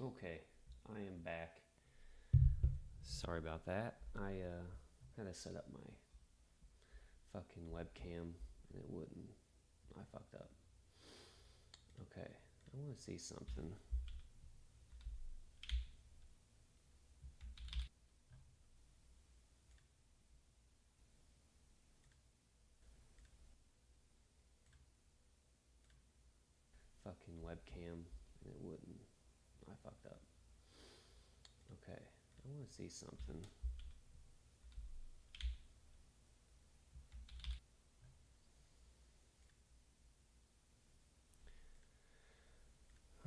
Okay, I am back. Sorry about that. I had to set up my fucking webcam and it wouldn't. I fucked up. Okay, I want to see something. Fucking webcam and it wouldn't. I fucked up. Okay, I want to see something.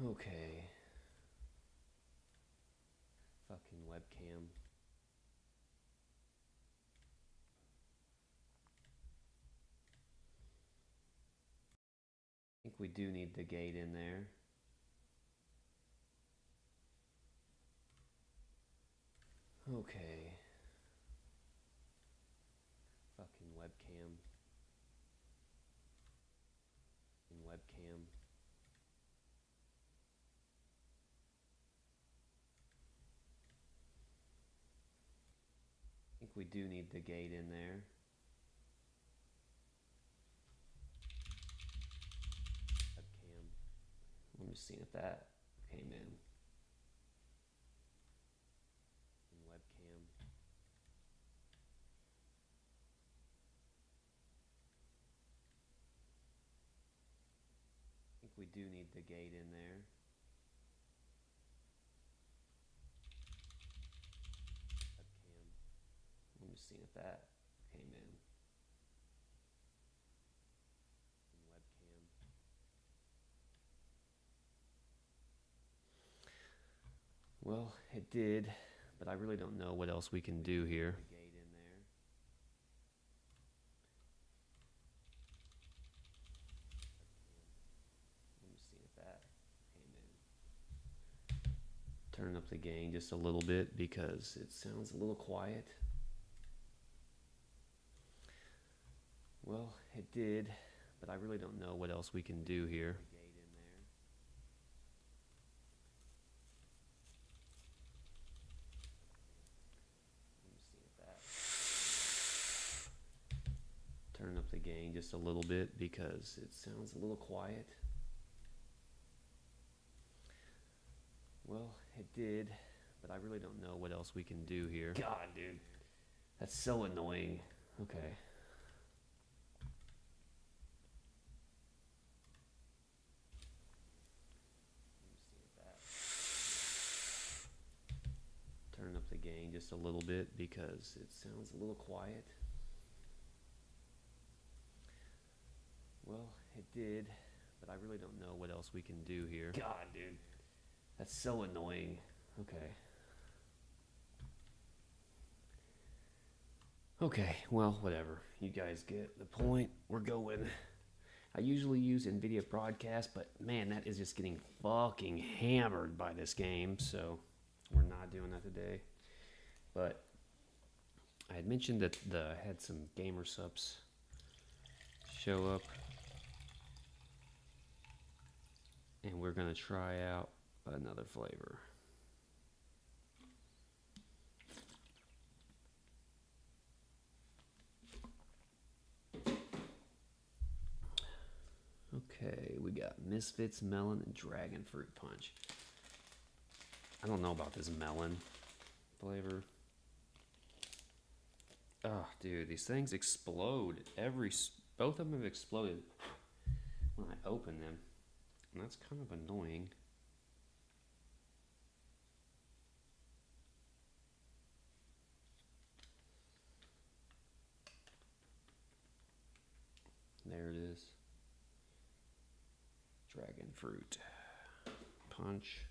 Okay, fucking webcam. I think we do need the gate in there. Okay, fucking webcam. Webcam. I think we do need the gate in there. Webcam. Let me see if that came in. Webcam. I think we do need the gate in there. Webcam. Let me see if that came in. Webcam. Well, it did, but I really don't know what else we can do here. The gate in there. Let me see if that came in. Turn up the gain just a little bit because it sounds a little quiet. Well, it did, but I really don't know what else we can do here. The gate in there. Let me see if that. Turn up the gain just a little bit because it sounds a little quiet. Well, it did, but I really don't know what else we can do here. God, dude. That's so annoying. Okay. Turn up the gain just a little bit because it sounds a little quiet. Well, it did, but I really don't know what else we can do here. God, dude. That's so annoying. Okay. Okay, well, whatever. You guys get the point. We're going. I usually use NVIDIA Broadcast, but man, that is just getting fucking hammered by this game, so we're not doing that today. But I had mentioned that I had some gamer subs show up, and we're gonna try out another flavor. Okay, we got Misfits Melon and Dragon Fruit Punch. I don't know about this melon flavor. Oh, dude, these things explode. Both of them have exploded when I open them, and that's kind of annoying. There it is. Dragon Fruit Punch.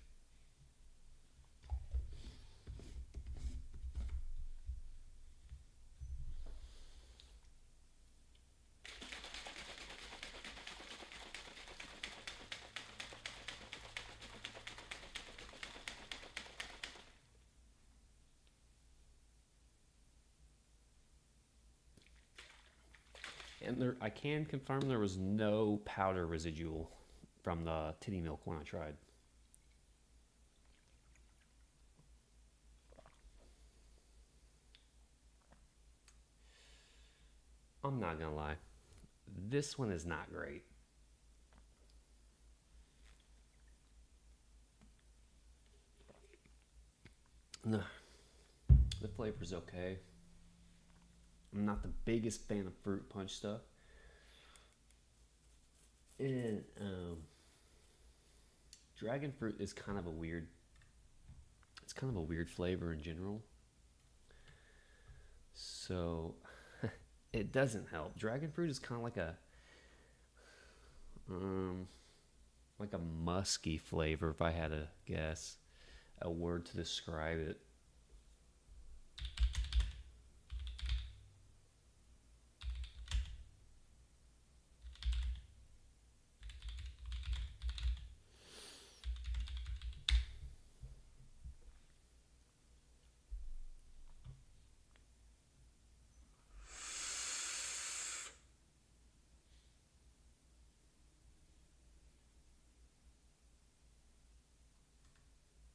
And I can confirm there was no powder residual from the titty milk when I tried. I'm not gonna lie. This one is not great. No, the flavor's okay. I'm not the biggest fan of fruit punch stuff. And dragon fruit is kind of a weird, it's kind of a weird flavor in general. So it doesn't help. Dragon fruit is kind of like a musky flavor, if I had to guess a word to describe it.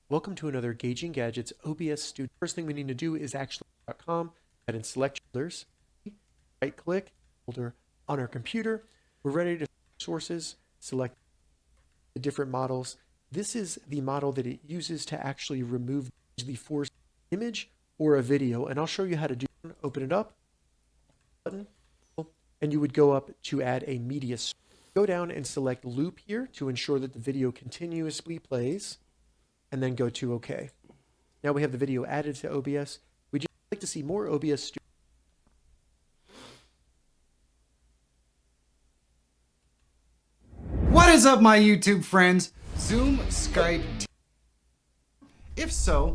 Welcome to another Gauging Gadgets OBS Studio. First thing we need to do is actually .com and select folders. Right click, folder on our computer. We're ready to sources, select the different models. This is the model that it uses to actually remove the forced image or a video. And I'll show you how to do it. Open it up, button, and you would go up to add a media source. Go down and select loop here to ensure that the video continuously plays, and then go to OK. Now we have the video added to OBS. Would you like to see more OBS Studio? What is up, my YouTube friends? Zoom, Skype. If so,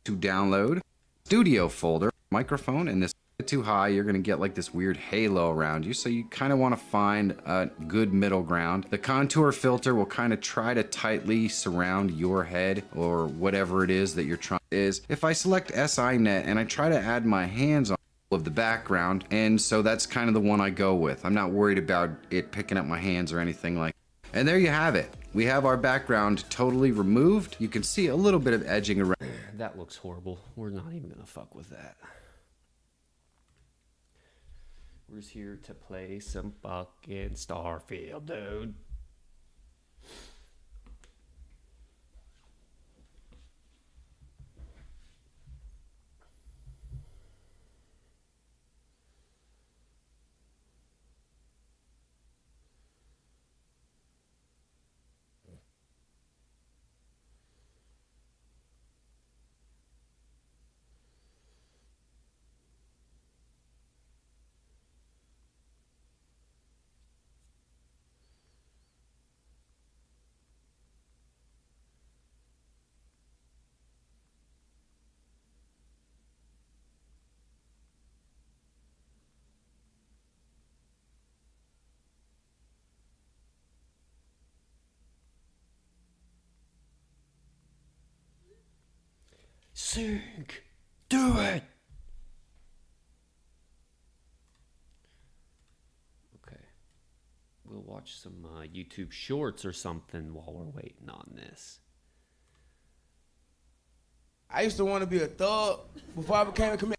to download Studio folder, microphone, and this too high, you're gonna get like this weird halo around you. So you kind of want to find a good middle ground. The contour filter will kind of try to tightly surround your head or whatever it is that you're trying. If I select SINet and I try to add my hands on of the background, and so that's kind of the one I go with. I'm not worried about it picking up my hands or anything like that. And there you have it. We have our background totally removed. You can see a little bit of edging around. That looks horrible. We're not even gonna fuck with that. We're just here to play some fucking Starfield, dude. Sync! Do it! Okay. We'll watch some YouTube shorts or something while we're waiting on this. I used to want to be a thug before I became a comedian.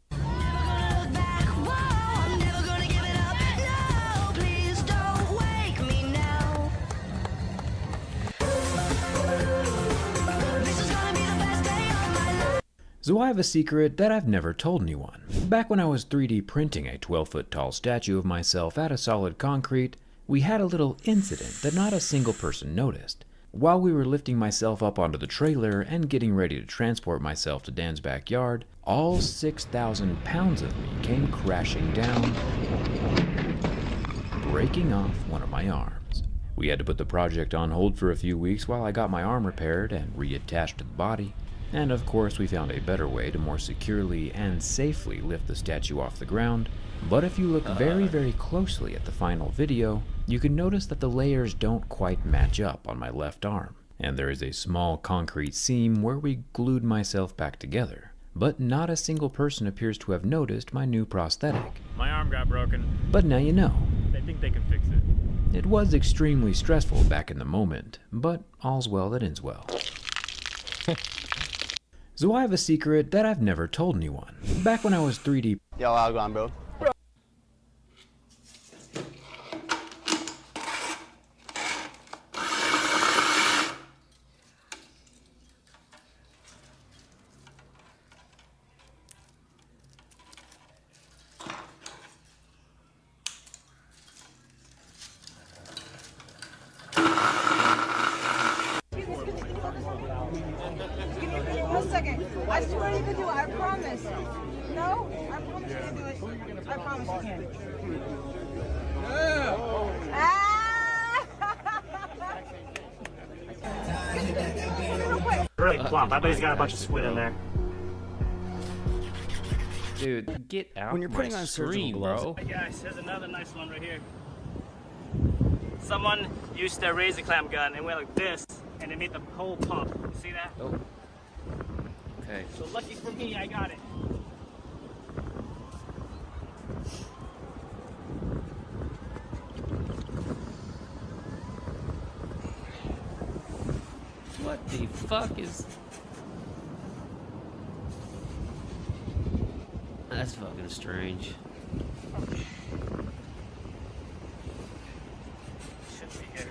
So I have a secret that I've never told anyone. Back when I was 3D printing a 12-foot tall statue of myself out of solid concrete, we had a little incident that not a single person noticed. While we were lifting myself up onto the trailer and getting ready to transport myself to Dan's backyard, all 6,000 pounds of me came crashing down, breaking off one of my arms. We had to put the project on hold for a few weeks while I got my arm repaired and reattached to the body. And of course we found a better way to more securely and safely lift the statue off the ground. But if you look very closely at the final video, you can notice that the layers don't quite match up on my left arm. And there is a small concrete seam where we glued myself back together. But not a single person appears to have noticed my new prosthetic. My arm got broken. But now you know. They think they can fix it. It was extremely stressful back in the moment, but all's well that ends well. So I have a secret that I've never told anyone. Back when I was 3D... Yo, how's it going, bro? second. I swear you can do it. I promise. No? I promise you can do it. I promise you can. Ah! Really plump. I bet he's got a bunch of squid in there. Dude, get out When you're my putting on surgical screen, gloves, bro. Hey guys, here's another nice one right here. Someone used a razor clamp gun and went like this, and it made the hole pop. You see that? Oh. Okay. So lucky for me, I got it. What the fuck is... That's fucking strange. Should be here.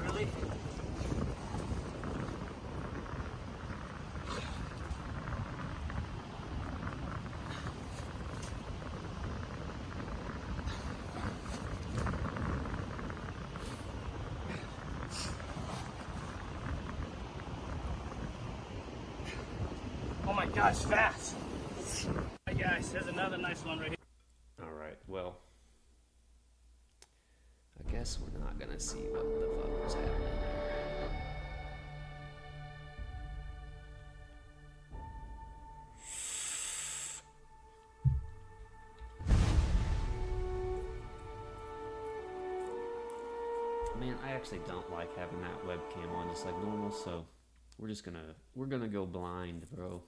Really? Oh my gosh, fast! Hey guys, here's another nice one right here. Alright, well... I guess we're not gonna see what the fuck was happening there. Man, I actually don't like having that webcam on just like normal, so we're gonna go blind, bro.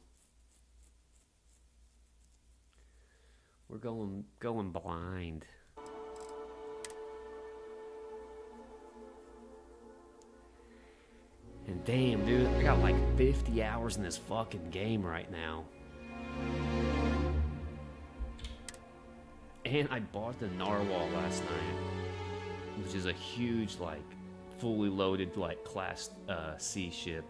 We're going blind. And damn, dude, I got like 50 hours in this fucking game right now. And I bought the Narwhal last night, which is a huge, like, fully loaded, like, Class C ship.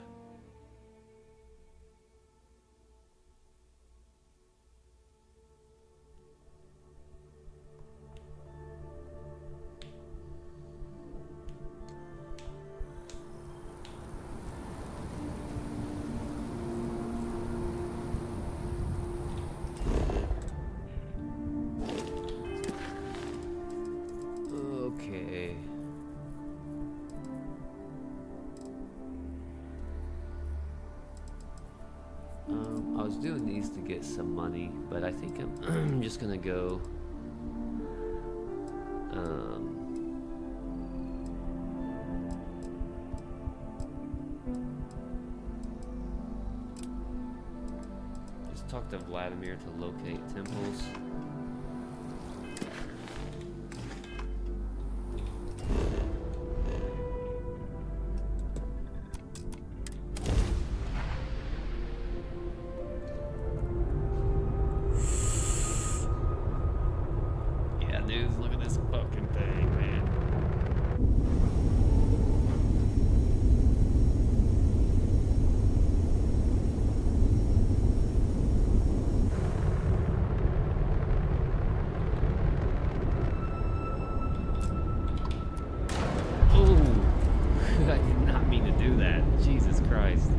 Okay. I was doing these to get some money, but I think I'm just gonna go. Just talk to Vladimir to locate temples. Yeah, dude, look at this fucking thing, man. Oh, I did not mean to do that. Jesus Christ.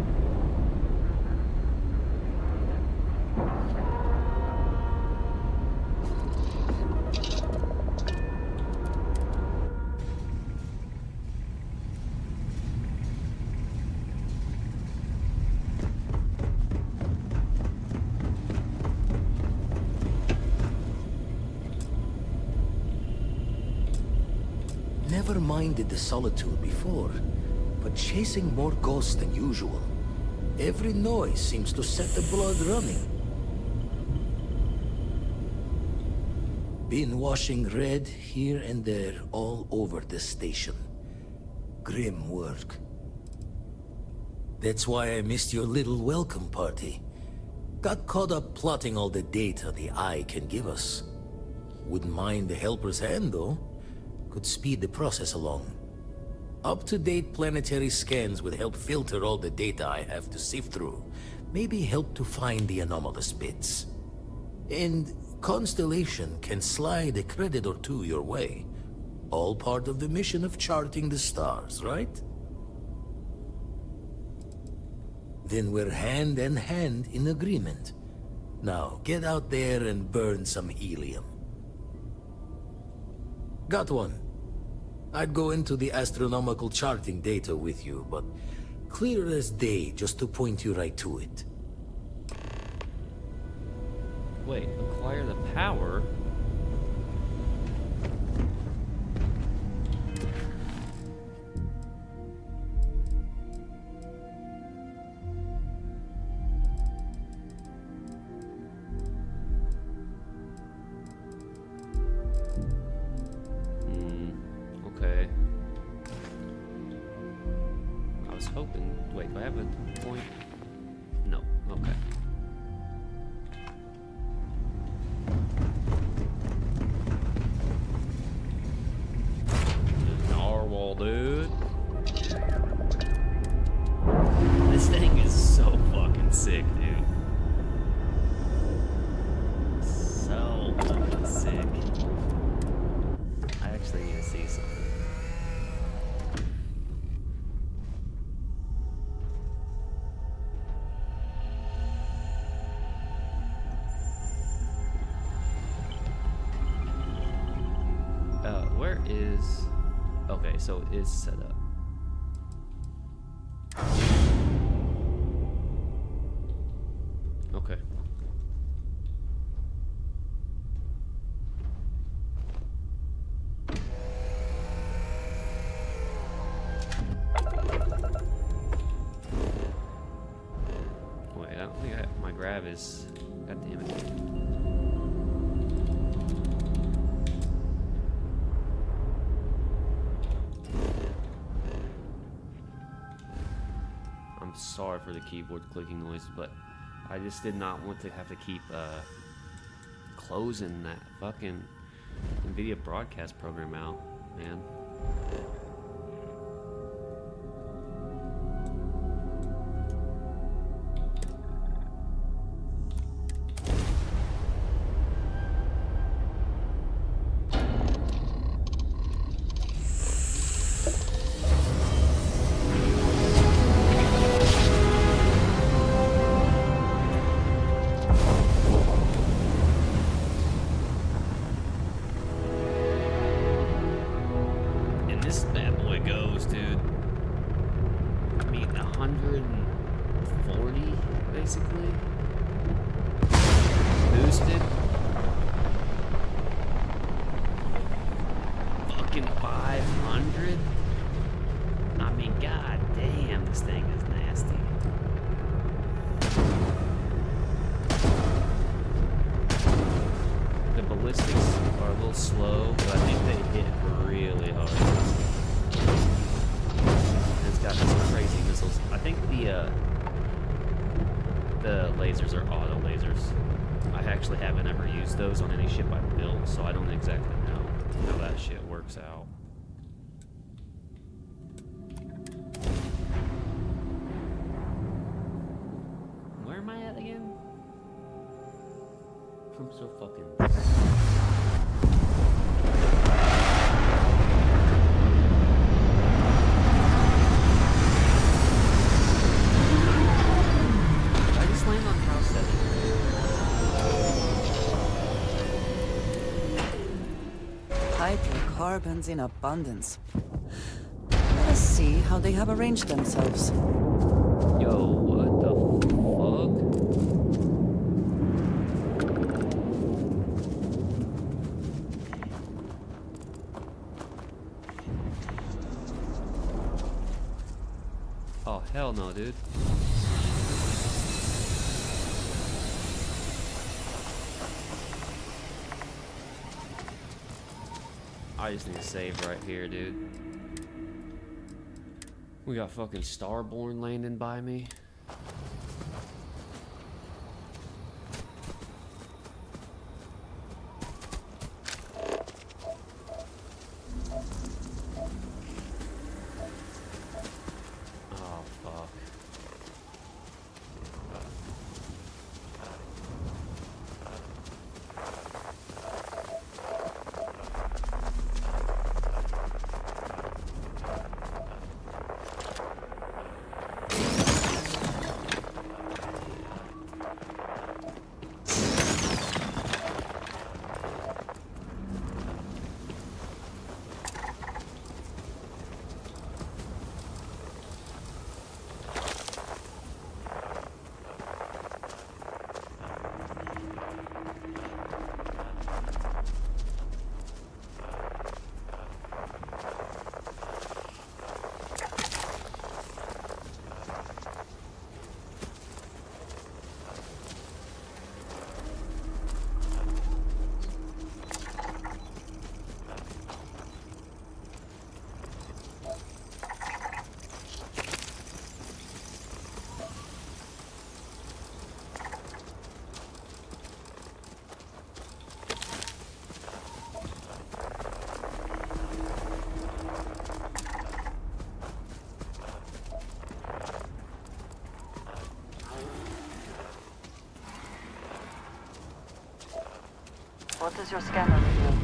Never minded the solitude before, but chasing more ghosts than usual. Every noise seems to set the blood running. Been washing red here and there all over the station. Grim work. That's why I missed your little welcome party. Got caught up plotting all the data the Eye can give us. Wouldn't mind the helper's hand, though. Could speed the process along. Up-to-date planetary scans would help filter all the data I have to sift through. Maybe help to find the anomalous bits. And Constellation can slide a credit or two your way. All part of the mission of charting the stars, right? Then we're hand in hand in agreement. Now, get out there and burn some helium. Got one. I'd go into the astronomical charting data with you, but clear as day just to point you right to it. Wait, acquire the power? Okay. I was hoping. Wait, do I have a point? No. Okay. Narwhal, dude. This thing is so fucking sick, dude. So fucking sick. I actually need to see something. Where is... Okay, so it is set up. Okay. Wait, I don't think my grab is... God damn it. I'm sorry for the keyboard clicking noise, but I just did not want to have to keep closing that fucking NVIDIA broadcast program out, man. This bad boy goes, dude. I mean, 140, basically. Boosted. Fucking 500. I mean, god damn, this thing is nasty. The ballistics are a little slow, but I think they hit really hard. It's got some crazy missiles. I think the lasers are auto lasers. I actually haven't ever used those on any ship I've built, so I don't exactly know how that shit works out. Where am I at again? I'm so fucking... Hydrocarbons in abundance. Let us see how they have arranged themselves. Yo, what the fuck? Oh, hell no, dude. I just need to save right here, dude. We got fucking Starborn landing by me. Oh, fuck. What does your scanner reveal?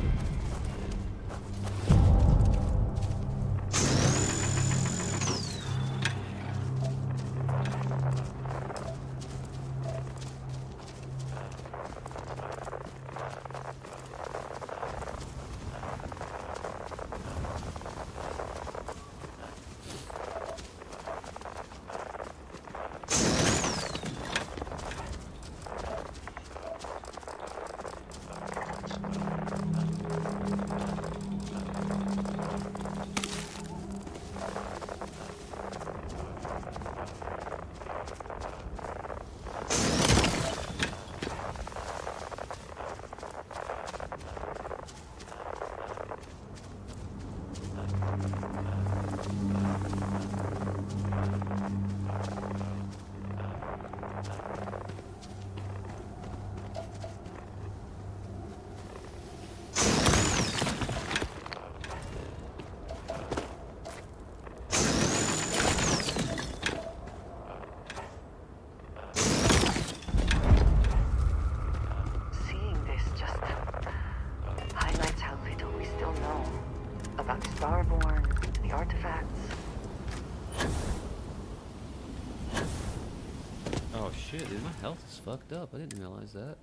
Oh shit, dude, my health is fucked up. I didn't realize that.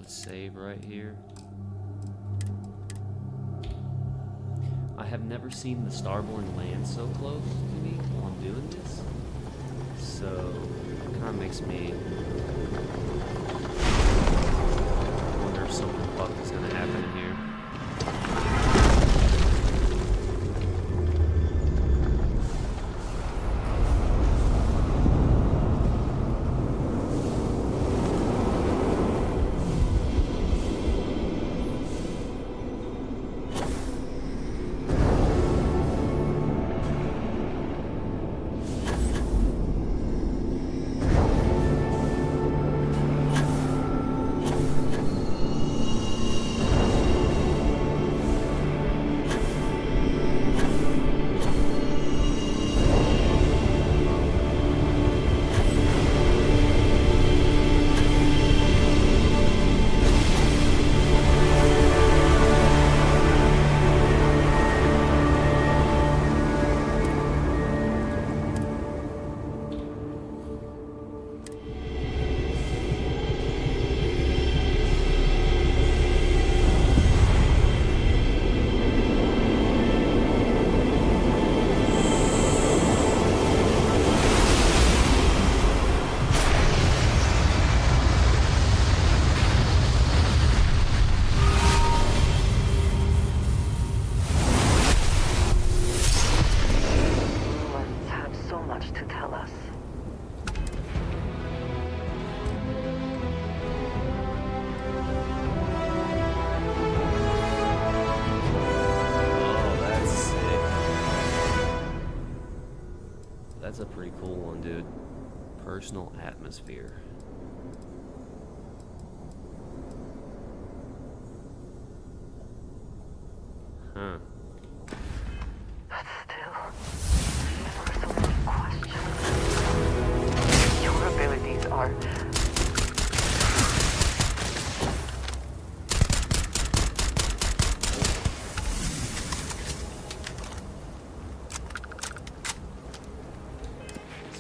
Save right here. I have never seen the Starborn land so close to me while I'm doing this, so it kind of makes me wonder if something fucked is gonna happen here. That's a pretty cool one, dude. Personal atmosphere. Huh. But still, there are so many questions. Your abilities are...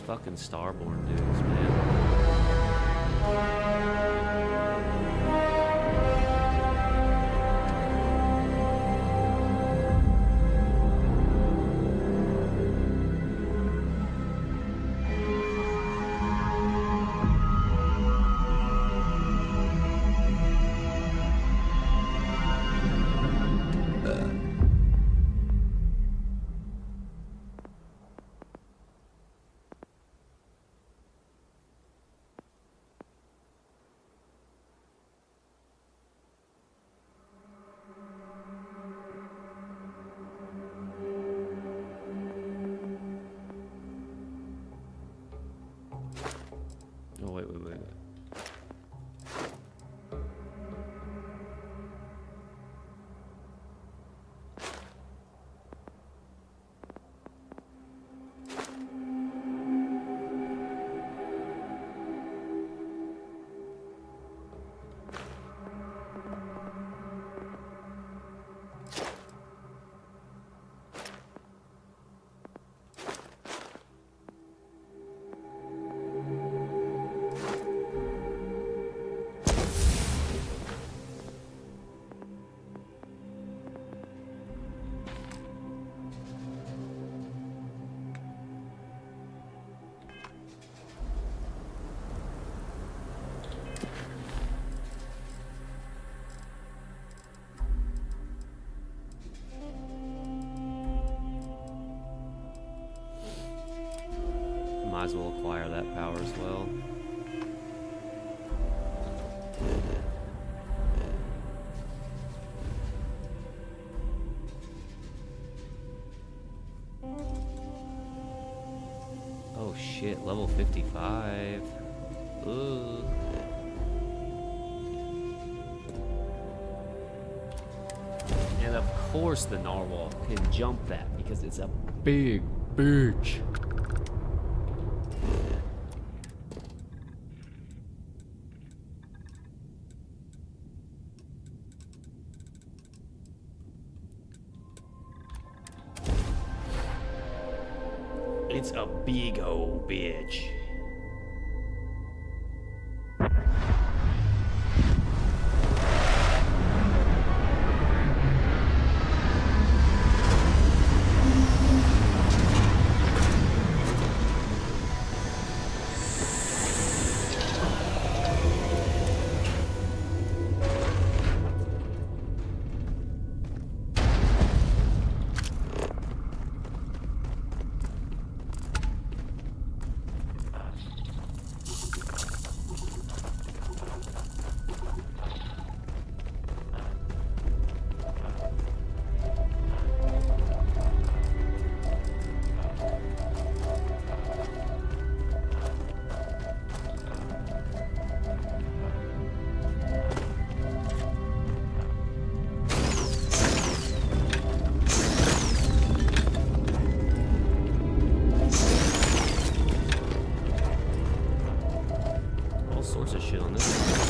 Fucking Starborn dudes, man. might as well acquire that power as well. Oh shit, level 55. Ooh. And of course the narwhal can jump that because it's a big bitch. It's a big old bitch. All sorts of shit on this.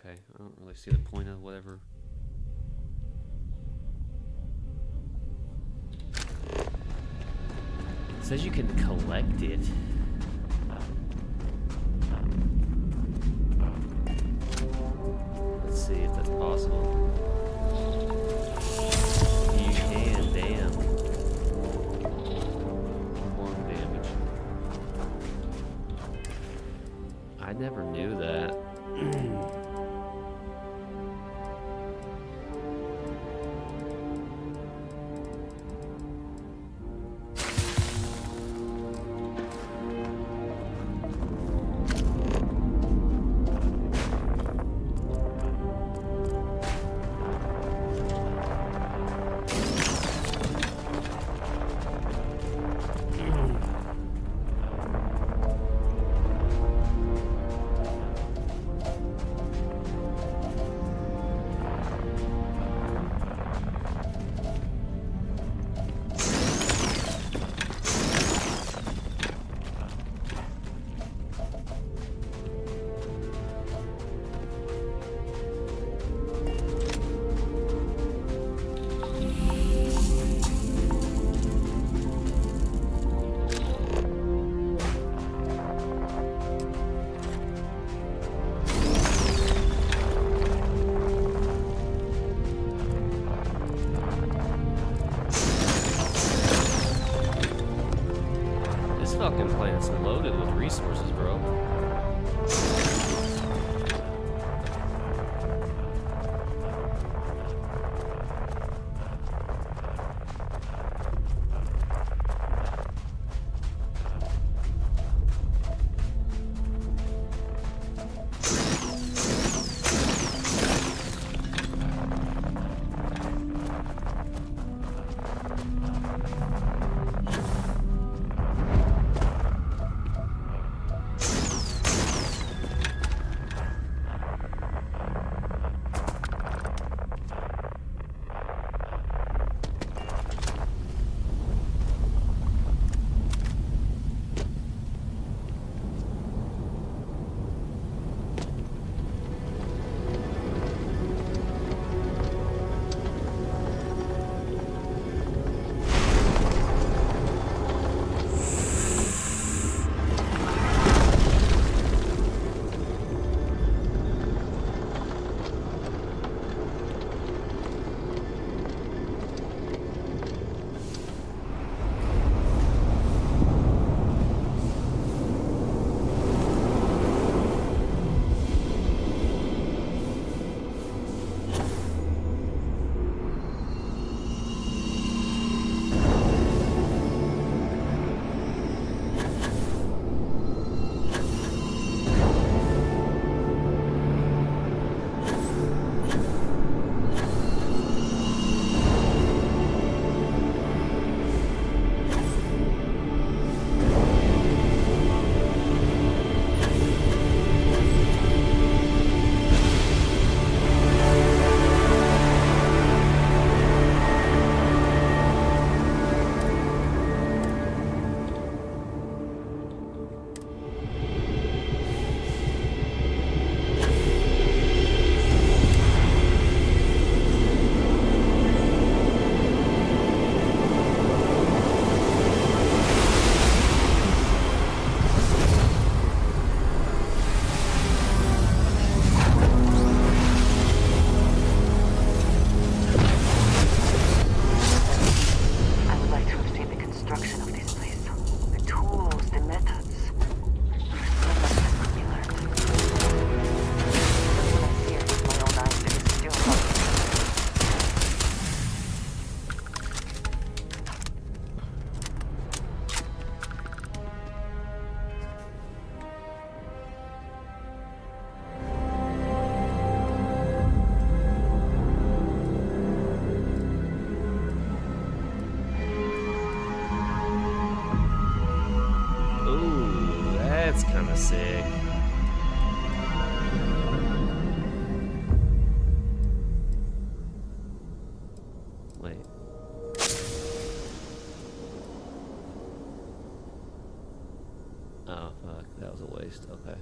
Okay, I don't really see the point of whatever. It says you can collect it. Let's see if that's possible. You can, damn. 1 damage. I never knew that. This fucking planet's loaded with resources, bro. That's kind of sick. Wait. Oh, fuck. That was a waste. Okay.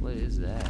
What is that?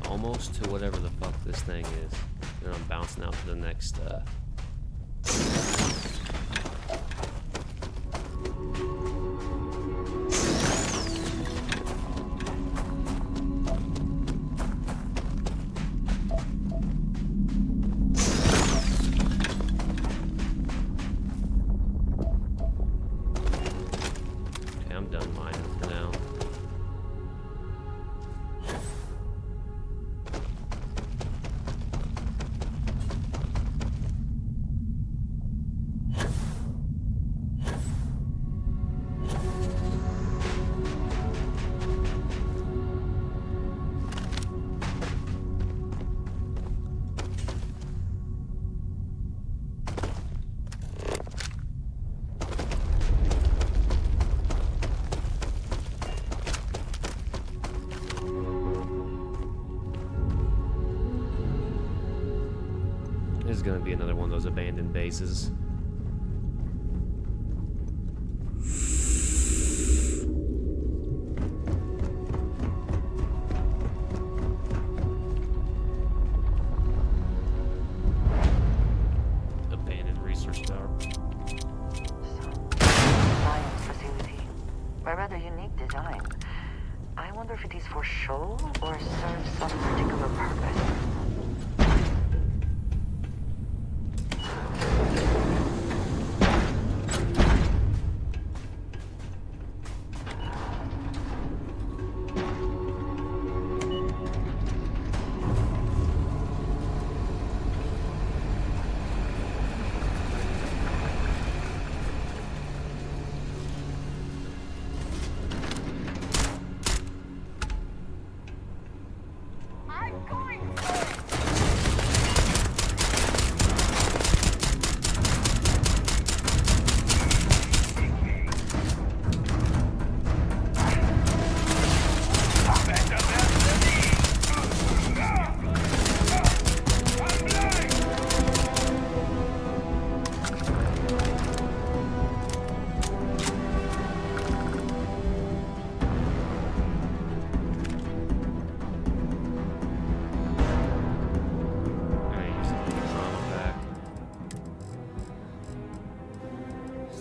Almost to whatever the fuck this thing is. And I'm bouncing out to the next, Okay, I'm done mining for now. This is gonna be another one of those abandoned bases. Abandoned research tower. Science facility. A rather unique design. I wonder if it is for show or serves some particular purpose.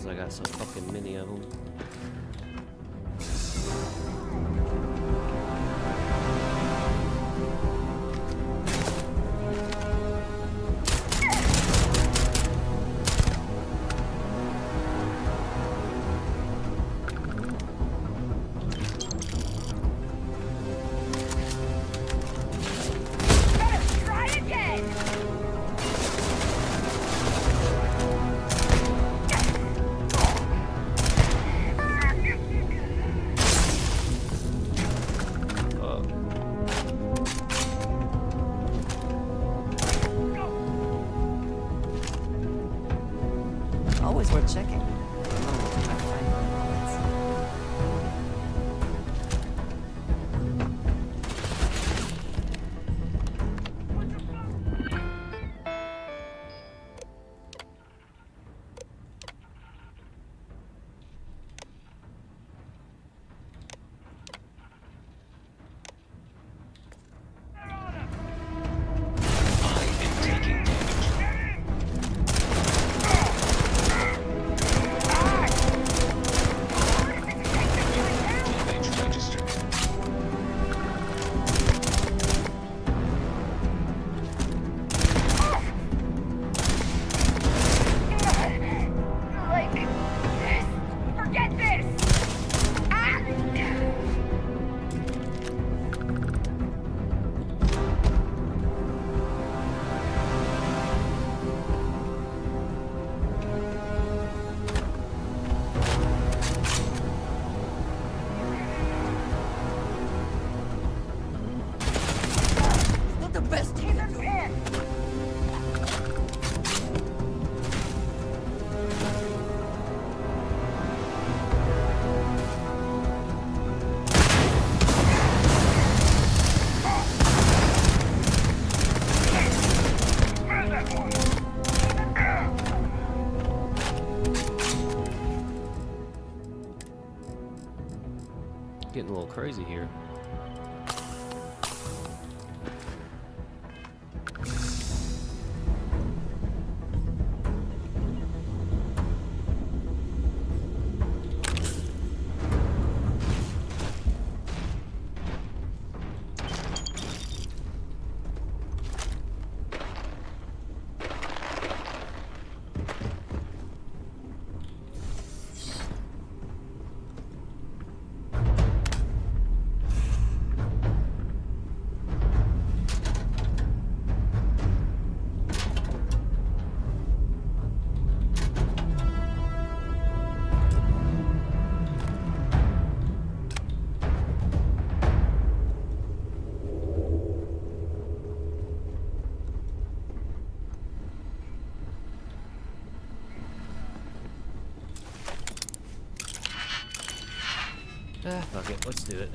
I got so fucking many of them. Always worth checking. Getting a little crazy here. Fuck it, let's do it.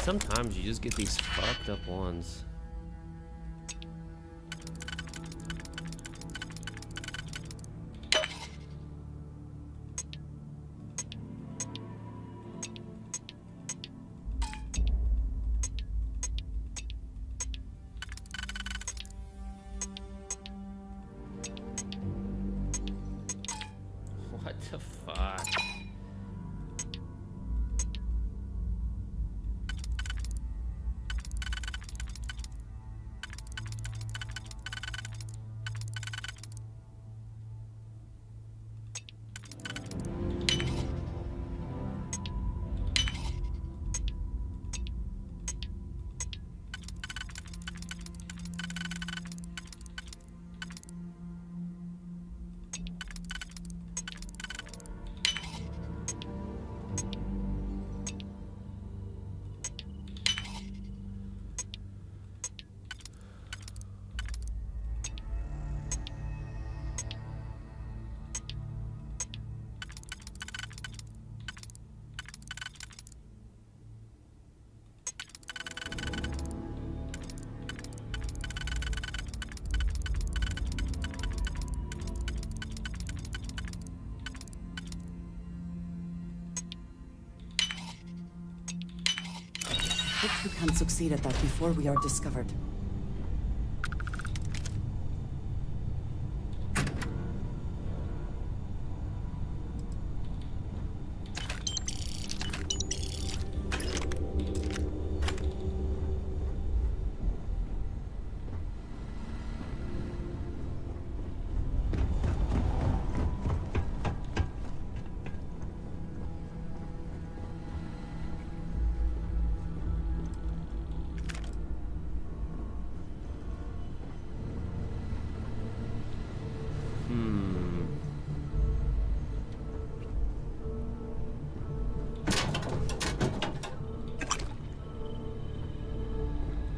sometimes you just get these fucked up ones. What the fuck? Hope you can succeed at that before we are discovered.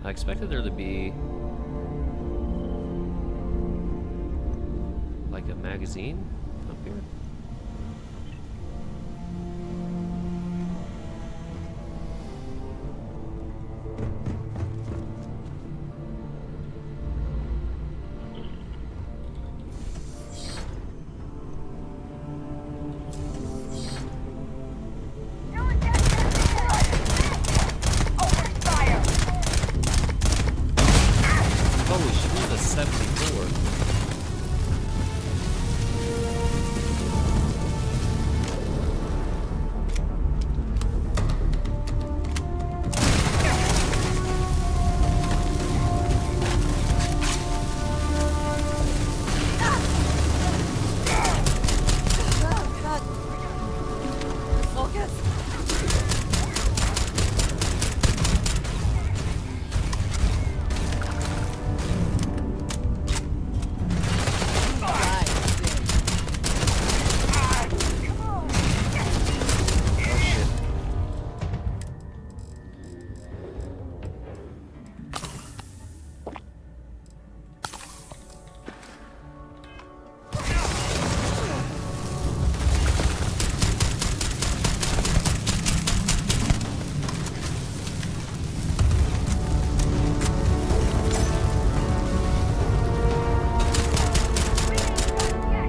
I expected there to be like a magazine up here. Holy shit, this is a 74.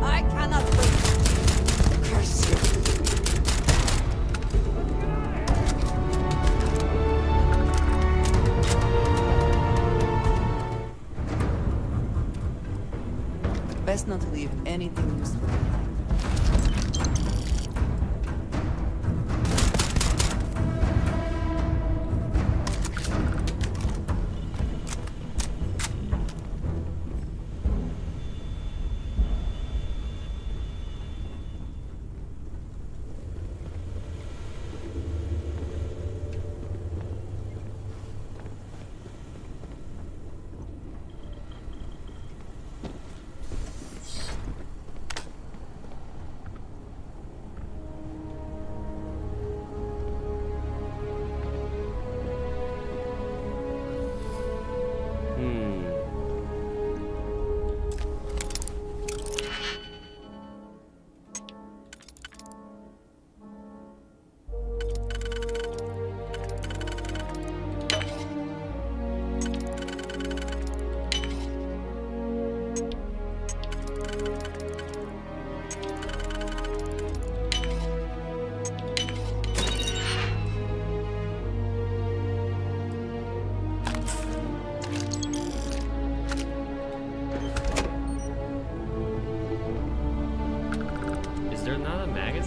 I cannot wait. Curse you. Best not to leave anything useful behind.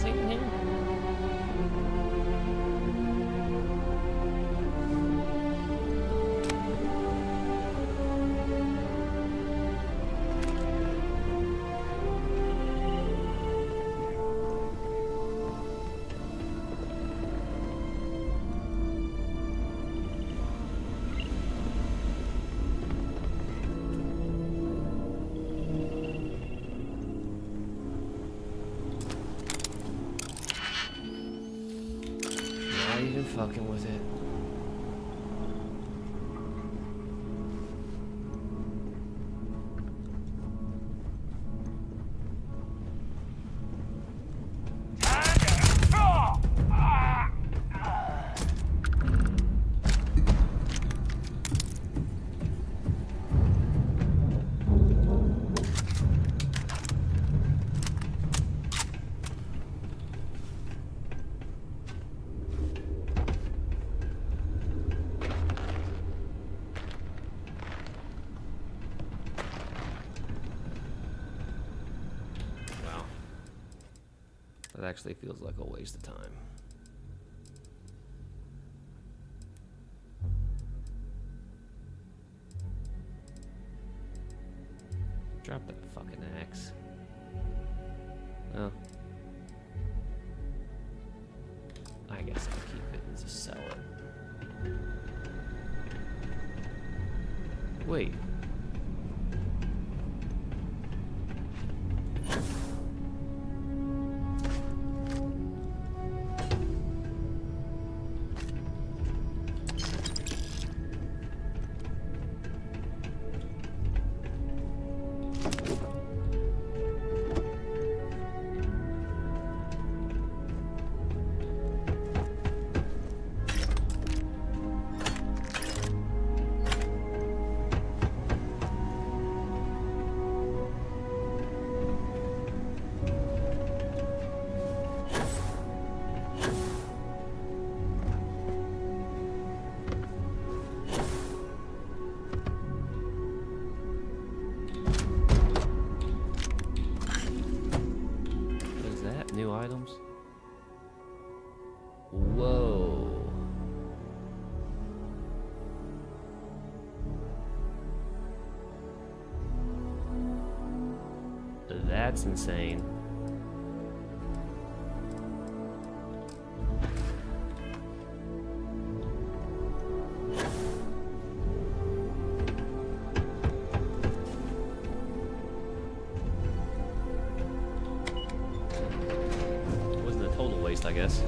he in here? Not even fucking with it. Wow. That actually feels like a waste of time. Drop that fucking axe. Well, I guess I'll keep it and just sell it. Wait. What is that? New items? Whoa. That's insane. Wasn't a total waste, I guess.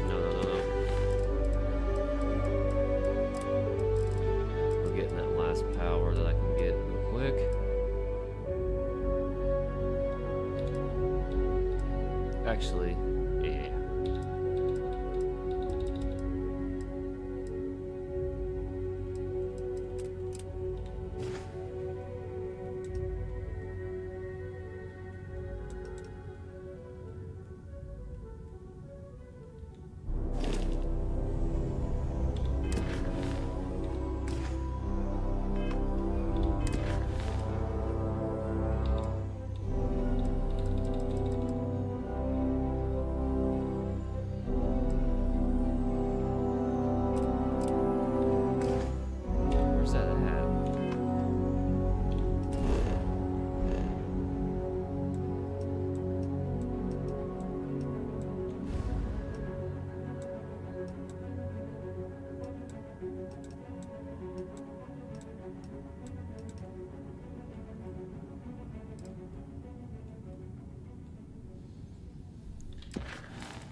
No, no, no, no. We're getting that last power that I can get real quick. Actually, yeah.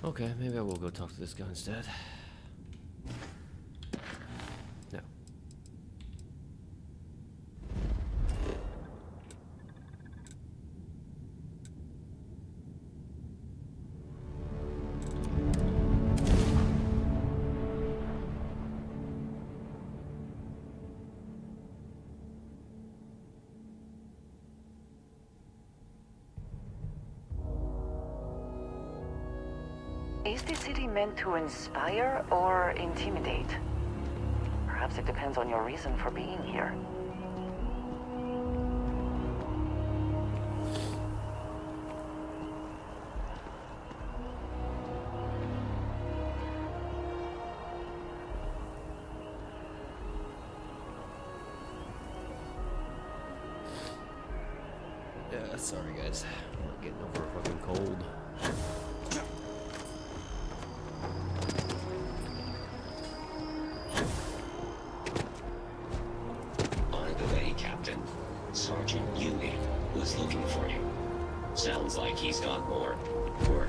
Okay, maybe I will go talk to this guy instead. No. Is the city meant to inspire or intimidate? Perhaps it depends on your reason for being here. Yeah, sorry guys. I'm not getting over a fucking cold. By the way, Captain, Sergeant Yui was looking for you. Sounds like he's got more work.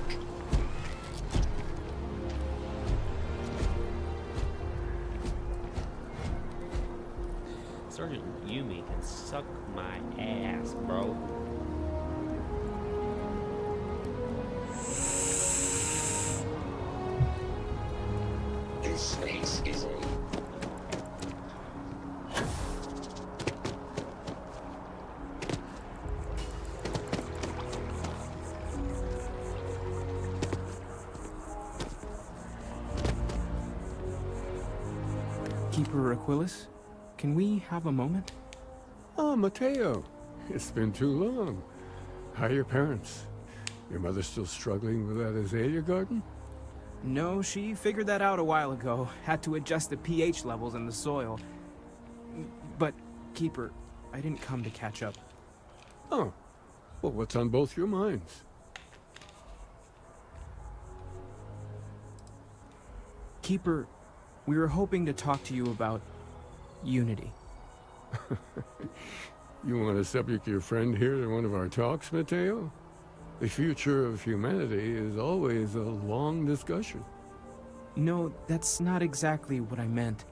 Sergeant Yumi can suck my ass, bro. This space is a... Keeper Aquilus, can we have a moment? Oh, Mateo. It's been too long. How are your parents? Your mother still struggling with that azalea garden? No, she figured that out a while ago. Had to adjust the pH levels in the soil. But, Keeper, I didn't come to catch up. Oh. Well, what's on both your minds? Keeper, we were hoping to talk to you about Unity. You want to subject your friend here to one of our talks, Mateo? The future of humanity is always a long discussion. No, that's not exactly what I meant.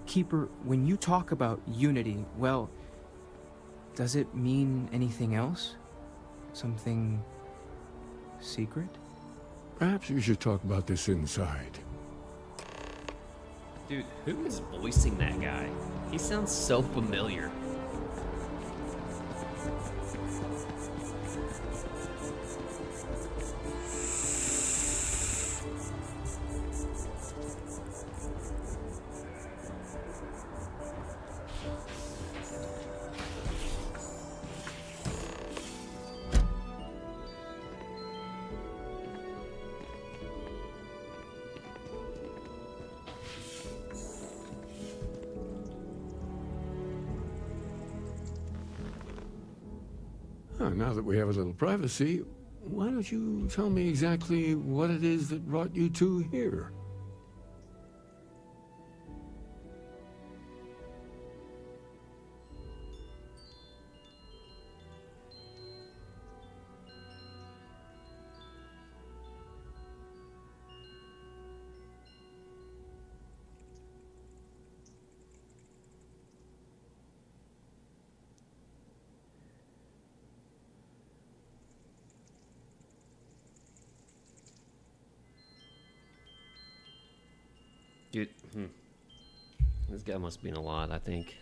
Keeper, when you talk about Unity, well, does it mean anything else? Something secret? Perhaps you should talk about this inside. Dude, who is voicing that guy? He sounds so familiar. Now that we have a little privacy, why don't you tell me exactly what it is that brought you two here? Dude, this guy must be in a lot, I think.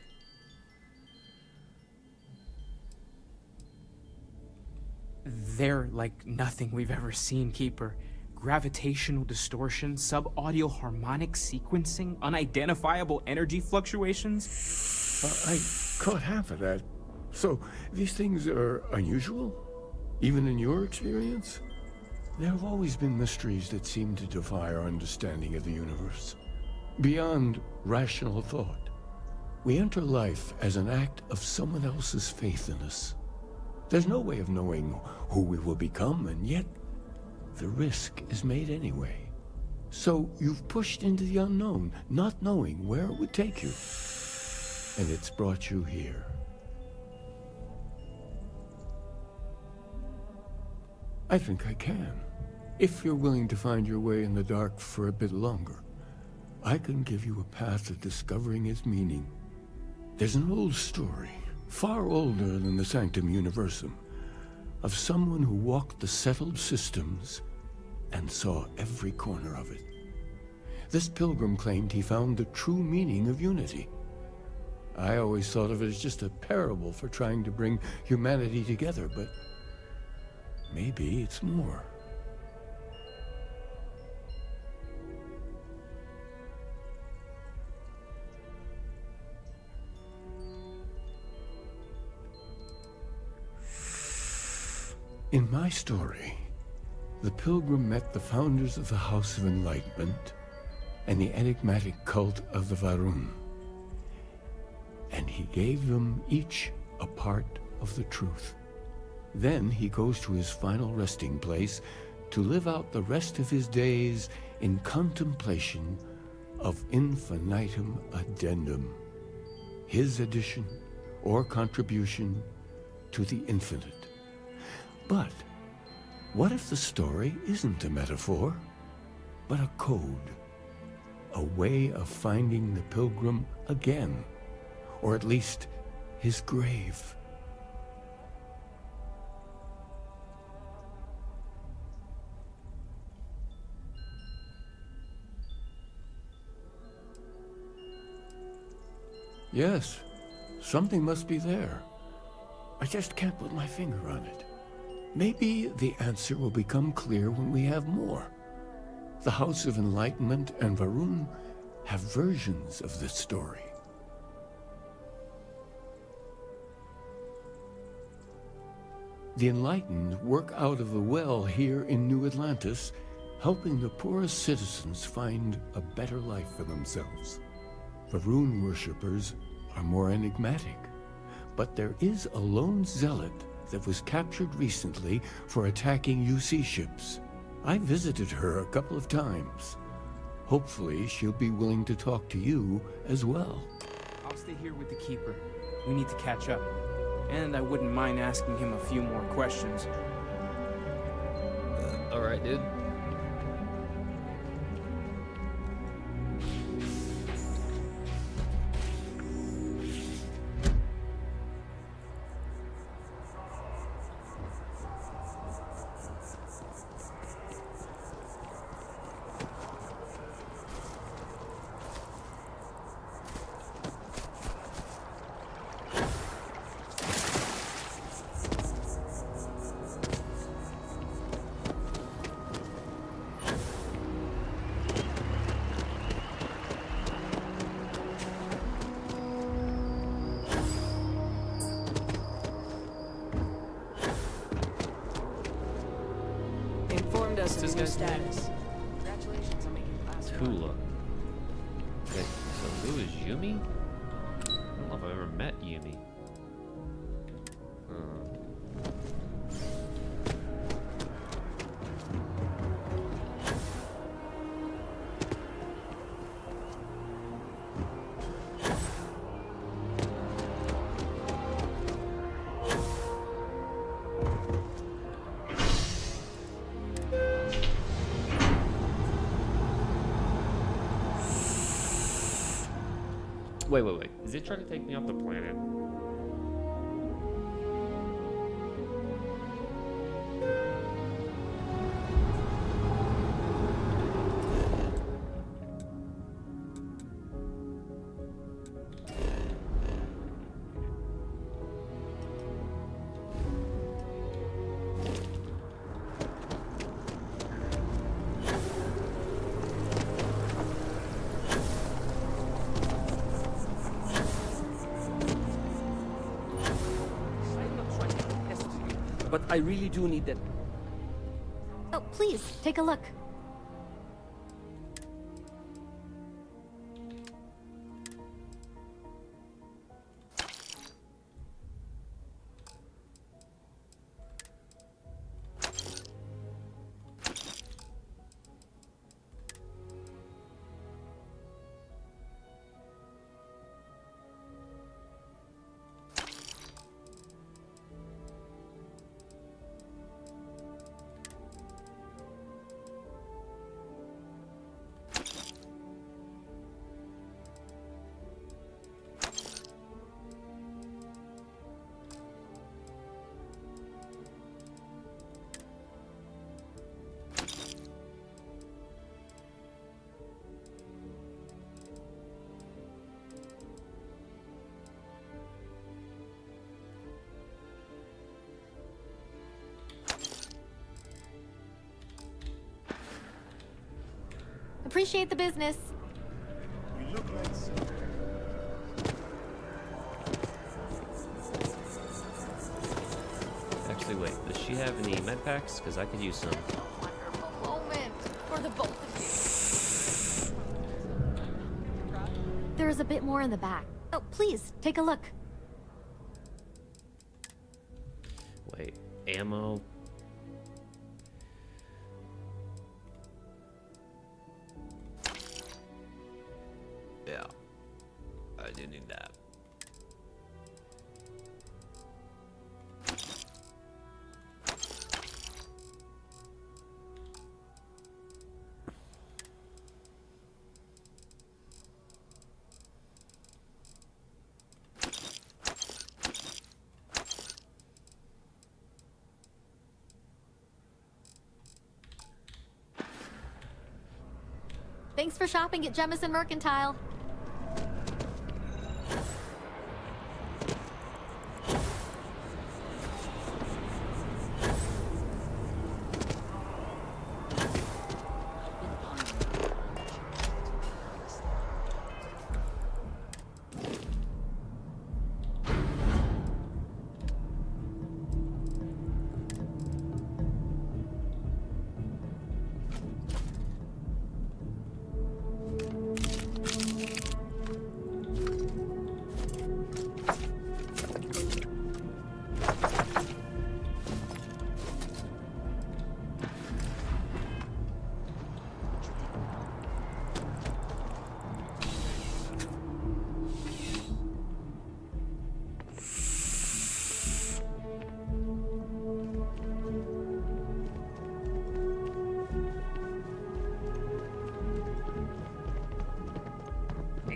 They're like nothing we've ever seen, Keeper. Gravitational distortion, sub-audio harmonic sequencing, unidentifiable energy fluctuations. I caught half of that. So, these things are unusual? Even in your experience? There have always been mysteries that seem to defy our understanding of the universe. Beyond rational thought, we enter life as an act of someone else's faith in us. There's no way of knowing who we will become, and yet the risk is made anyway. So you've pushed into the unknown, not knowing where it would take you. And it's brought you here. I think I can. If you're willing to find your way in the dark for a bit longer, I can give you a path to discovering its meaning. There's an old story, far older than the Sanctum Universum, of someone who walked the settled systems and saw every corner of it. This pilgrim claimed he found the true meaning of unity. I always thought of it as just a parable for trying to bring humanity together, but maybe it's more. In my story, the pilgrim met the founders of the House of Enlightenment and the enigmatic cult of the Varun, and he gave them each a part of the truth. Then he goes to his final resting place to live out the rest of his days in contemplation of infinitum addendum, his addition or contribution to the infinite. But what if the story isn't a metaphor, but a code? A way of finding the pilgrim again, or at least his grave. Yes, something must be there. I just can't put my finger on it. Maybe the answer will become clear when we have more. The House of Enlightenment and Varun have versions of this story. The Enlightened work out of the well here in New Atlantis, helping the poorest citizens find a better life for themselves. Varun worshippers are more enigmatic, but there is a lone zealot that was captured recently for attacking UC ships. I visited her a couple of times. Hopefully, she'll be willing to talk to you as well. I'll stay here with the Keeper. We need to catch up. And I wouldn't mind asking him a few more questions. Alright, dude. Informed us of your status. Congratulations on making class. Tula. Wait, so who is Yumi? I don't know if I've ever met Yumi. Wait. Is it trying to take me off the planet? But I really do need that. Oh, please, take a look. Appreciate the business. You look like Actually, wait. Does she have any med packs? Because I could use some. Wonderful moment for the both of you. There's a bit more in the back. Oh, please, take a look. Wait. Ammo. Yeah. I do need that. Thanks for shopping at Jemison Mercantile.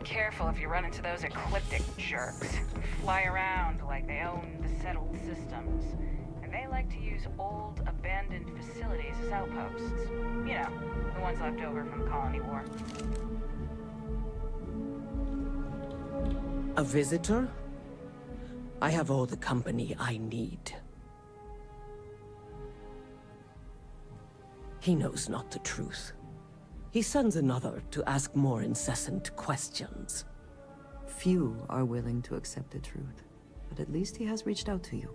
Careful if you run into those ecliptic jerks. Fly around like they own the settled systems. And they like to use old, abandoned facilities as outposts. You know, the ones left over from the Colony War. A visitor? I have all the company I need. He knows not the truth. He sends another to ask more incessant questions. Few are willing to accept the truth, but at least he has reached out to you.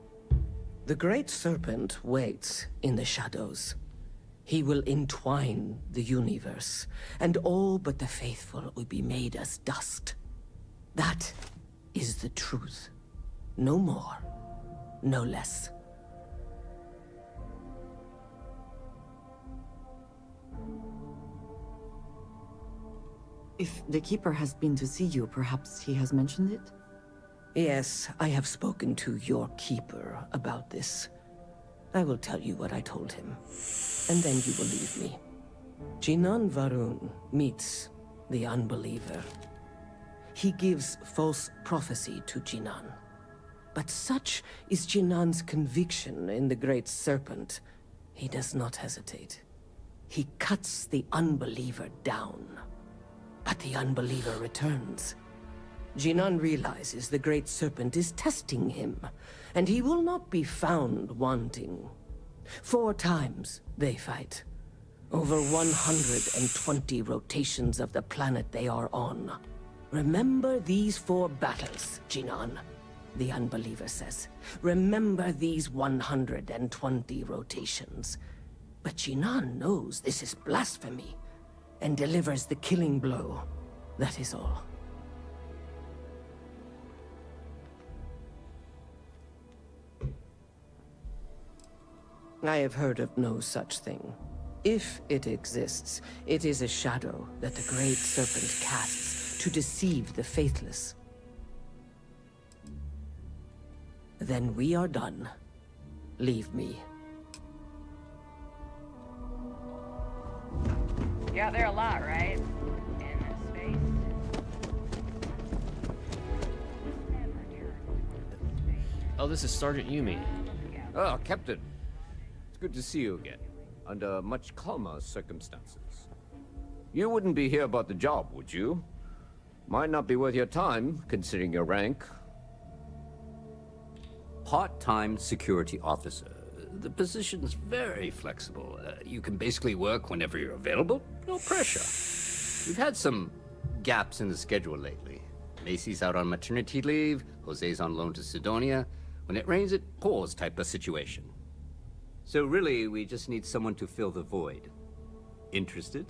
The Great Serpent waits in the shadows. He will entwine the universe, and all but the faithful will be made as dust. That is the truth. No more, no less. If the Keeper has been to see you, perhaps he has mentioned it? Yes, I have spoken to your Keeper about this. I will tell you what I told him, and then you will leave me. Jinan Varun meets the Unbeliever. He gives false prophecy to Jinan. But such is Jinan's conviction in the Great Serpent, he does not hesitate. He cuts the Unbeliever down. But the Unbeliever returns. Jinan realizes the Great Serpent is testing him, and he will not be found wanting. 4 times they fight. Over 120 rotations of the planet they are on. Remember these 4 battles, Jinan, the Unbeliever says. Remember these 120 rotations. But Jinan knows this is blasphemy, and delivers the killing blow. That is all. I have heard of no such thing. If it exists, it is a shadow that the Great Serpent casts to deceive the faithless. Then we are done. Leave me. You're out there a lot, right? In space. Oh, this is Sergeant Yumi. Ah, Captain. It's good to see you again, under much calmer circumstances. You wouldn't be here about the job, would you? Might not be worth your time, considering your rank. Part-time security officer. The position's very flexible. You can basically work whenever you're available. No pressure. We've had some gaps in the schedule lately. Macy's out on maternity leave, Jose's on loan to Sidonia. When it rains, it pours type of situation. So really, we just need someone to fill the void. Interested?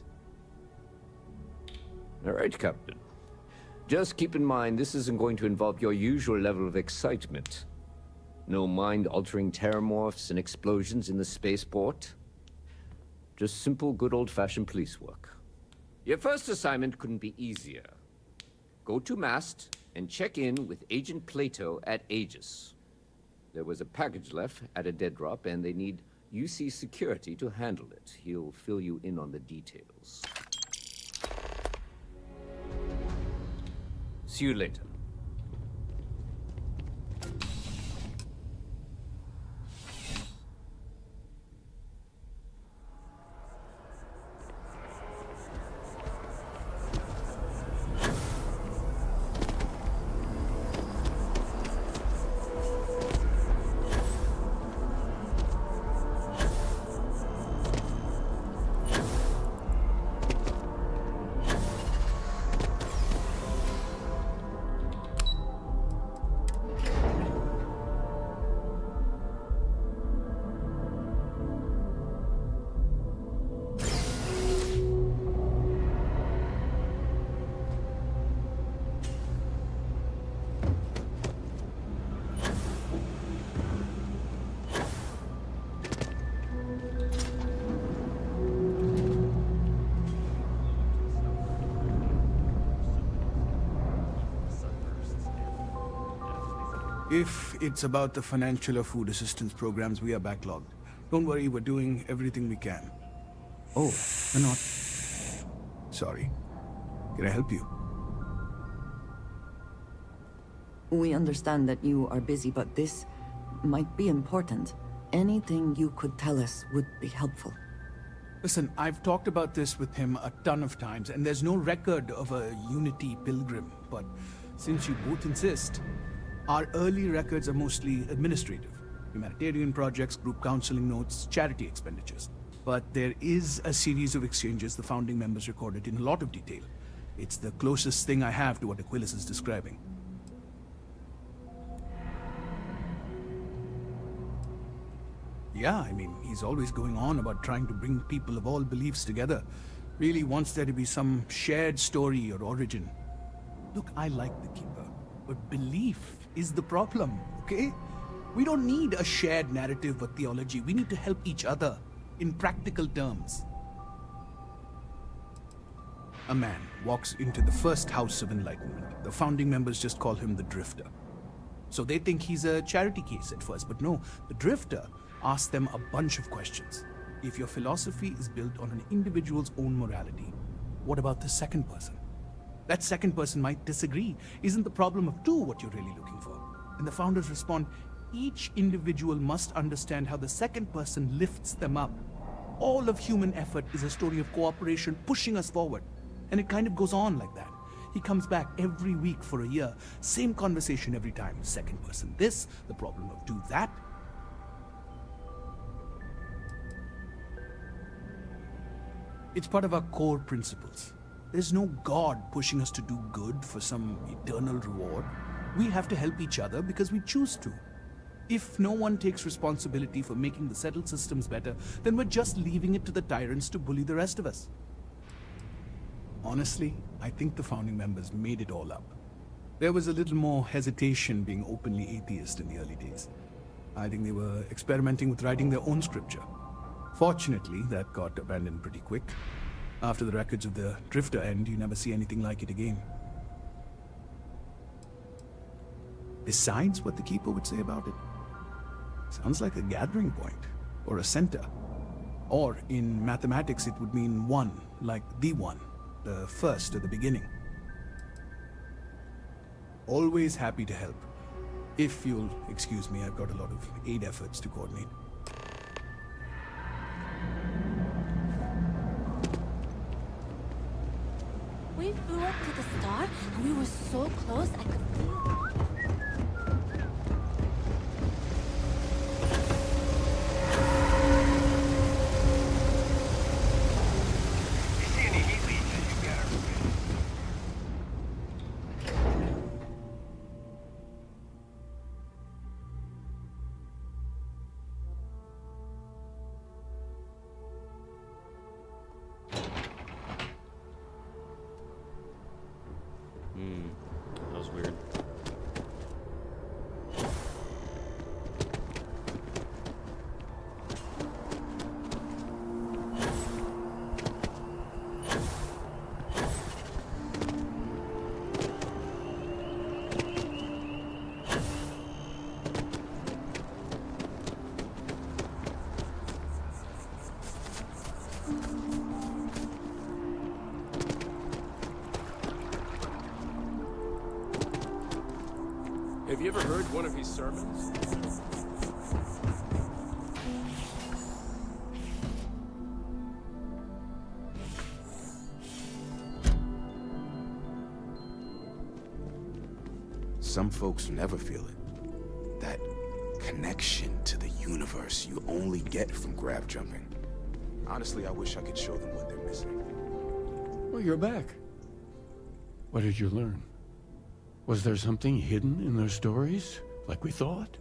All right, Captain. Just keep in mind, this isn't going to involve your usual level of excitement. No mind-altering terramorphs and explosions in the spaceport. Just simple, good old-fashioned police work. Your first assignment couldn't be easier. Go to mast and check in with Agent Plato at Aegis. There was a package left at a dead drop, and they need UC security to handle it. He'll fill you in on the details. See you later. If it's about the financial or food assistance programs, we are backlogged. Don't worry, we're doing everything we can. Oh, we're not. Sorry. Can I help you? We understand that you are busy, but this might be important. Anything you could tell us would be helpful. Listen, I've talked about this with him a ton of times, and there's no record of a Unity pilgrim. But since you both insist, our early records are mostly administrative. Humanitarian projects, group counseling notes, charity expenditures. But there is a series of exchanges the founding members recorded in a lot of detail. It's the closest thing I have to what Aquilus is describing. Yeah, I mean, he's always going on about trying to bring people of all beliefs together. Really wants there to be some shared story or origin. Look, I like the Keeper, but belief is the problem, okay? We don't need a shared narrative or theology. We need to help each other in practical terms. A man walks into the first house of enlightenment. The founding members just call him the Drifter. So they think he's a charity case at first, but no, the Drifter asks them a bunch of questions. If your philosophy is built on an individual's own morality, what about the second person? That second person might disagree. Isn't the problem of two what you're really looking for? And the founders respond, each individual must understand how the second person lifts them up. All of human effort is a story of cooperation pushing us forward. And it kind of goes on like that. He comes back every week for a year. Same conversation every time. Second person this, the problem of do that. It's part of our core principles. There's no God pushing us to do good for some eternal reward. We have to help each other because we choose to. If no one takes responsibility for making the settled systems better, then we're just leaving it to the tyrants to bully the rest of us. Honestly, I think the founding members made it all up. There was a little more hesitation being openly atheist in the early days. I think they were experimenting with writing their own scripture. Fortunately, that got abandoned pretty quick. After the records of the Drifter end, you never see anything like it again. Besides what the Keeper would say about it, sounds like a gathering point, or a center. Or, in mathematics, it would mean one, like the one, the first or the beginning. Always happy to help. If you'll excuse me, I've got a lot of aid efforts to coordinate. We flew up to the star, and we were so close I could feel. You see any heat leads that you better you ever heard one of his sermons? Some folks never feel it. That connection to the universe you only get from grab jumping. Honestly, I wish I could show them what they're missing. Well, you're back. What did you learn? Was there something hidden in their stories, like we thought?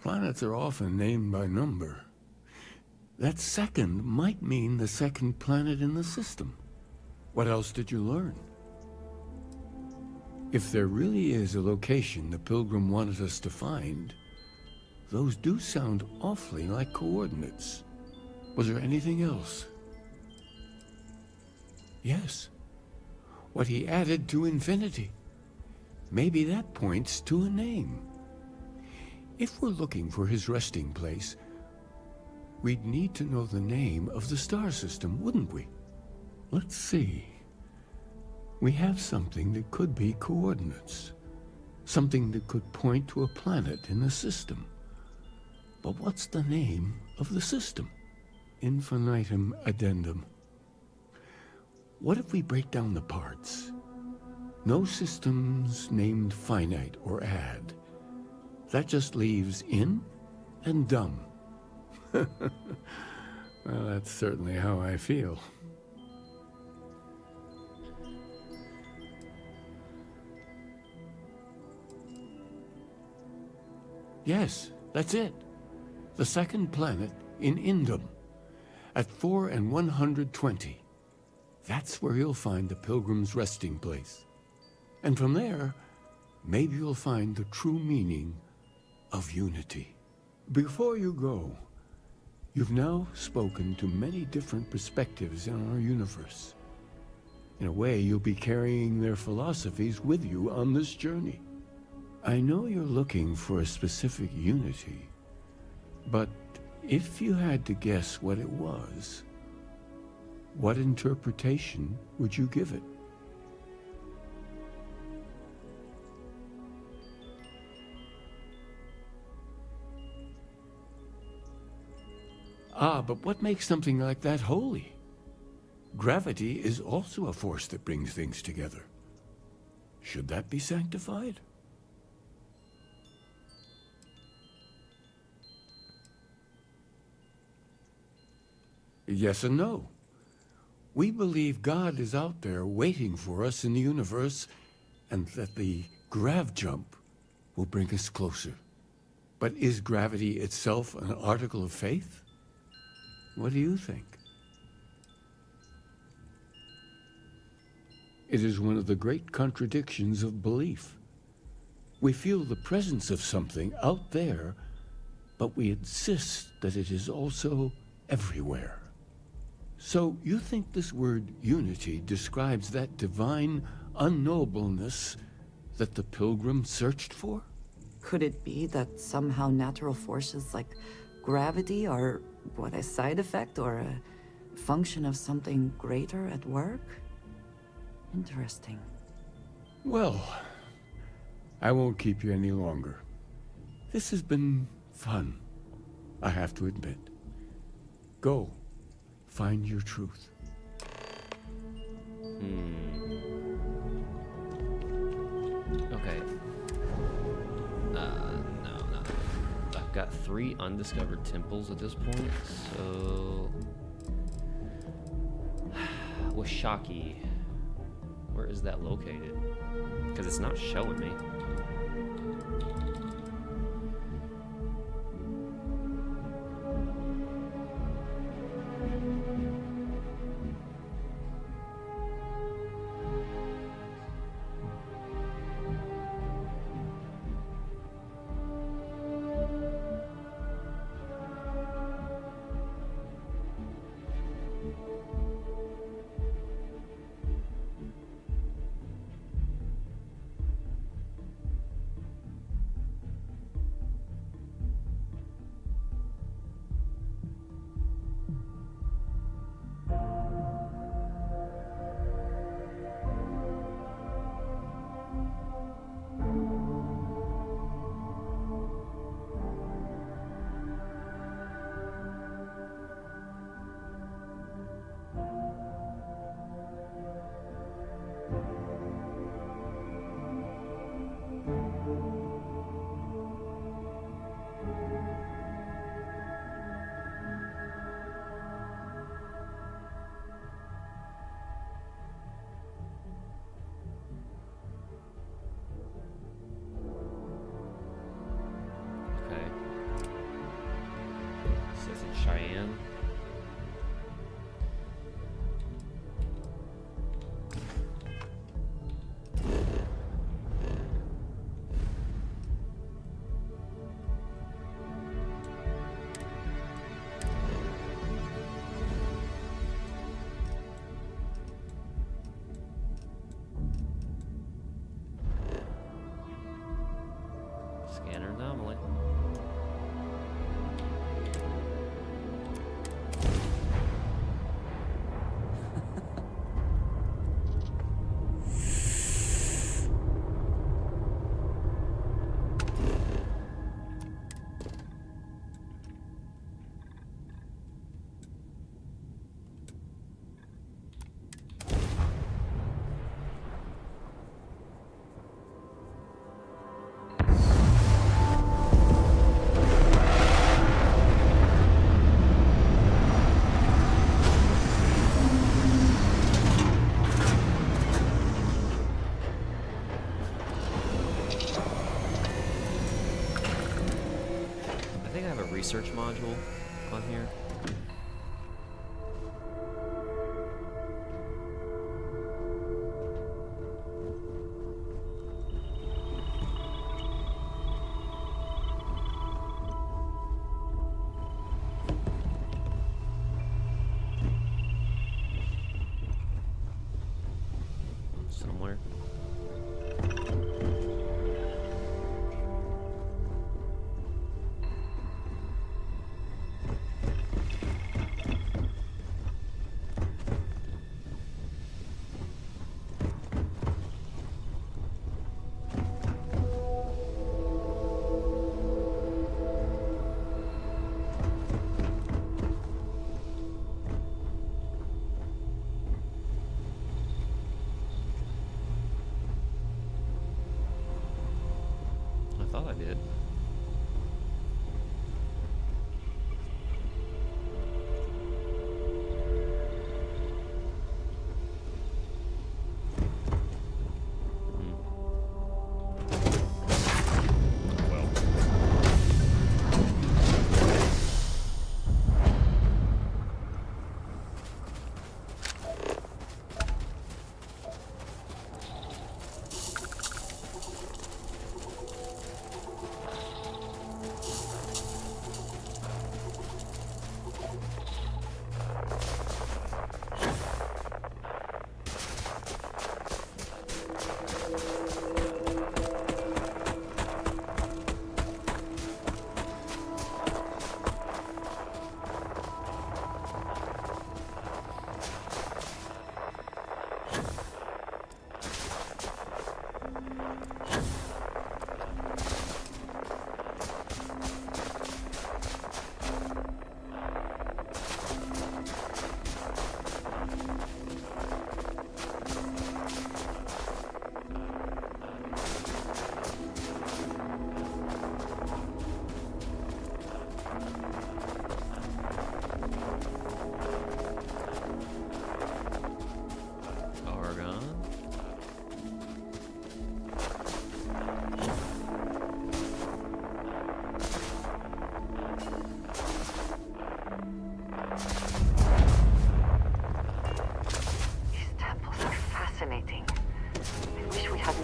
Planets are often named by number. That second might mean the second planet in the system. What else did you learn? If there really is a location the Pilgrim wanted us to find, those do sound awfully like coordinates. Was there anything else? Yes. What he added to infinity. Maybe that points to a name. If we're looking for his resting place, we'd need to know the name of the star system, wouldn't we? Let's see. We have something that could be coordinates. Something that could point to a planet in the system. But what's the name of the system? Infinitum addendum. What if we break down the parts? No systems named finite or add. That just leaves in and dumb. Well, that's certainly how I feel. Yes, that's it. The second planet in Indum, at 4 and 120. That's where you'll find the Pilgrim's resting place. And from there, maybe you'll find the true meaning of unity. Before you go, you've now spoken to many different perspectives in our universe. In a way, you'll be carrying their philosophies with you on this journey. I know you're looking for a specific unity, but if you had to guess what it was, what interpretation would you give it? Ah, but what makes something like that holy? Gravity is also a force that brings things together. Should that be sanctified? Yes and no. We believe God is out there waiting for us in the universe, and that the grav jump will bring us closer. But is gravity itself an article of faith? What do you think? It is one of the great contradictions of belief. We feel the presence of something out there, but we insist that it is also everywhere. So you think this word unity describes that divine unknowableness that the Pilgrim searched for? Could it be that somehow natural forces like gravity are, a side effect or a function of something greater at work? Interesting. Well, I won't keep you any longer. This has been fun, I have to admit. Go, find your truth. Okay. No. I've got 3 undiscovered temples at this point, so... Washaki. Where is that located? Because it's not showing me. Scanner anomaly. I think I have a research module on here. Somewhere. I thought I did.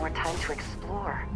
more time to explore.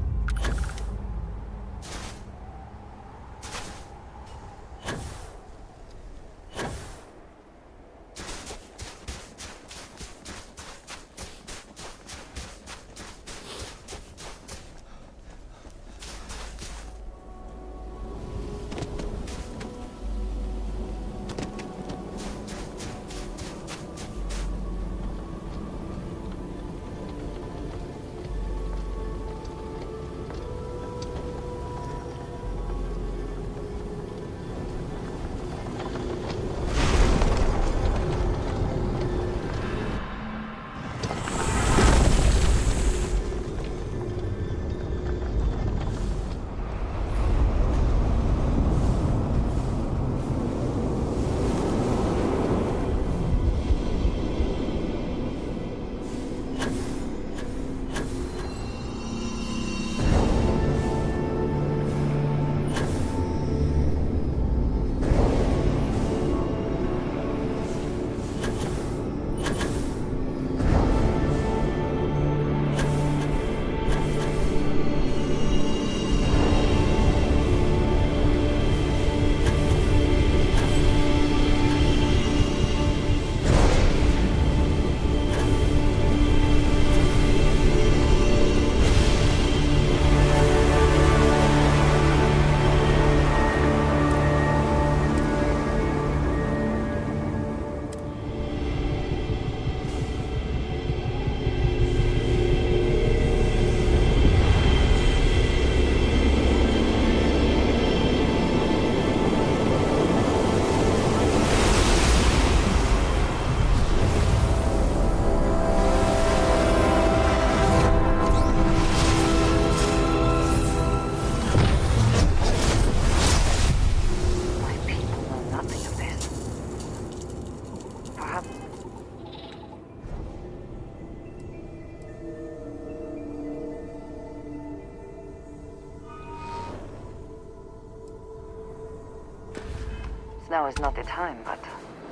now is not the time, but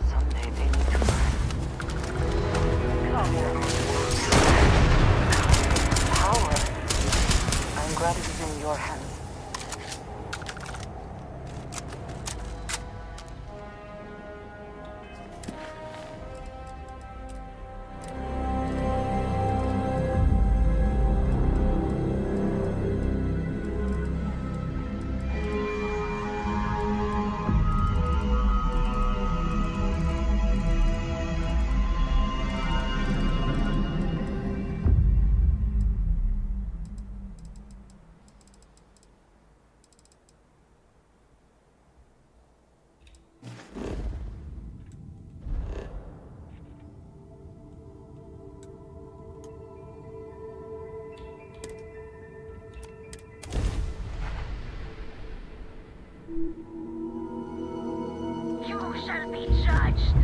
someday they need to learn. Power. I'm glad it is in your hands. You shall be judged.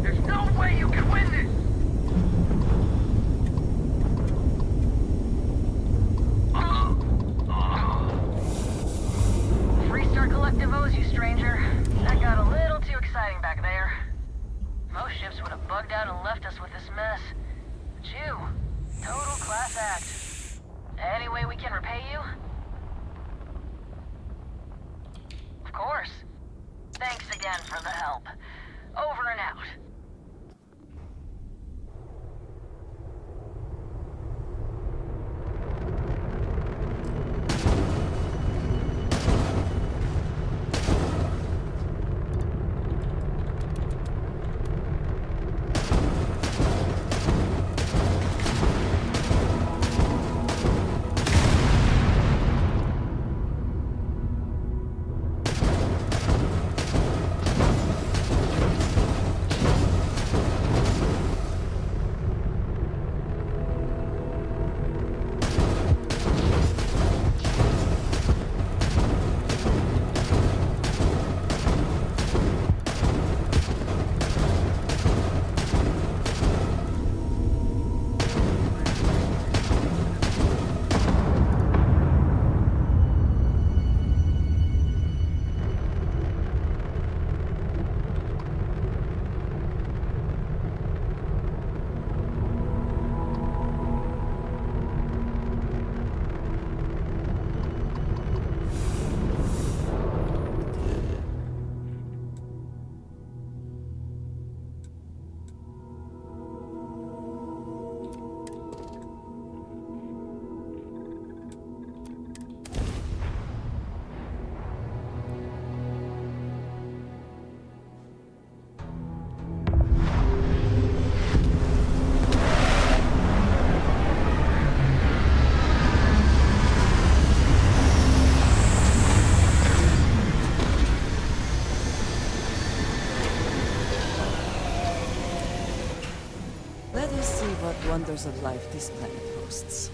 There's no way you can win this! Freestar Collective owes you, stranger. That got a little too exciting back there. Most ships would have bugged out and left us with this mess. But you, total class act. Any way we can repay you? Of course. Thanks again for the help. Over and out. Let us see what wonders of life this planet hosts.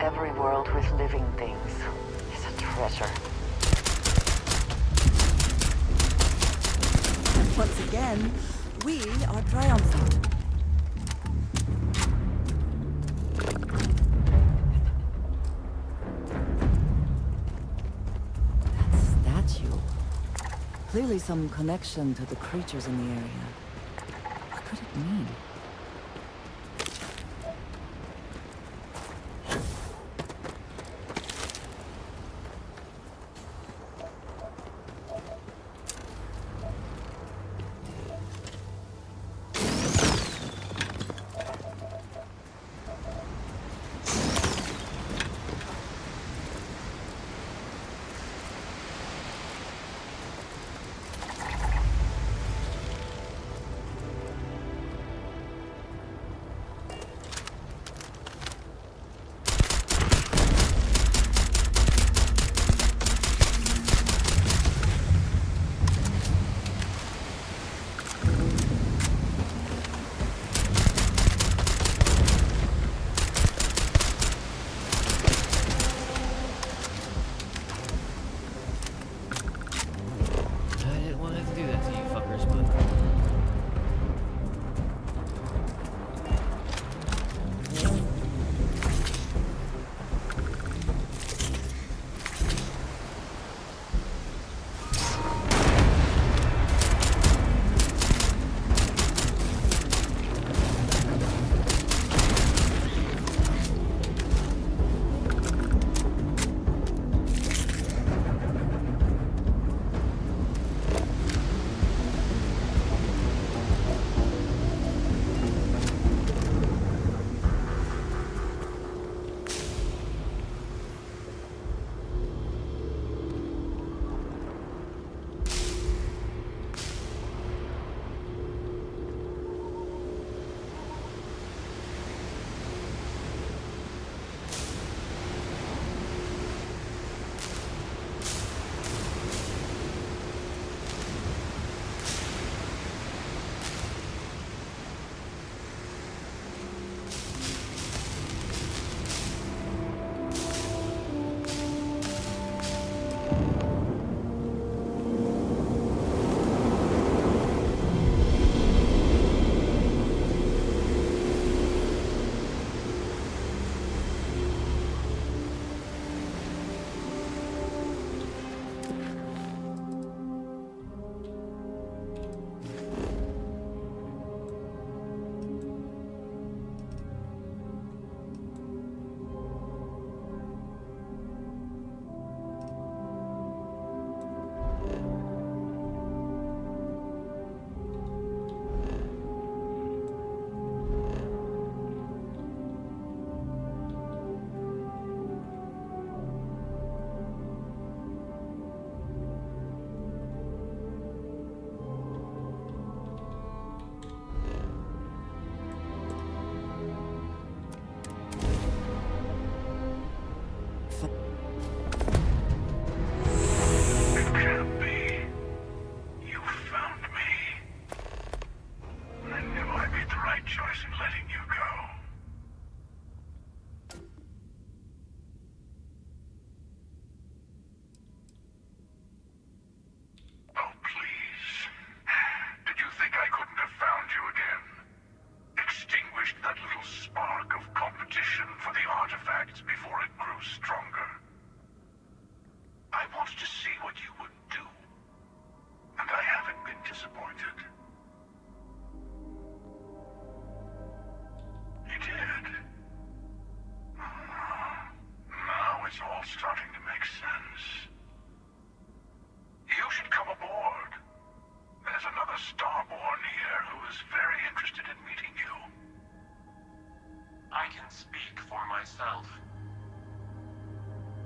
Every world with living things is a treasure. Once again, we are triumphant. That statue. Clearly some connection to the creatures in the area. What could it mean?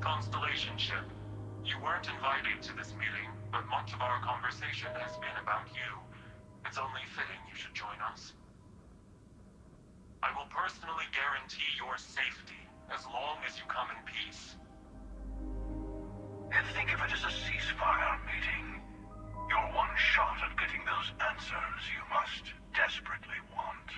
Constellation ship. You weren't invited to this meeting, but much of our conversation has been about you. It's only fitting you should join us. I will personally guarantee your safety as long as you come in peace. And think of it as a ceasefire meeting. Your one shot at getting those answers you must desperately want.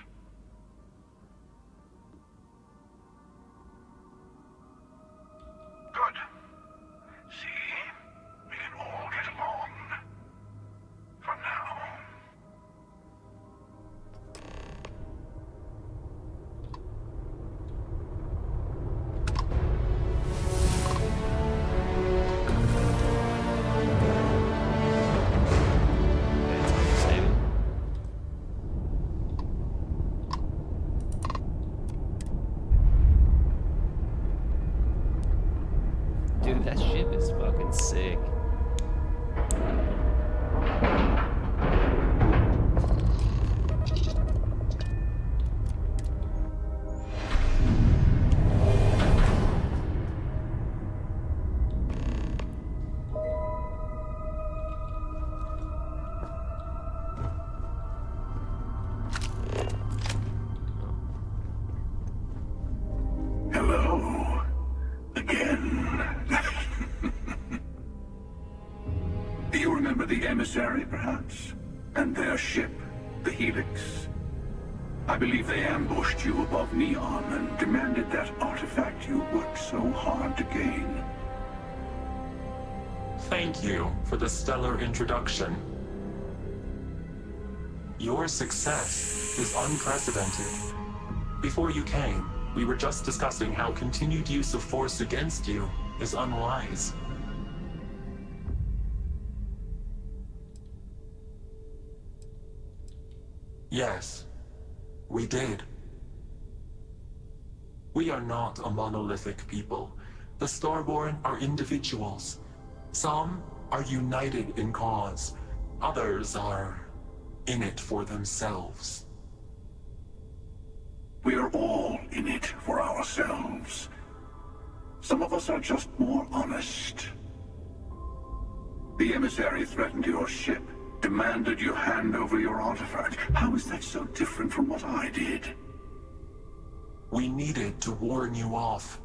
Dude, that ship is fucking sick. Hello. Again. Do you remember the emissary, perhaps? And their ship, the Helix? I believe they ambushed you above Neon and demanded that artifact you worked so hard to gain. Thank you for the stellar introduction. Your success is unprecedented. Before you came, we were just discussing how continued use of force against you is unwise. Yes, we did. We are not a monolithic people. The Starborn are individuals. Some are united in cause. Others are in it for themselves. We are all in it for ourselves. Some of us are just more honest. The emissary threatened your ship, demanded you hand over your artifact. How is that so different from what I did? We needed to warn you off.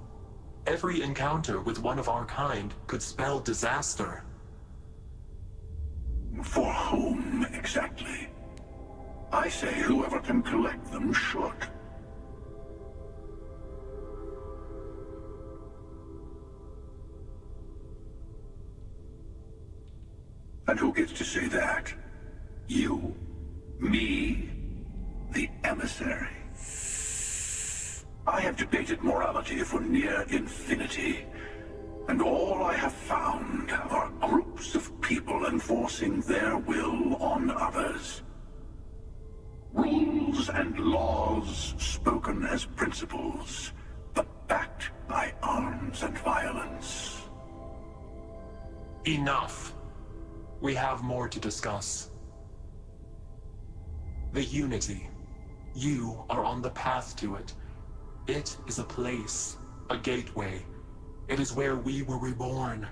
Every encounter with one of our kind could spell disaster. For whom, exactly? I say whoever can collect them should. And who gets to say that? You? Me? The emissary? I have debated morality for near infinity, and all I have found are groups of people enforcing their will on others. Rules and laws spoken as principles, but backed by arms and violence. Enough. We have more to discuss. The Unity. You are on the path to it. It is a place, a gateway. It is where we were reborn.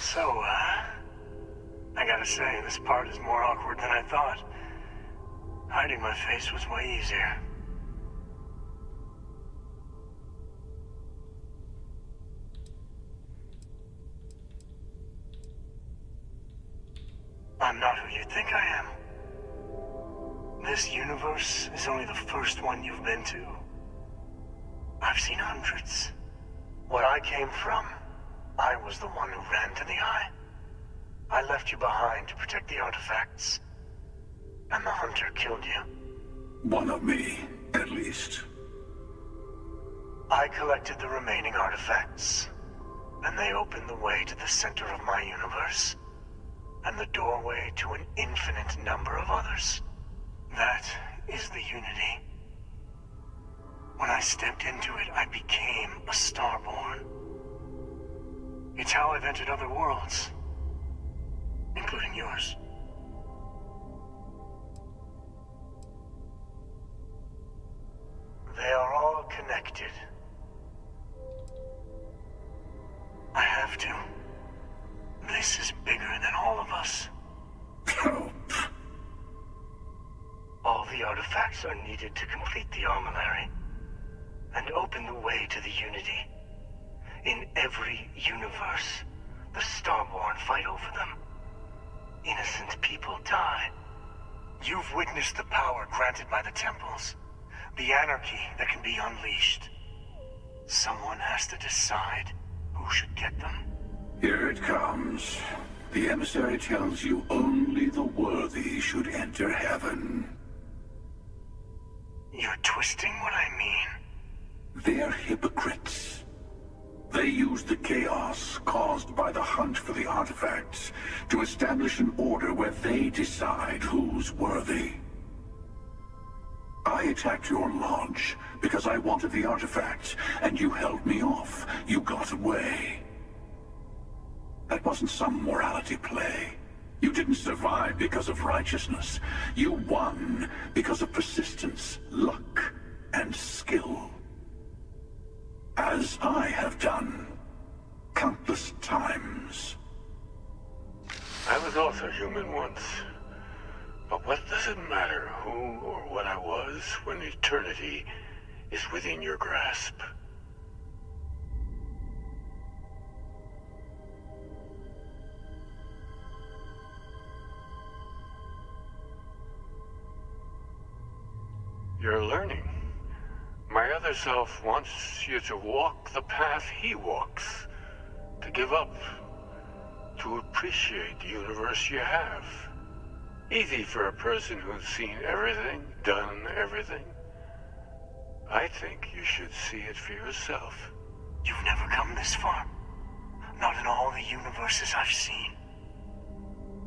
So, I gotta say, this part is more awkward than I thought. Hiding my face was way easier. I'm not who you think I am. This universe is only the first one you've been to. I've seen hundreds. Where I came from, I was the one who ran to the Eye. I left you behind to protect the artifacts. And the Hunter killed you. One of me, at least. I collected the remaining artifacts, and they opened the way to the center of my universe, and the doorway to an infinite number of others. That is the Unity. When I stepped into it, I became a Starborn. It's how I've entered other worlds, including yours. They are all connected. I have to. This is bigger than all of us. All the artifacts are needed to complete the Armillary and open the way to the Unity. In every universe, the Starborn fight over them. Innocent people die. You've witnessed the power granted by the temples, the anarchy that can be unleashed. Someone has to decide who should get them. Here it comes. The emissary tells you only the worthy should enter heaven. You're twisting what I mean. They're hypocrites. They use the chaos caused by the hunt for the artifacts to establish an order where they decide who's worthy. I attacked your lodge because I wanted the artifacts, and you held me off. You got got away. That wasn't some morality play. You didn't survive because of righteousness. You won because of persistence, luck, and skill. As I have done countless times. I was also human once. But what does it matter who or what I was when eternity is within your grasp? You're learning. My other self wants you to walk the path he walks. To give up. To appreciate the universe you have. Easy for a person who's seen everything, done everything. I think you should see it for yourself. You've never come this far. Not in all the universes I've seen.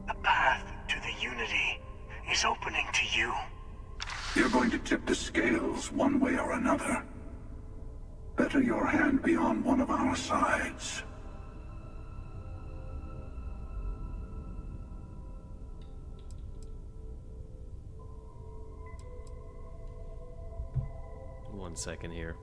The path to the unity is opening to you. You're going to tip the scales one way or another. Better your hand be on one of our sides. One second here.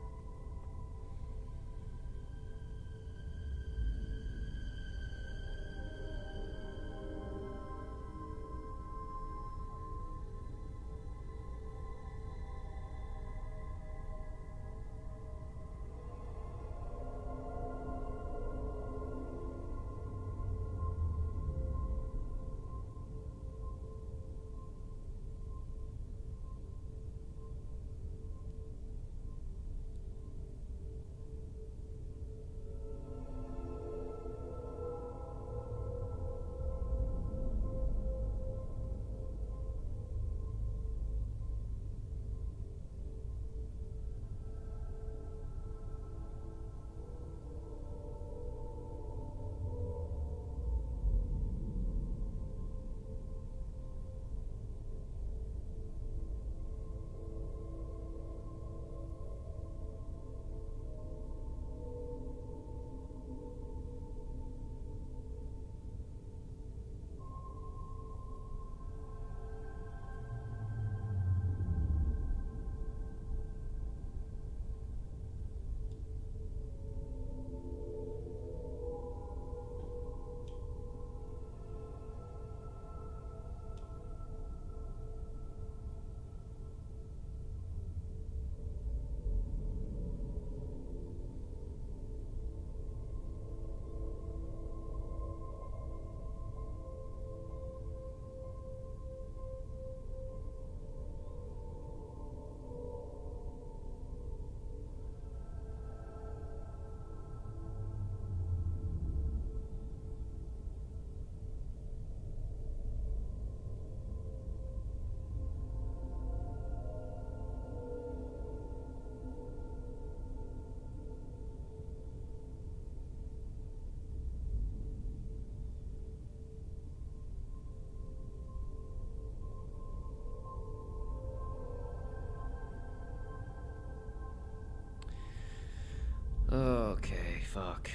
Okay, fuck.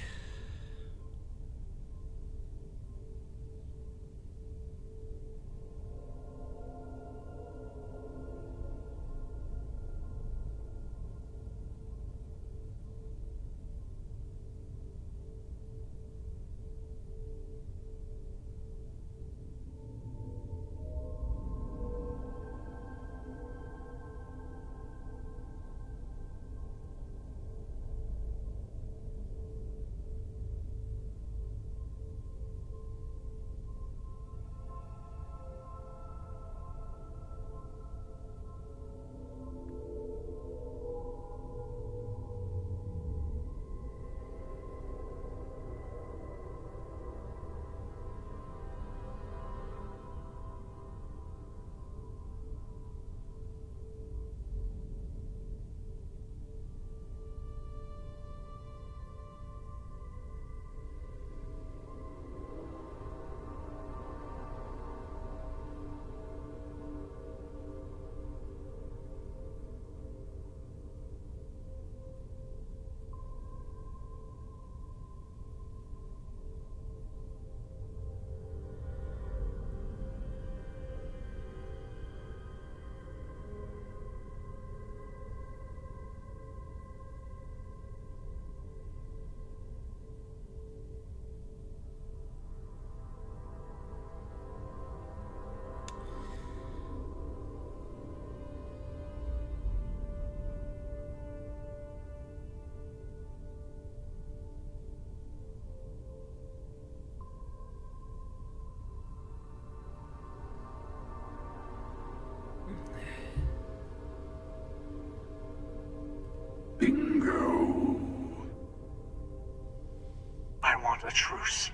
a truce.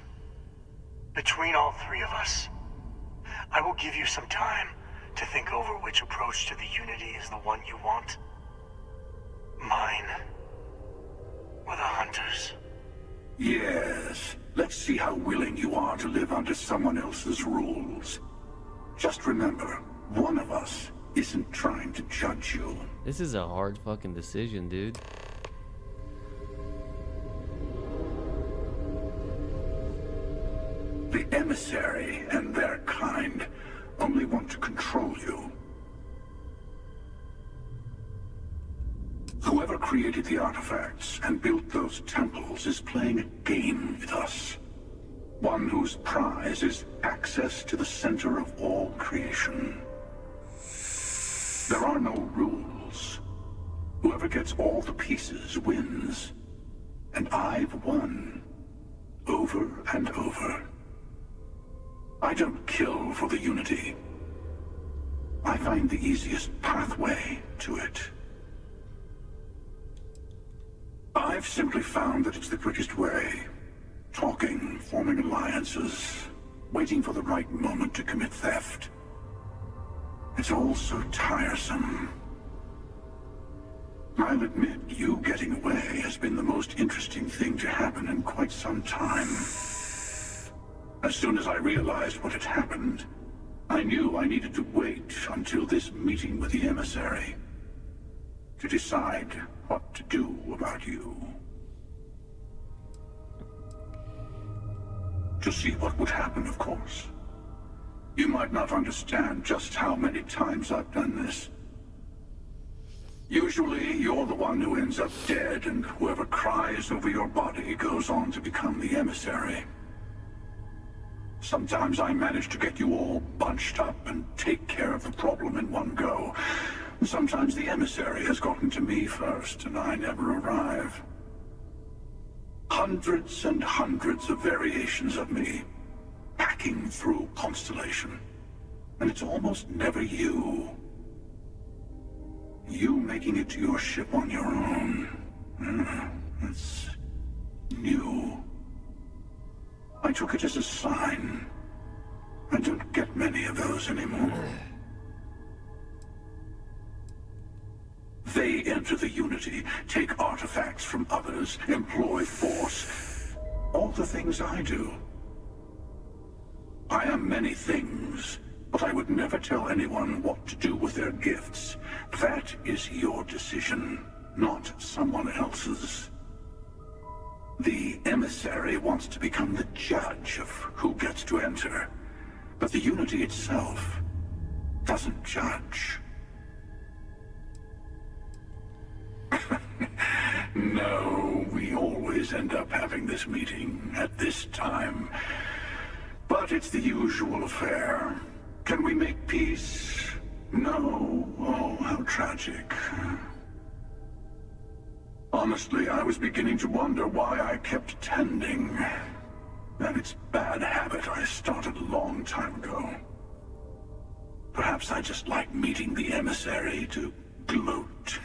Between all three of us, I will give you some time to think over which approach to the Unity is the one you want. Mine, or the Hunters. Yes. Let's see how willing you are to live under someone else's rules. Just remember, one of us isn't trying to judge you. This is a hard fucking decision, dude. The Emissary and their kind only want to control you. Whoever created the artifacts and built those temples is playing a game with us. One whose prize is access to the center of all creation. There are no rules. Whoever gets all the pieces wins. And I've won. Over and over. I don't kill for the Unity. I find the easiest pathway to it. I've simply found that it's the quickest way. Talking, forming alliances, waiting for the right moment to commit theft. It's all so tiresome. I'll admit, you getting away has been the most interesting thing to happen in quite some time. As soon as I realized what had happened, I knew I needed to wait until this meeting with the Emissary to decide what to do about you. To see what would happen, of course. You might not understand just how many times I've done this. Usually, you're the one who ends up dead, and whoever cries over your body goes on to become the Emissary. Sometimes I manage to get you all bunched up and take care of the problem in one go. Sometimes the Emissary has gotten to me first, and I never arrive. Hundreds and hundreds of variations of me, hacking through Constellation. And it's almost never you. You making it to your ship on your own. It's new. I took it as a sign. I don't get many of those anymore. They enter the Unity, take artifacts from others, employ force. All the things I do. I am many things, but I would never tell anyone what to do with their gifts. That is your decision, not someone else's. The Emissary wants to become the judge of who gets to enter, but the Unity itself doesn't judge. No, we always end up having this meeting at this time. But it's the usual affair. Can we make peace? No. Oh, how tragic. Honestly, I was beginning to wonder why I kept tending. That it's bad habit I started a long time ago. Perhaps I just like meeting the Emissary to gloat.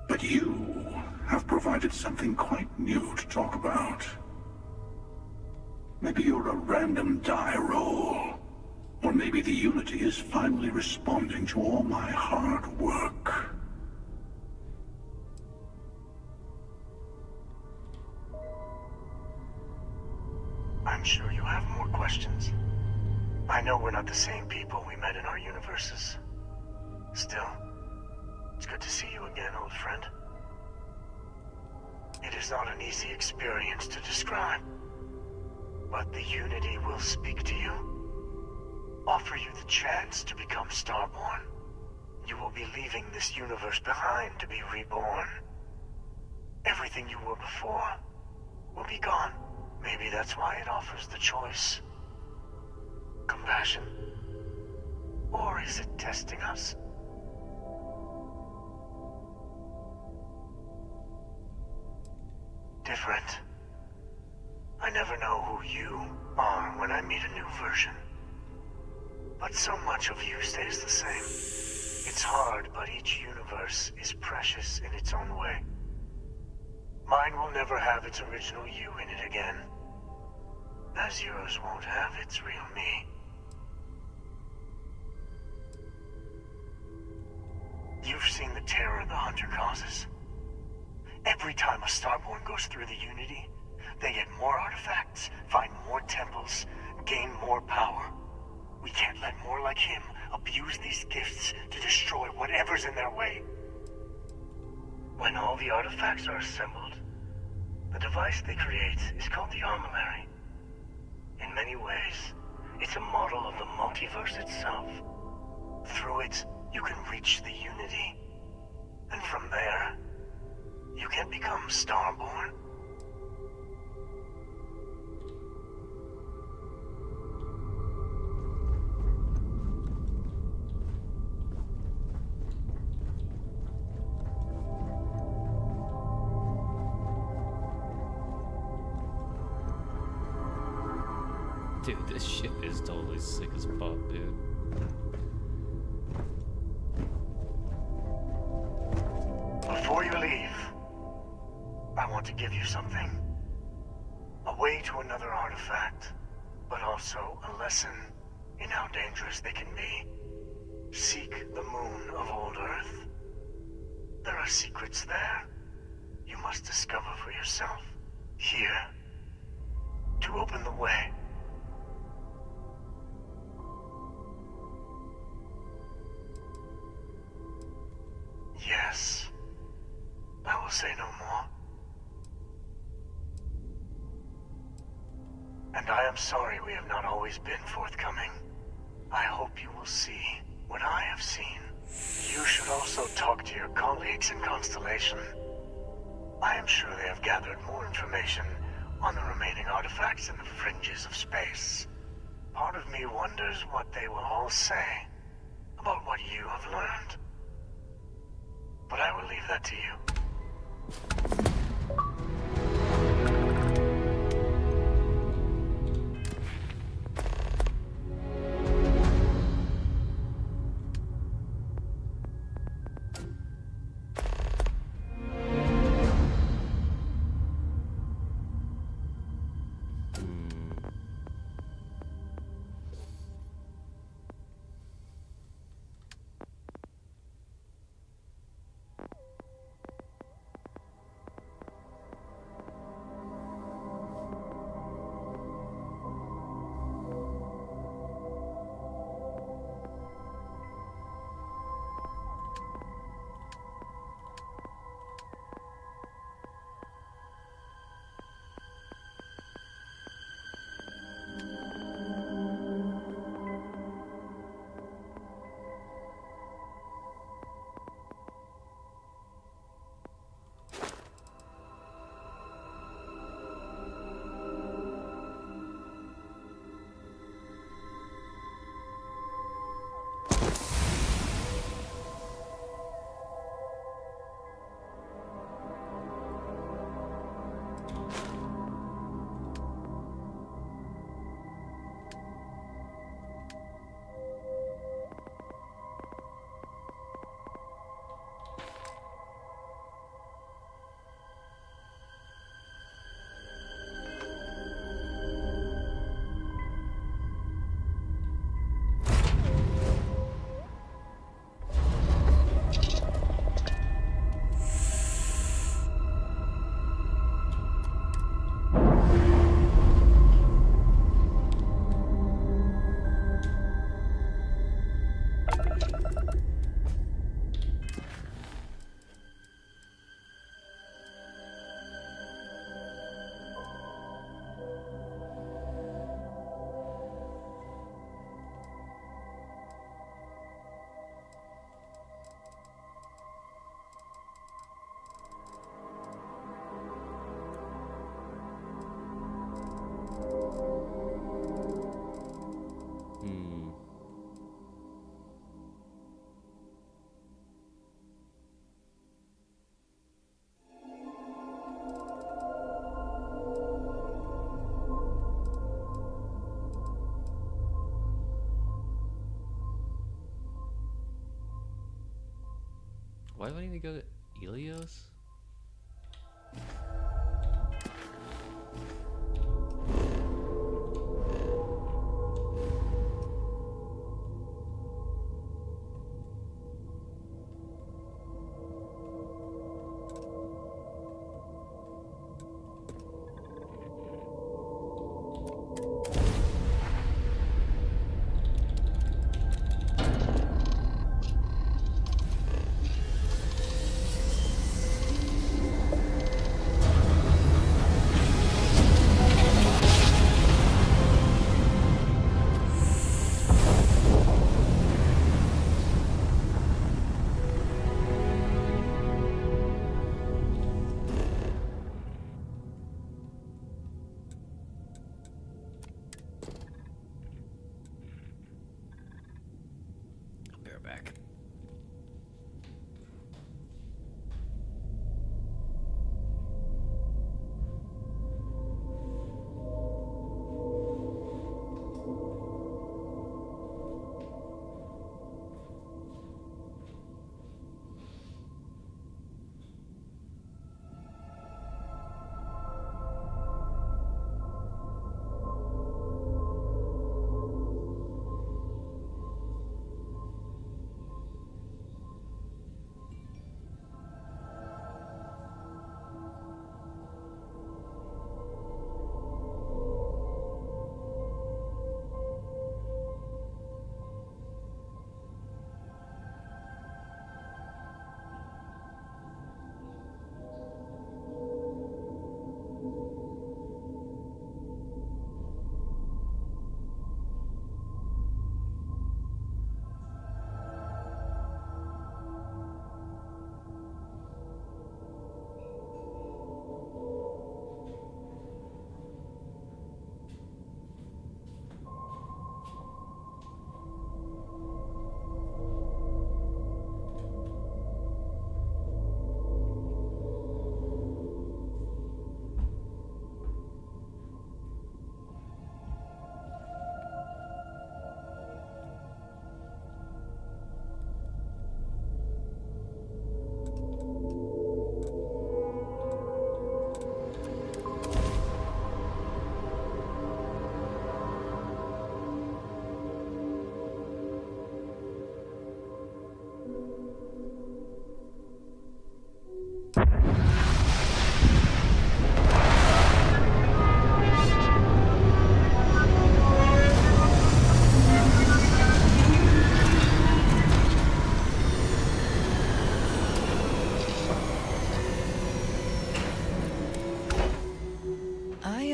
But you have provided something quite new to talk about. Maybe you're a random die roll. Or maybe the Unity is finally responding to all my hard work. I'm sure you have more questions. I know we're not the same people we met in our universes. Still, it's good to see you again, old friend. It is not an easy experience to describe, but the Unity will speak to you, offer you the chance to become Starborn. You will be leaving this universe behind to be reborn. Everything you were before will be gone. Maybe that's why it offers the choice. Compassion? Or is it testing us? Different. I never know who you are when I meet a new version. But so much of you stays the same. It's hard, but each universe is precious in its own way. mine will never have its original you in it again. As yours won't have its real me. You've seen the terror the Hunter causes. Every time a Starborn goes through the Unity, they get more artifacts, find more temples, gain more power. We can't let more like him abuse these gifts to destroy whatever's in their way. When all the artifacts are assembled, the device they create is called the Armillary. In many ways, it's a model of the multiverse itself. Through it, you can reach the Unity. And from there, you can become Starborn. Dude, this ship is totally sick as fuck, dude. Before you leave, I want to give you something. A way to another artifact, but also a lesson in how dangerous they can be. Seek the moon of old Earth. There are secrets there you must discover for yourself. Here, to open the way. Yes. I will say no more. And I am sorry we have not always been forthcoming. I hope you will see what I have seen. You should also talk to your colleagues in Constellation. I am sure they have gathered more information on the remaining artifacts in the fringes of space. Part of me wonders what they will all say about what you have learned. But I will leave that to you. Why do I need to go to Ilios? back.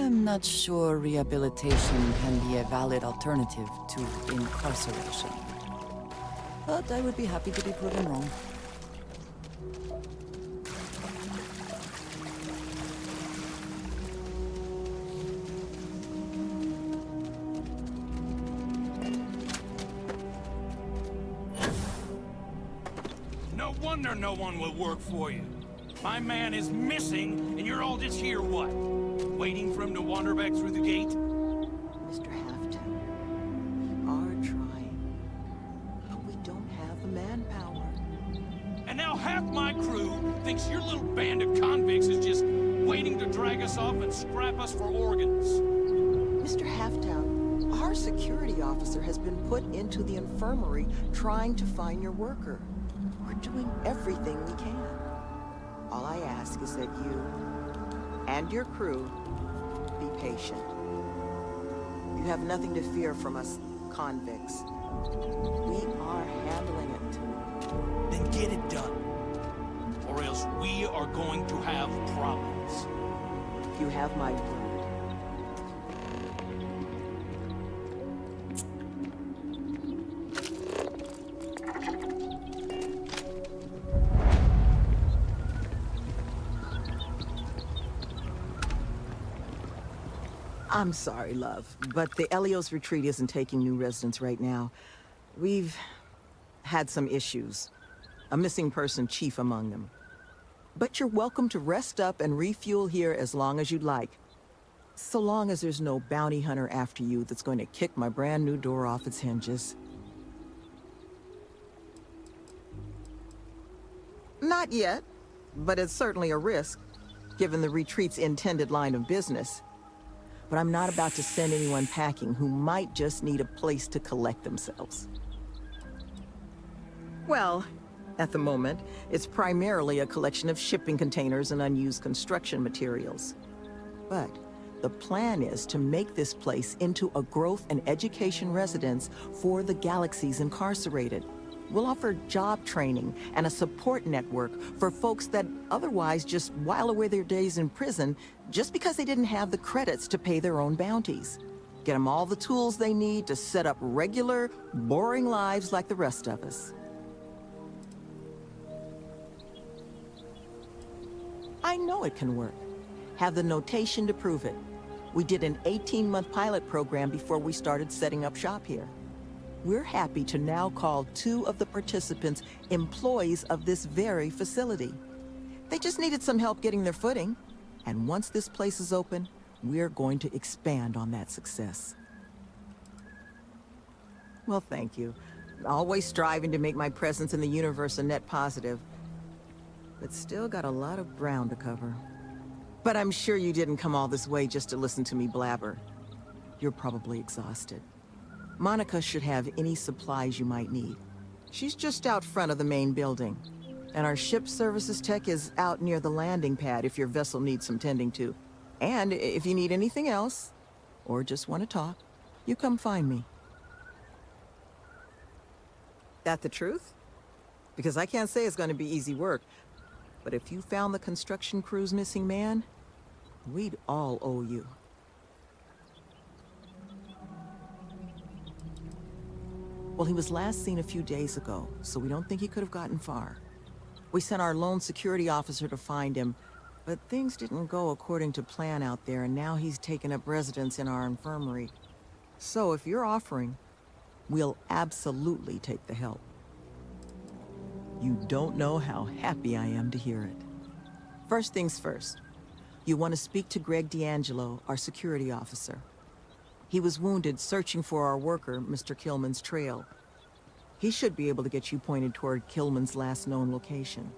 I'm not sure rehabilitation can be a valid alternative to incarceration. But I would be happy to be proven wrong. No wonder no one will work for you. My man is missing, and you're all just here, what? Waiting for him to wander back through the gate? Mr. Halfton, we are trying, but we don't have the manpower. And now half my crew thinks your little band of convicts is just waiting to drag us off and scrap us for organs. Mr. Halftown, our security officer has been put into the infirmary trying to find your worker. We're doing everything we can. All I ask is that you and your crew be patient. You have nothing to fear from us convicts. We are handling it. Then get it done. Or else we are going to have problems. You have my word. I'm sorry, love, but the Elios Retreat isn't taking new residents right now. We've had some issues. A missing person chief among them. But you're welcome to rest up and refuel here as long as you'd like. So long as there's no bounty hunter after you that's going to kick my brand new door off its hinges. Not yet, but it's certainly a risk, given the retreat's intended line of business. But I'm not about to send anyone packing who might just need a place to collect themselves. Well, at the moment, it's primarily a collection of shipping containers and unused construction materials. But the plan is to make this place into a growth and education residence for the galaxy's incarcerated. We'll offer job training and a support network for folks that otherwise just while away their days in prison just because they didn't have the credits to pay their own bounties. Get them all the tools they need to set up regular, boring lives like the rest of us. I know it can work. Have the notation to prove it. We did an 18-month pilot program before we started setting up shop here. we're happy to now call 2 of the participants employees of this very facility. They just needed some help getting their footing, and once this place is open, we're going to expand on that success. Well, thank you. Always striving to make my presence in the universe a net positive, but still got a lot of ground to cover. But I'm sure you didn't come all this way just to listen to me blabber. You're probably exhausted. Monica should have any supplies you might need. She's just out front of the main building. And our ship services tech is out near the landing pad if your vessel needs some tending to. And if you need anything else, or just want to talk, you come find me. That the truth? Because I can't say it's going to be easy work, but if you found the construction crew's missing man, we'd all owe you. Well, he was last seen a few days ago, so we don't think he could have gotten far. We sent our lone security officer to find him, but things didn't go according to plan out there, and now he's taken up residence in our infirmary. So if you're offering, we'll absolutely take the help. You don't know how happy I am to hear it. First things first, you want to speak to Greg D'Angelo, our security officer. He was wounded searching for our worker, Mr. Killman's trail. He should be able to get you pointed toward Killman's last known location.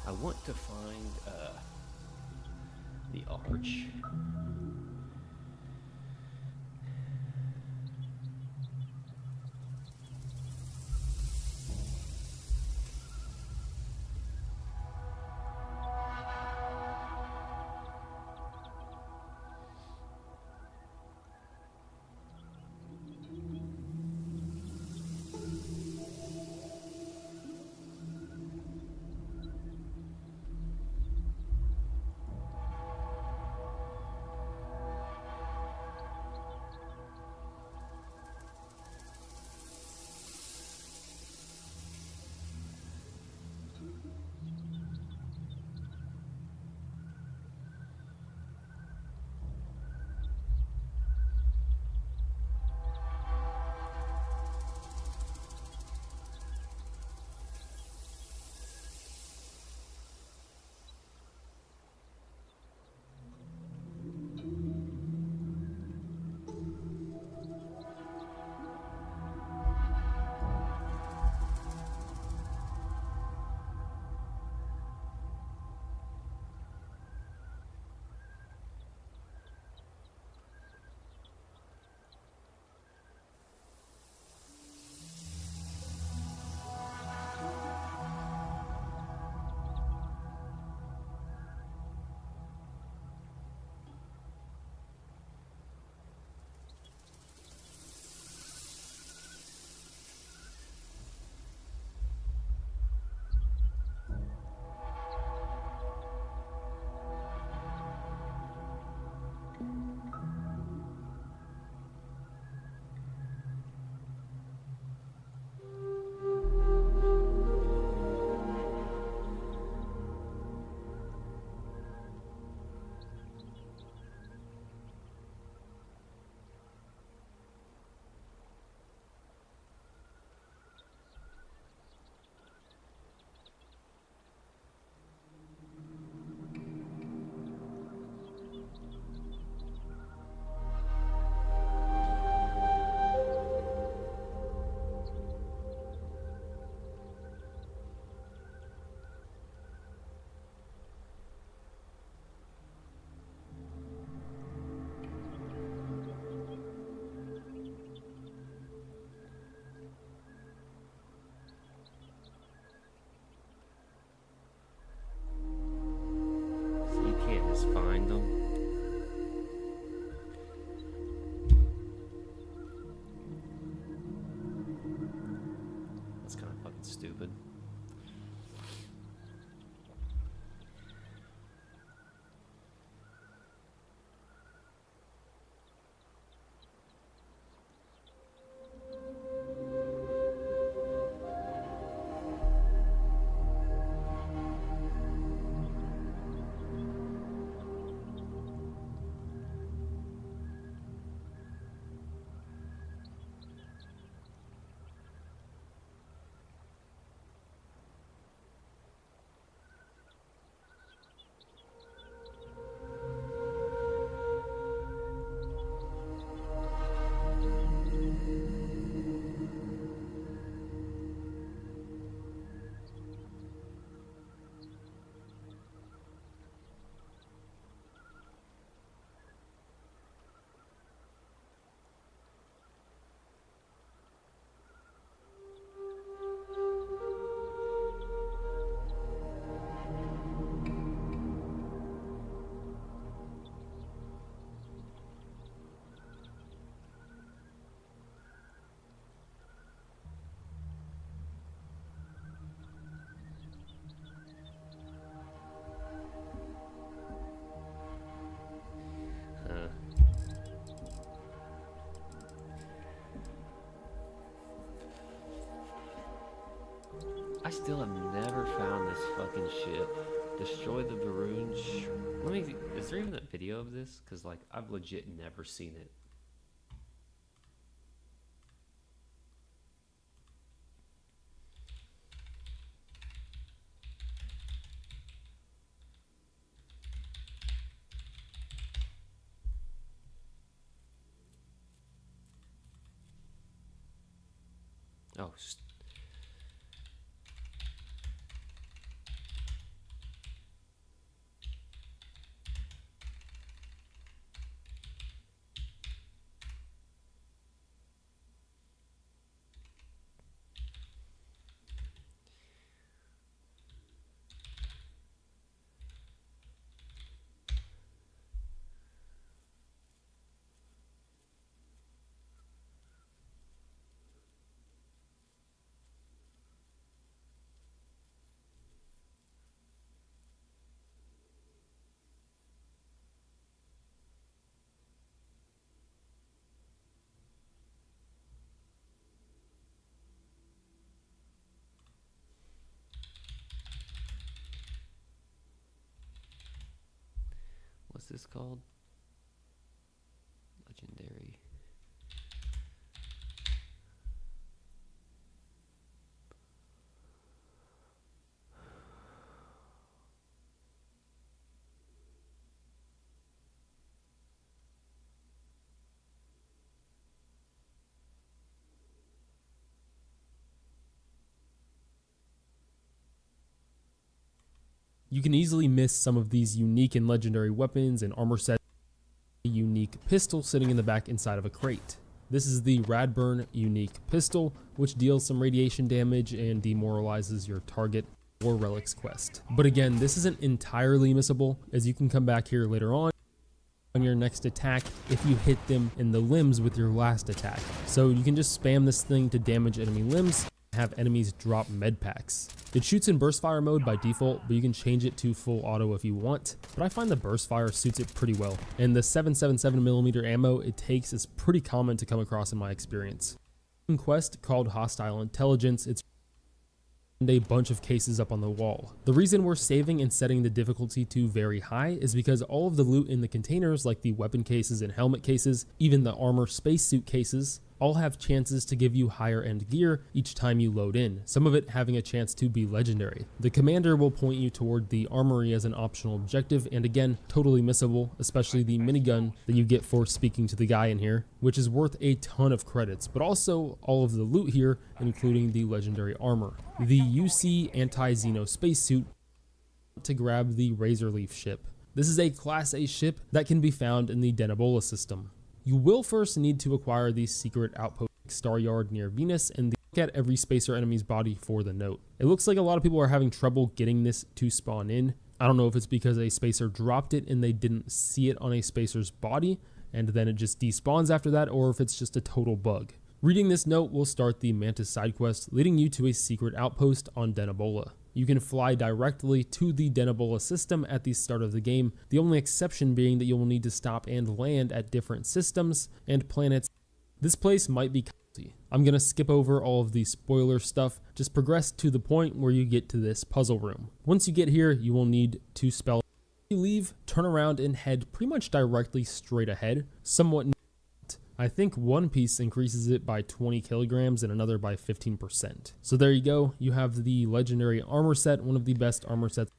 I want to find the arch. still have never found this fucking ship. Destroy the Baroon. Let me. Is there even a video of this? Because like I've legit never seen it. Oh. What's this called? Legendary. You can easily miss some of these unique and legendary weapons and armor sets. A unique pistol sitting in the back inside of a crate. This is the Radburn unique pistol, which deals some radiation damage and demoralizes your target or relics quest. But again, this isn't entirely missable, as you can come back here later on your next attack if you hit them in the limbs with your last attack. So you can just spam this thing to damage enemy limbs, have enemies drop med packs. It shoots in burst fire mode by default, but you can change it to full auto if you want, but I find the burst fire suits it pretty well. And the 777mm ammo it takes is pretty common to come across in my experience. In quest called Hostile Intelligence, it's a bunch of cases up on the wall. The reason we're saving and setting the difficulty to very high is because all of the loot in the containers, like the weapon cases and helmet cases, even the armor spacesuit cases, all have chances to give you higher end gear each time you load in, some of it having a chance to be legendary. The commander will point you toward the armory as an optional objective, and again, totally missable, especially the minigun that you get for speaking to the guy in here, which is worth a ton of credits, but also all of the loot here, including the legendary armor. The UC Anti-Xeno spacesuit to grab the Razorleaf ship. This is a Class A ship that can be found in the Denebola system. You will first need to acquire the secret outpost Star Yard near Venus and look at every spacer enemy's body for the note. It looks like a lot of people are having trouble getting this to spawn in. I don't know if it's because a spacer dropped it and they didn't see it on a spacer's body and then it just despawns after that, or if it's just a total bug. Reading this note will start the Mantis side quest, leading you to a secret outpost on Denebola. You can fly directly to the Denebola system at the start of the game, the only exception being that you will need to stop and land at different systems and planets. This place might be crazy. I'm going to skip over all of the spoiler stuff, just progress to the point where you get to this puzzle room. Once you get here, you will need to spell. You leave, turn around and head pretty much directly straight ahead, somewhat. I think one piece increases it by 20 kilograms and another by 15%. So there you go. You have the legendary armor set, one of the best armor sets.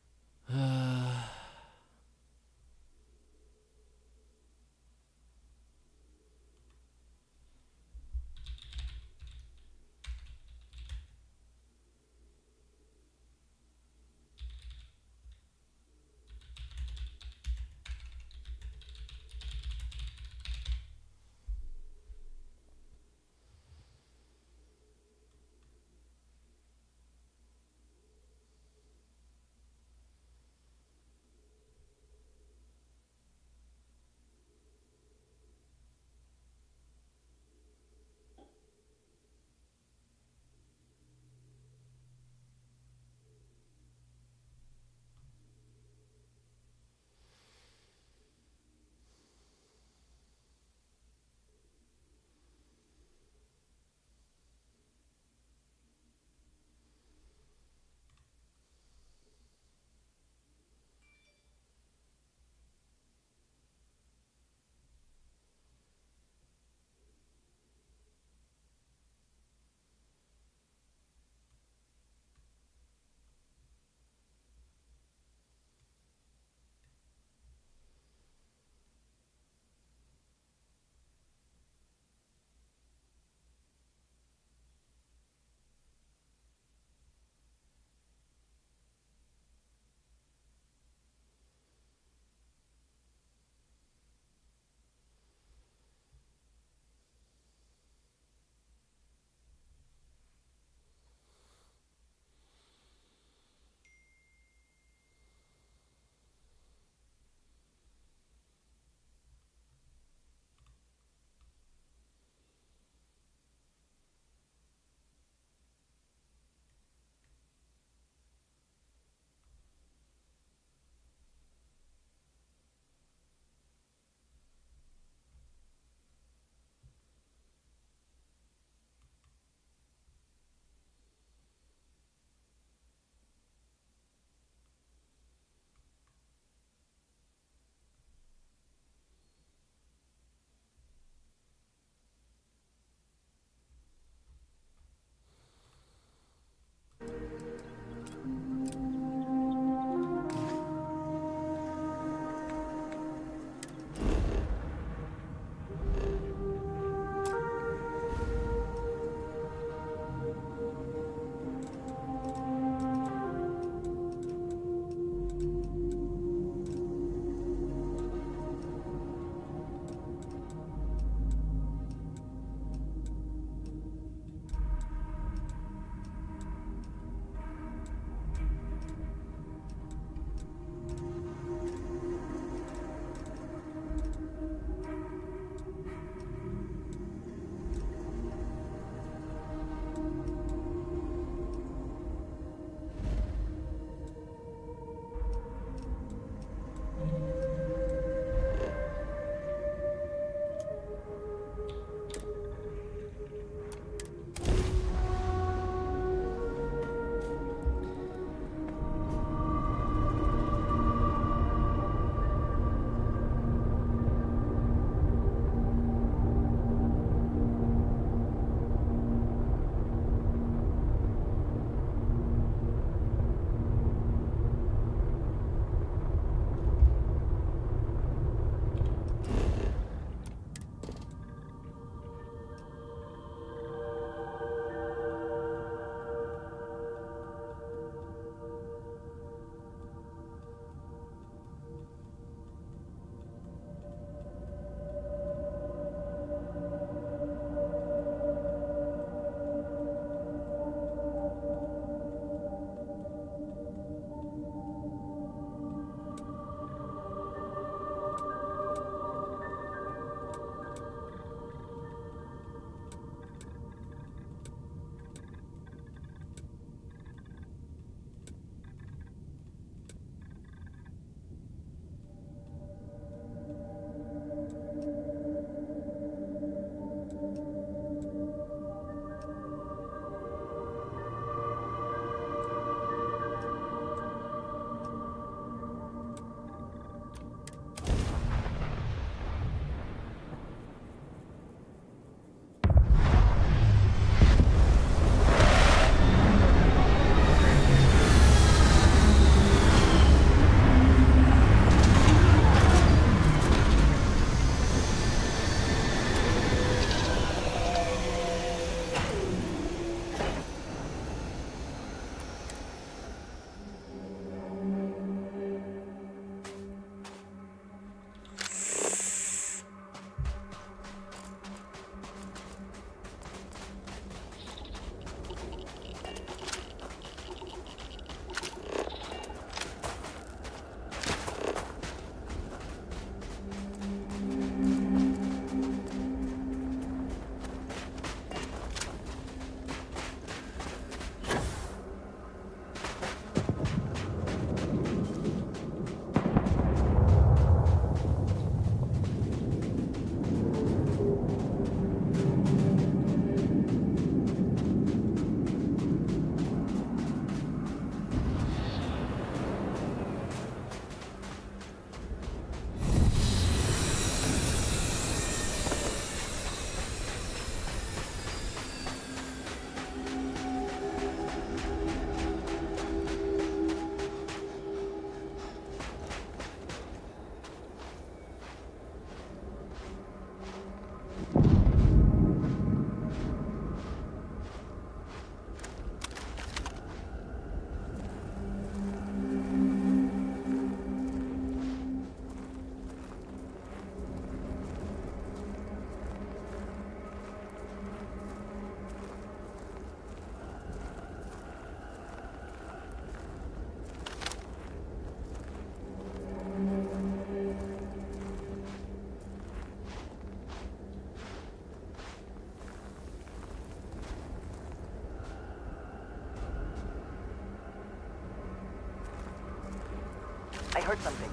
heard something.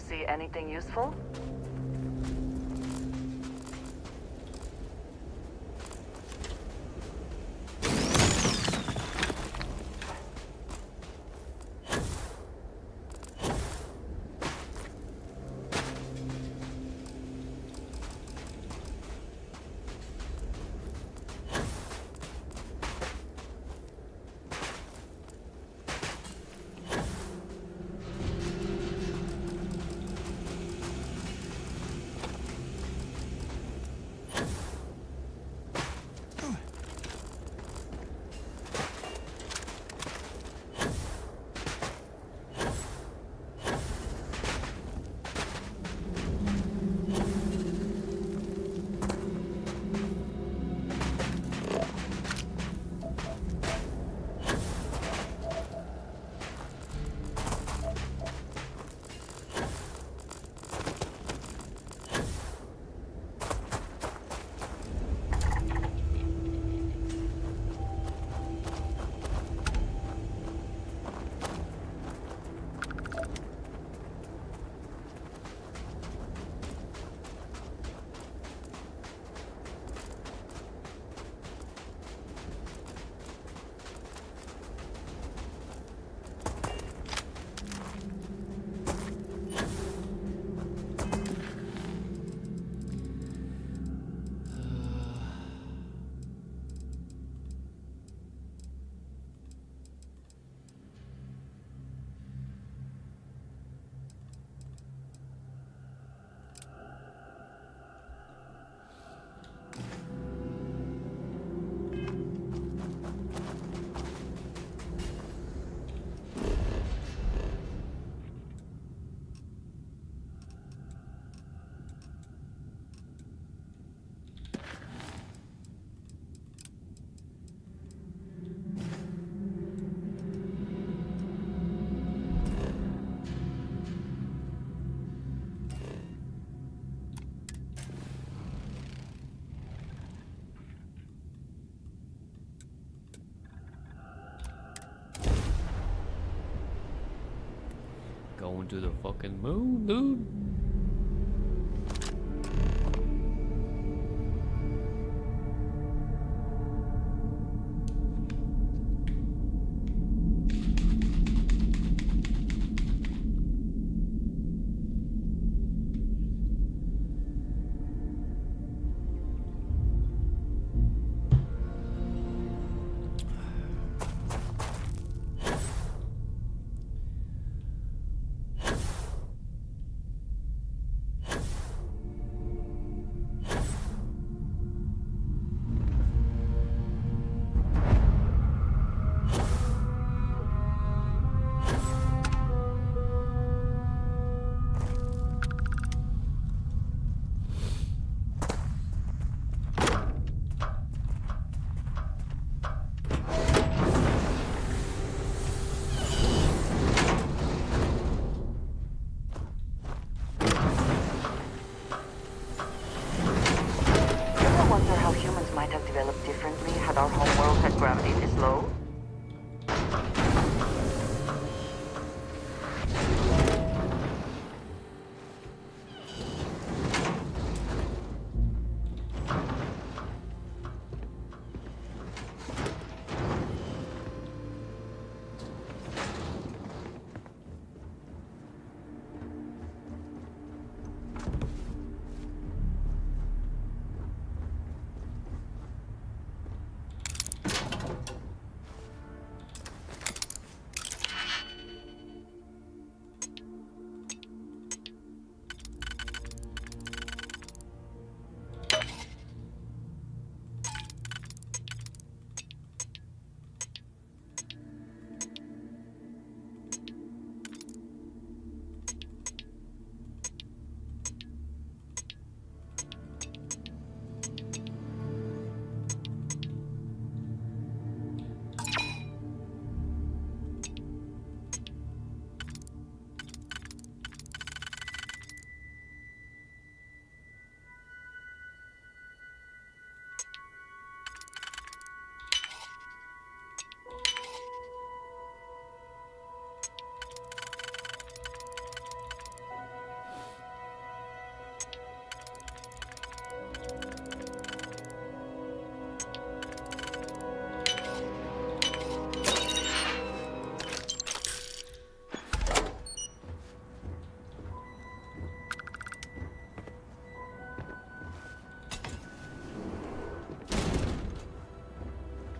See anything useful? going to the fucking moon, dude. Our homeworld had gravity this low?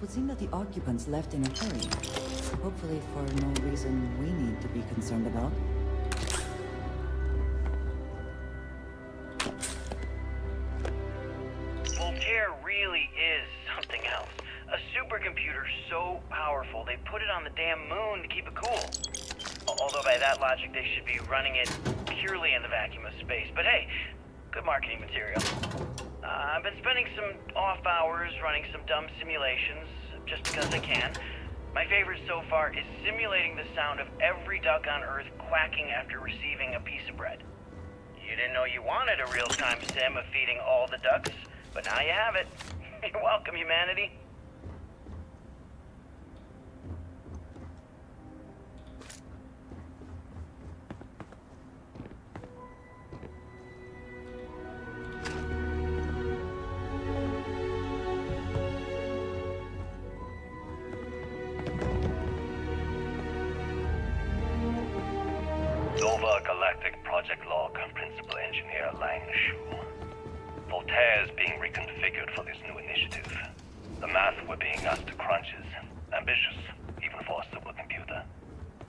Would seem that the occupants left in a hurry. Hopefully for no reason we need to be concerned about. Voltaire really is something else. A supercomputer so powerful they put it on the damn moon to keep it cool. Although by that logic they should be running it purely in the vacuum of space. But hey, good marketing material. I've been spending some off hours running some dumb simulations, just because I can. My favorite so far is simulating the sound of every duck on Earth quacking after receiving a piece of bread. You didn't know you wanted a real-time sim of feeding all the ducks, but now you have it. You're welcome, humanity. Nova Galactic Project Log, Principal Engineer Lang Shu. Voltaire is being reconfigured for this new initiative. The math we're being asked to crunch is ambitious, even for a supercomputer.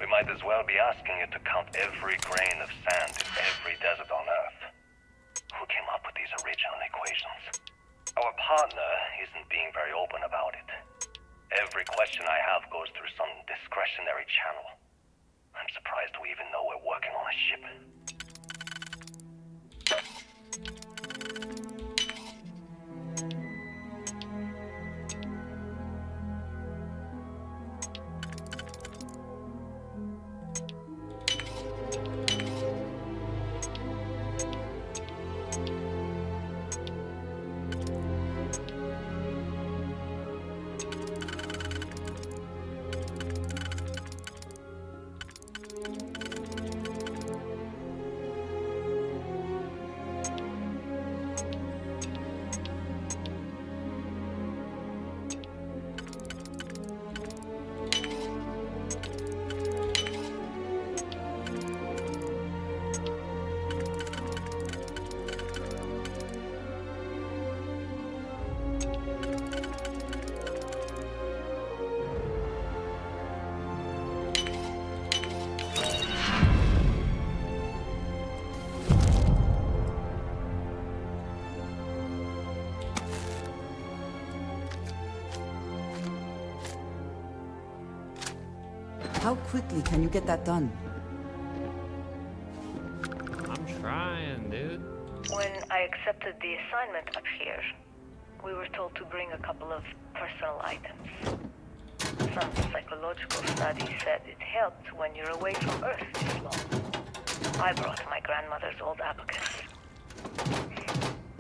We might as well be asking it to count every grain of sand in every desert on Earth. Who came up with these original equations? Our partner isn't being very open about it. Every question I have goes through some discretionary channel. I'm surprised we even know we're working on a ship. How quickly can you get that done? I'm trying, dude. When I accepted the assignment up here, we were told to bring a couple of personal items. Some psychological studies said it helped when you're away from Earth this long. I brought my grandmother's old abacus.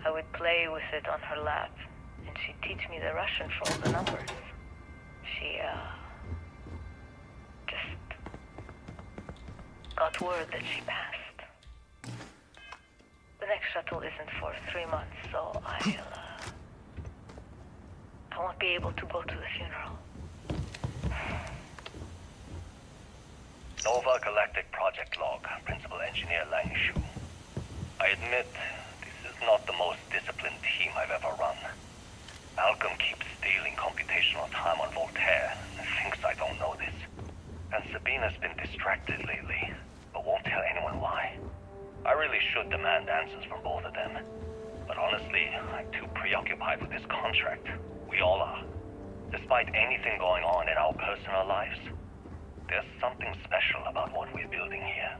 I would play with it on her lap, and she'd teach me the Russian for all the numbers. She, just got word that she passed. The next shuttle isn't for 3 months, so I won't be able to go to the funeral. Nova Galactic Project Log, Principal Engineer Lang Shu. I admit, this is not the most disciplined team I've ever run. Malcolm keeps stealing computational time on Voltaire and thinks I don't know this. And Sabina's been distracted lately, but won't tell anyone why. I really should demand answers from both of them. But honestly, I'm too preoccupied with this contract. We all are. Despite anything going on in our personal lives, there's something special about what we're building here.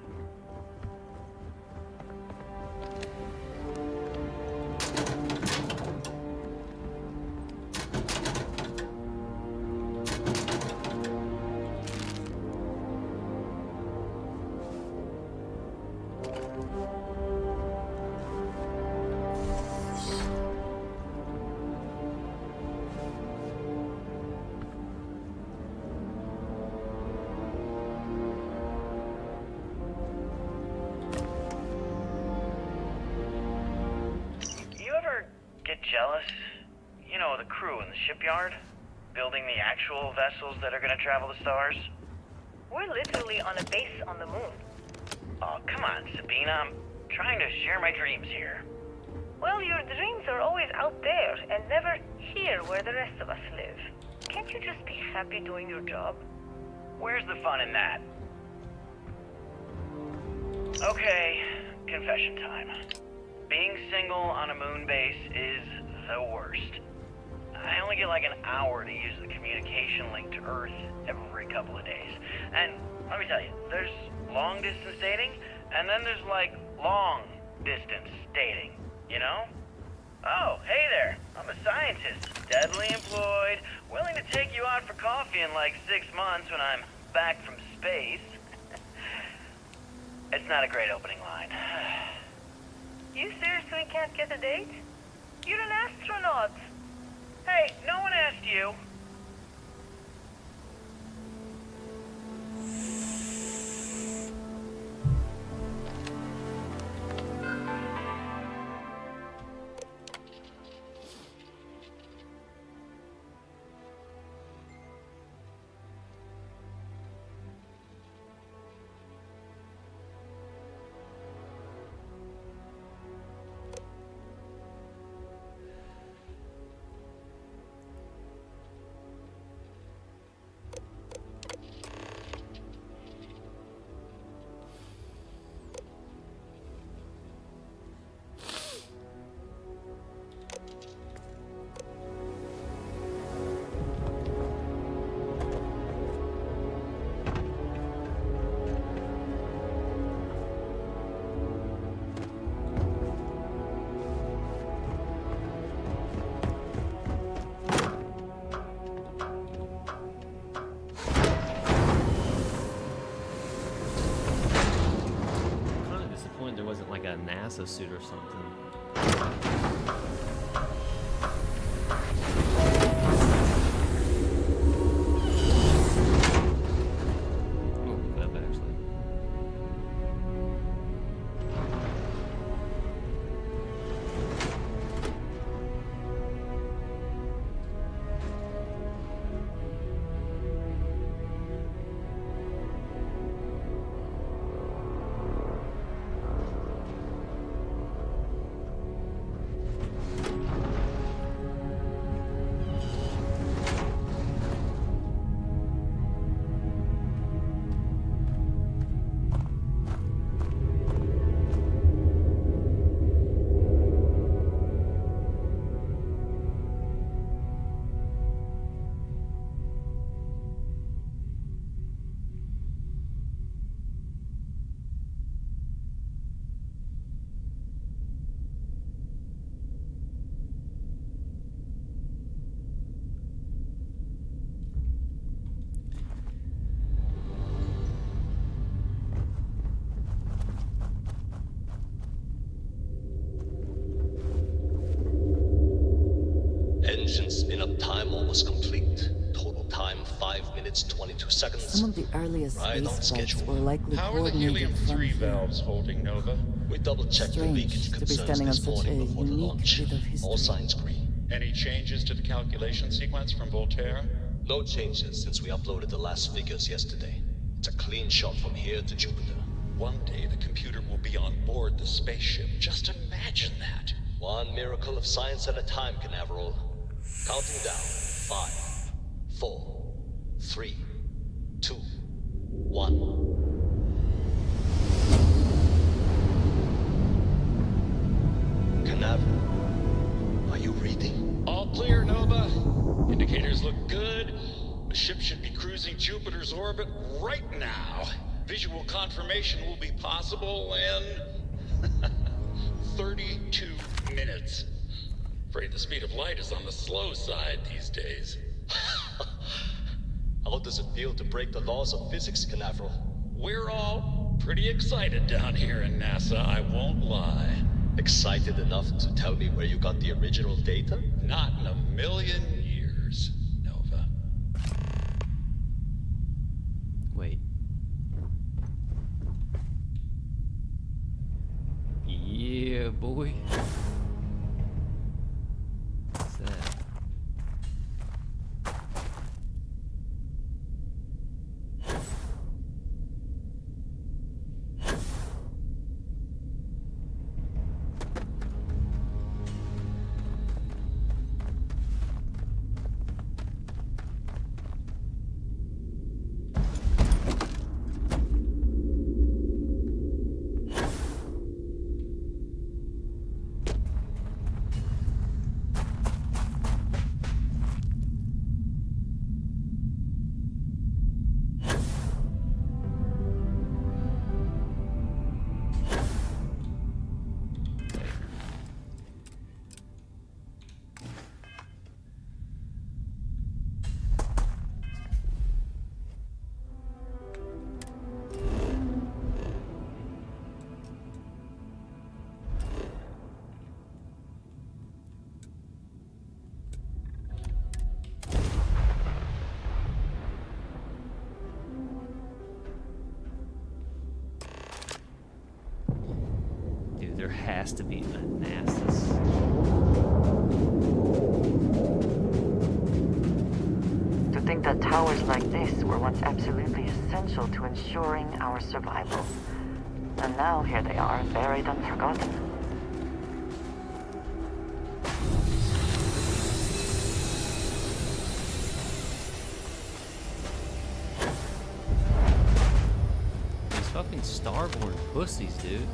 Jealous? You know, the crew in the shipyard? Building the actual vessels that are gonna travel the stars? We're literally on a base on the moon. Oh, come on, Sabina. I'm trying to share my dreams here. Well, your dreams are always out there and never here where the rest of us live. Can't you just be happy doing your job? Where's the fun in that? Okay, confession time. Being single on a moon base is the worst. I only get like an hour to use the communication link to Earth every couple of days. And let me tell you, there's long distance dating, and then there's like long distance dating, you know? Oh, hey there, I'm a scientist, steadily employed, willing to take you out for coffee in like 6 months when I'm back from space. It's not a great opening line. You seriously can't get a date? You're an astronaut. Hey, no one asked you. There wasn't like a NASA suit or something. Spin-up time almost complete. Total time 5 minutes 22 seconds. Some of the earliest Right on space flights schedule. were likely How are the coordinated from helium-3 here. valves holding, Nova? We double-checked the Strange leakage to be concerns standing on this such a morning before the unique launch. bit of history. All signs green. Any changes to the calculation sequence from Voltaire? No changes since we uploaded the last figures yesterday. It's a clean shot from here to Jupiter. One day the computer will be on board the spaceship. Just imagine that. One miracle of science at a time, Canaveral. Counting down. 5, 4, 3, 2, 1. Canaveral, are you reading? All clear, Nova. Indicators look good. The ship should be cruising Jupiter's orbit right now. Visual confirmation will be possible in 32 minutes. Afraid the speed of light is on the slow side these days. How does it feel to break the laws of physics, Canaveral? We're all pretty excited down here in NASA, I won't lie. Excited enough to tell me where you got the original data? Not in a million years, Nova. Wait. Yeah, boy. What's that? Dude, there has to be a Nasus. To think that towers like this were once absolutely essential to ensuring our survival. And now here they are, buried and forgotten. These fucking starborn pussies, dude.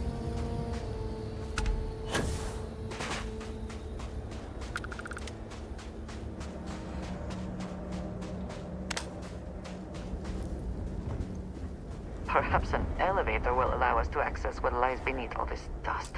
Perhaps an elevator will allow us to access what lies beneath all this dust.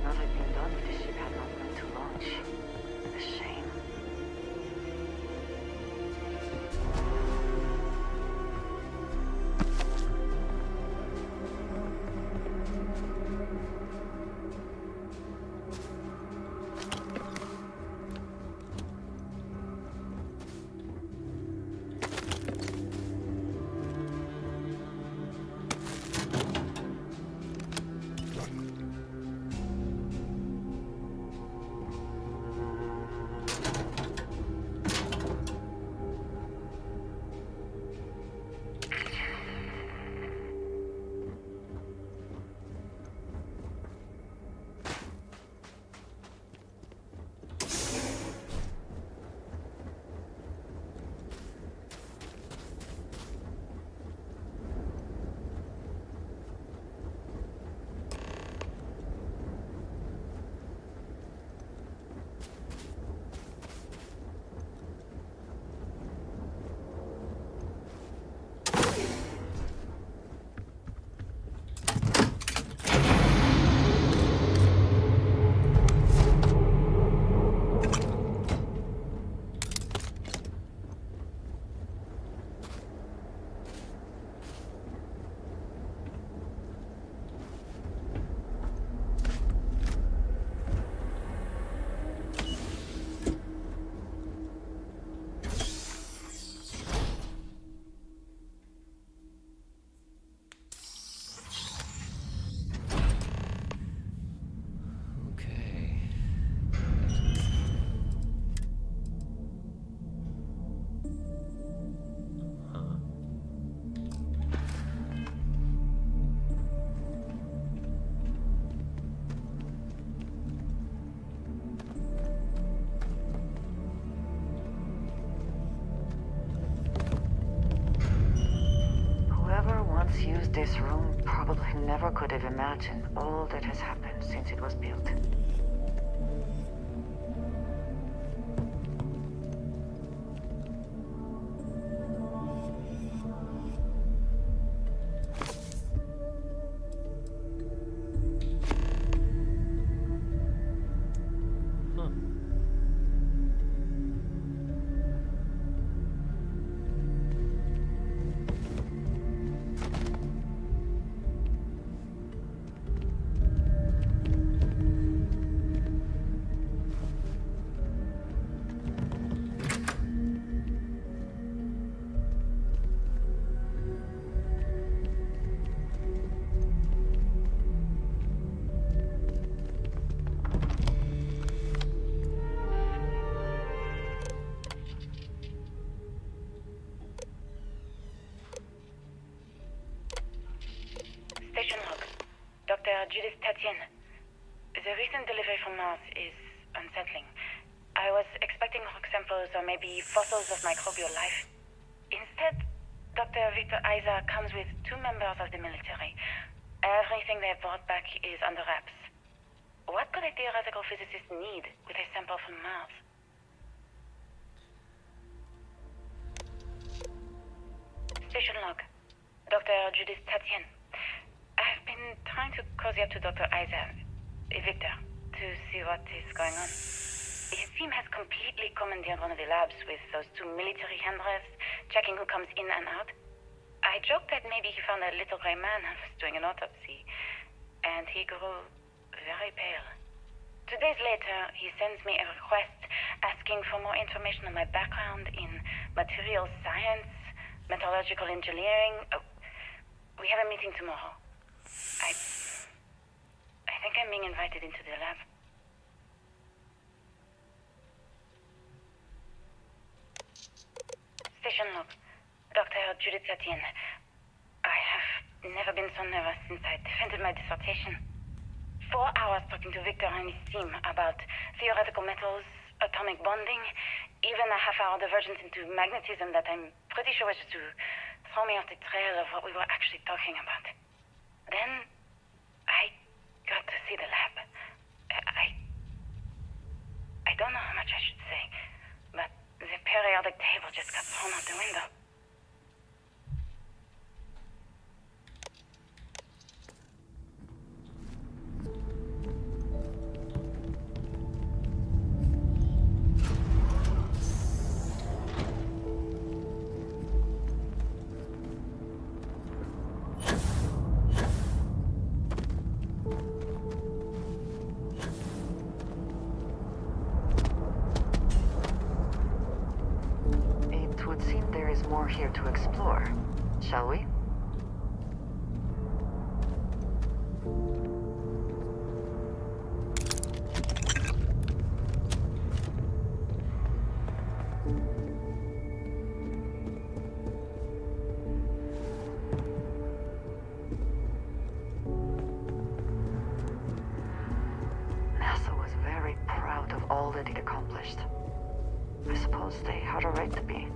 not have been done if the ship had not meant to launch. A shame. Used this room probably never could have imagined all that has happened since it was built. Judith Tatien. The recent delivery from Mars is unsettling. I was expecting rock samples or maybe fossils of microbial life. Instead, Dr. Victor Isa comes with 2 members of the military. Everything they brought back is under wraps. What could a theoretical physicist need with a sample from Mars? Station log. Dr. Judith Tatien. I've been trying to cozy up to Dr. Isa, Victor, to see what is going on. His team has completely commandeered one of the labs with those 2 military handlers, checking who comes in and out. I joked that maybe he found a little gray man and was doing an autopsy, and he grew very pale. 2 days later, he sends me a request asking for more information on my background in materials science, metallurgical engineering. We have a meeting tomorrow. I think I'm being invited into the lab. Station log. Dr. Judith Tatien. I have never been so nervous since I defended my dissertation. 4 hours talking to Victor and his team about theoretical metals, atomic bonding, even a half-hour divergence into magnetism that I'm pretty sure was just to throw me off the trail of what we were actually talking about. Then, I got to see the lab. I don't know how much I should say, but the periodic table just got thrown out the window. here to explore, shall we? NASA was very proud of all that it accomplished. I suppose they had a right to be.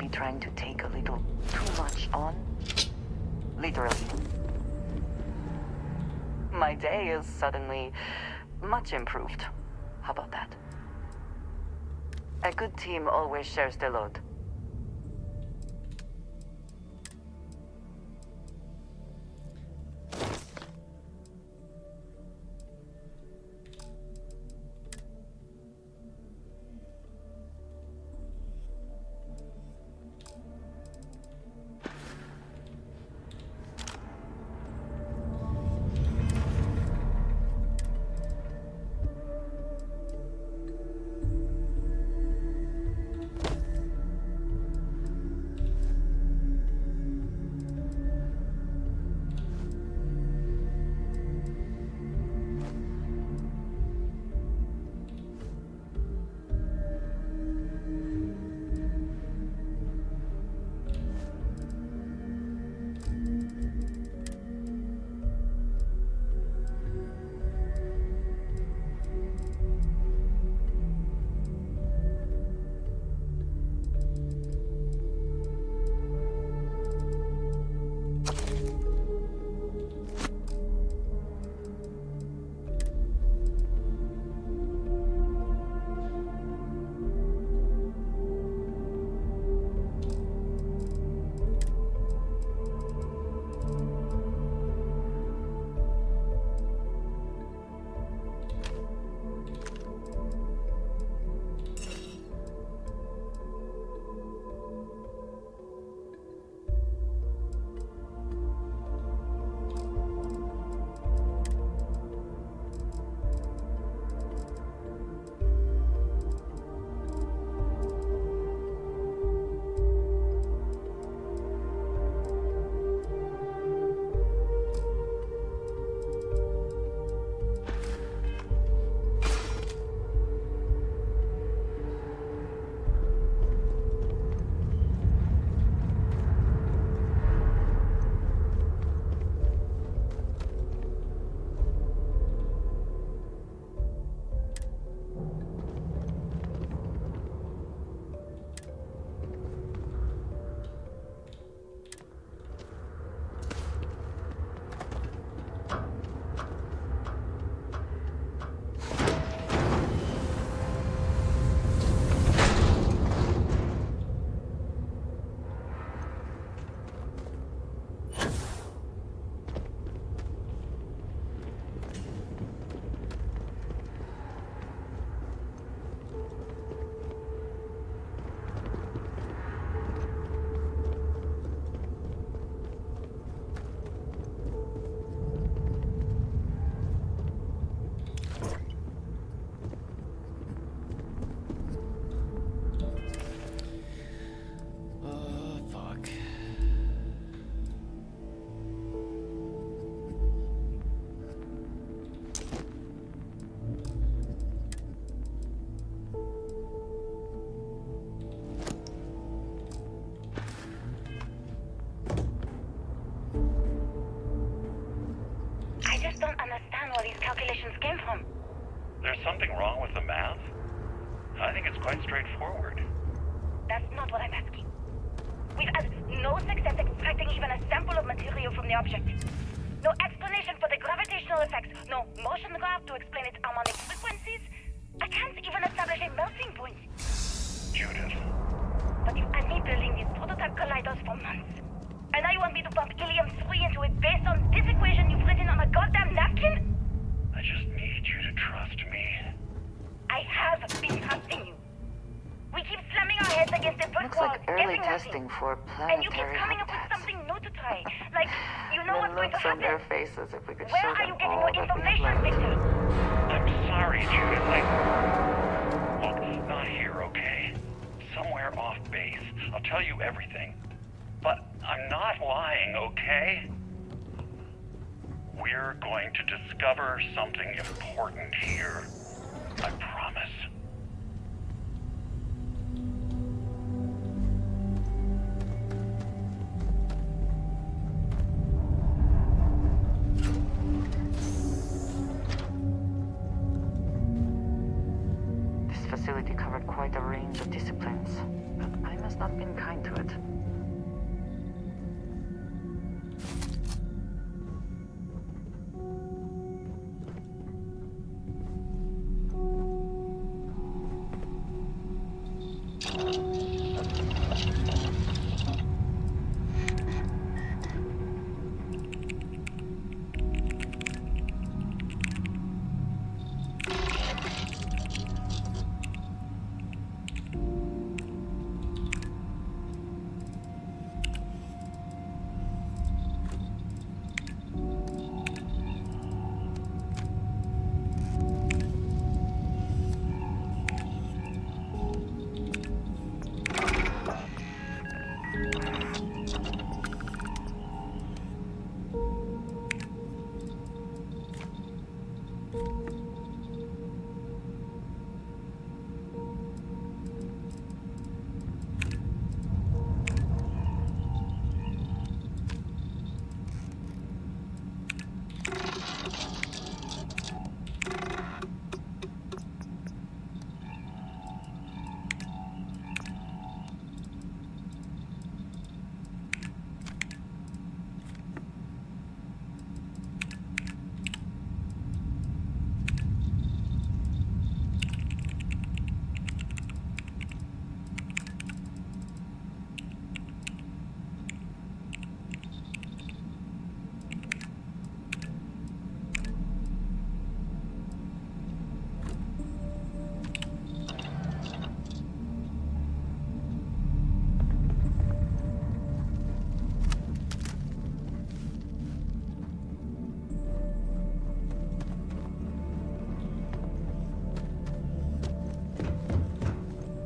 Trying to take a little too much on. Literally. My day is suddenly much improved. How about that? A good team always shares the load. don't understand where these calculations came from. There's something wrong with the math? I think it's quite straightforward. That's not what I'm asking. We've had no success extracting even a sample of material from the object. No explanation for the gravitational effects. No motion graph to explain its harmonic frequencies. I can't even establish a melting point. Judith. But you've had me building these prototype colliders for months. And now you want me to pump helium-3 into it based on this equation you've written on a goddamn napkin? I just need you to trust me. I have been trusting you. We keep slamming our heads against a brick Looks wall, like early getting testing nothing. for And you keep planetary coming up with habitats. something new to try. Like, you know what's The going to looks on their happen. faces if we could Where show are them you getting all your that we have information, learned. Victor? I'm sorry, Judith. Look, not here, okay? Somewhere off base. I'll tell you everything. But I'm not lying, okay? We're going to discover something important here. I promise. This facility covered quite a range of disciplines, but I must not have been kind to it.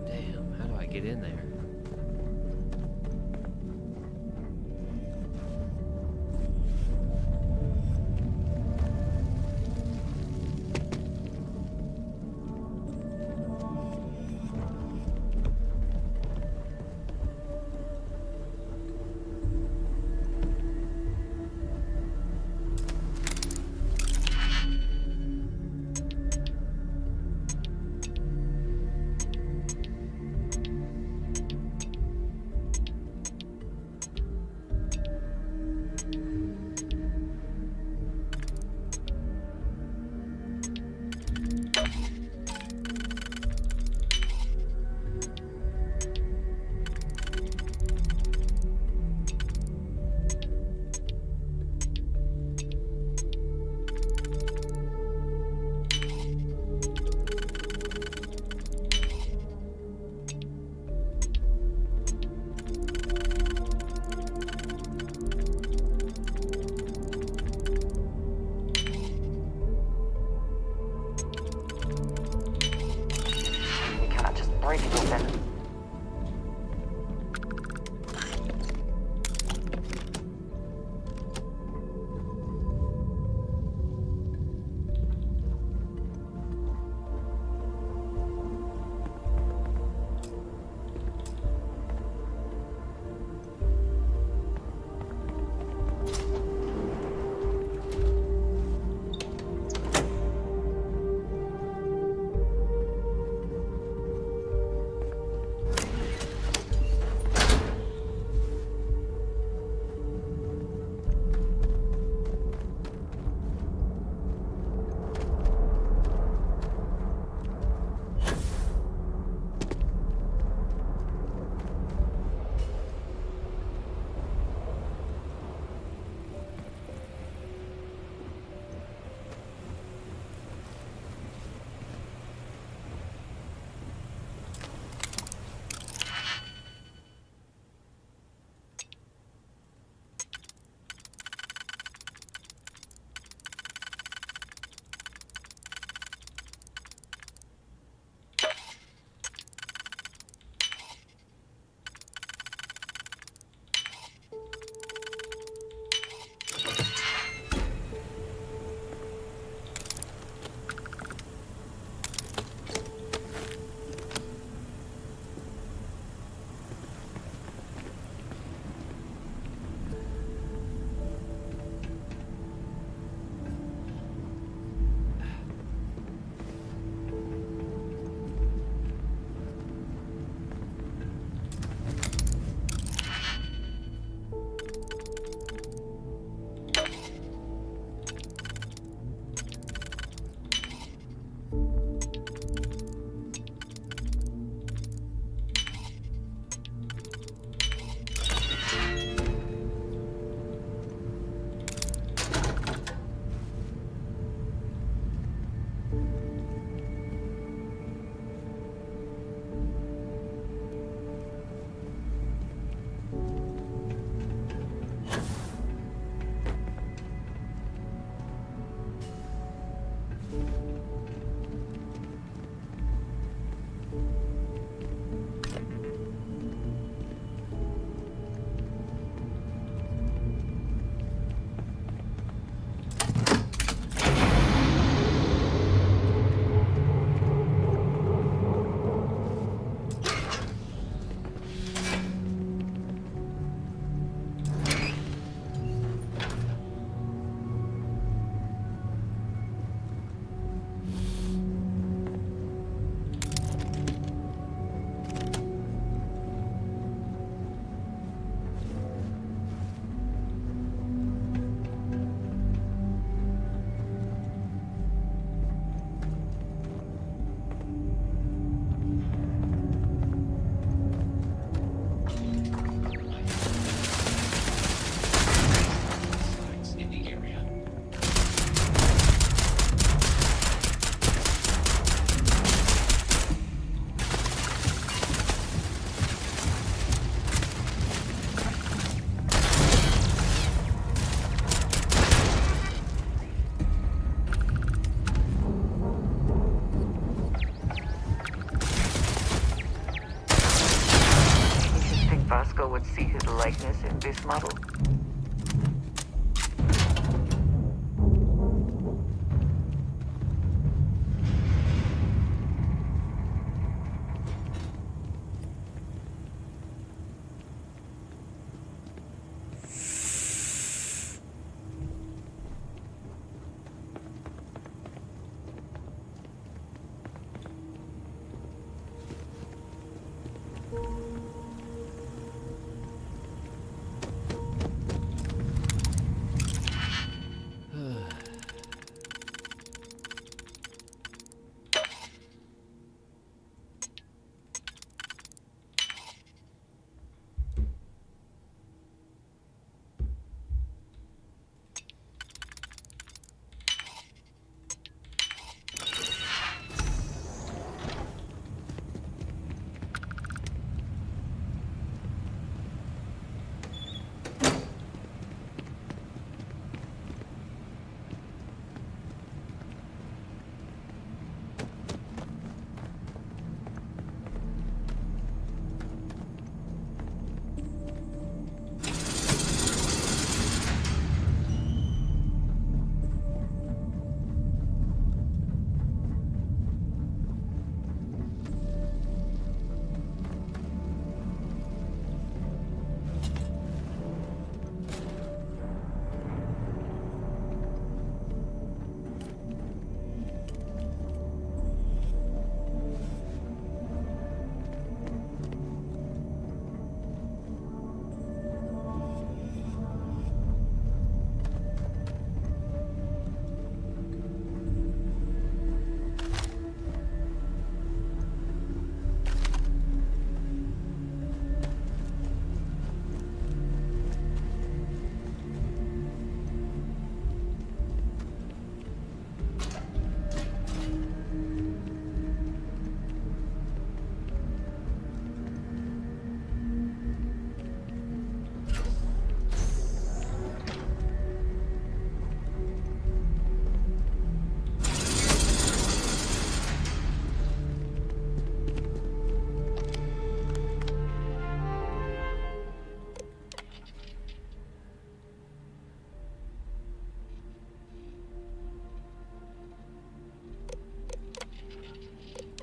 Damn, how do I get in there? We cannot just break it open. see his likeness in this model?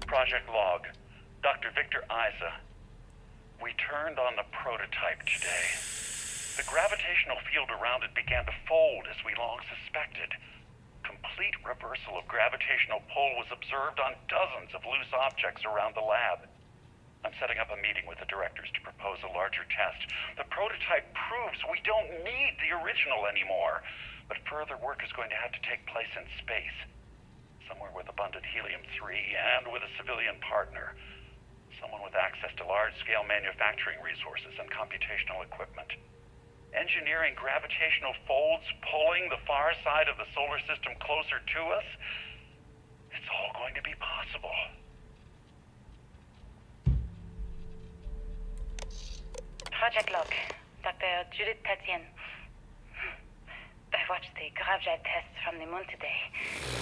Project Log, Dr. Victor Isa. We turned on the prototype today. The gravitational field around it began to fold as we long suspected. Complete reversal of gravitational pull was observed on dozens of loose objects around the lab. I'm setting up a meeting with the directors to propose a larger test. The prototype proves we don't need the original anymore, but further work is going to have to take place in space. Somewhere with abundant helium-3 and with a civilian partner. Someone with access to large-scale manufacturing resources and computational equipment. Engineering gravitational folds pulling the far side of the solar system closer to us. It's all going to be possible. Project Log, Dr. Judith Tatian. I watched the Gravjet tests from the moon today.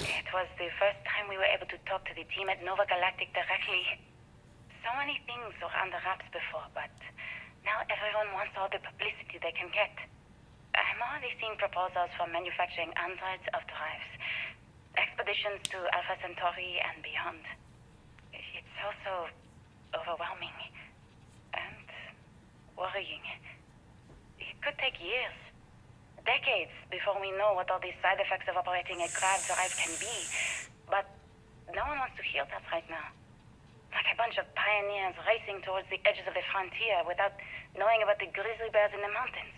It was the first time we were able to talk to the team at Nova Galactic directly. So many things were under wraps before, but now everyone wants all the publicity they can get. I'm already seeing proposals for manufacturing hundreds of drives. Expeditions to Alpha Centauri and beyond. It's also overwhelming and worrying. It could take years. Decades before we know what all the side effects of operating a grav drive can be. But no one wants to hear that right now. Like a bunch of pioneers racing towards the edges of the frontier without knowing about the grizzly bears in the mountains.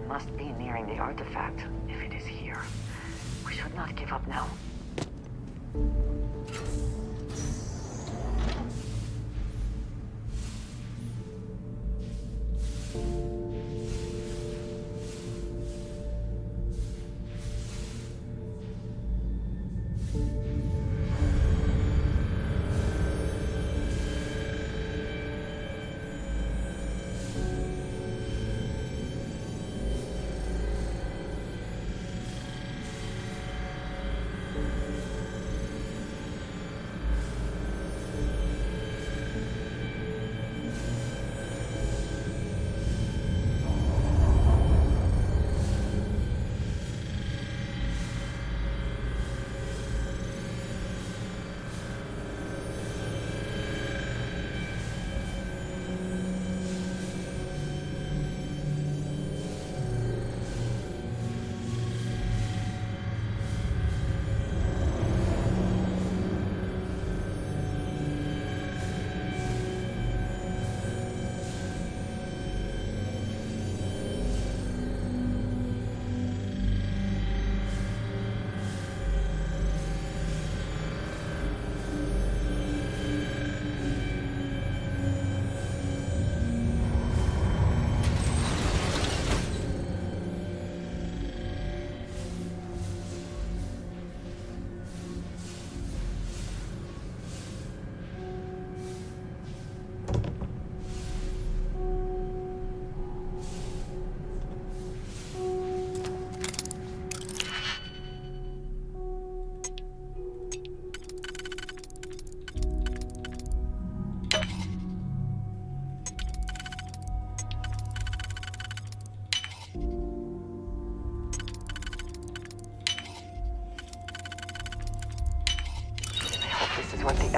Must be nearing the artifact, if it is here. We should not give up now.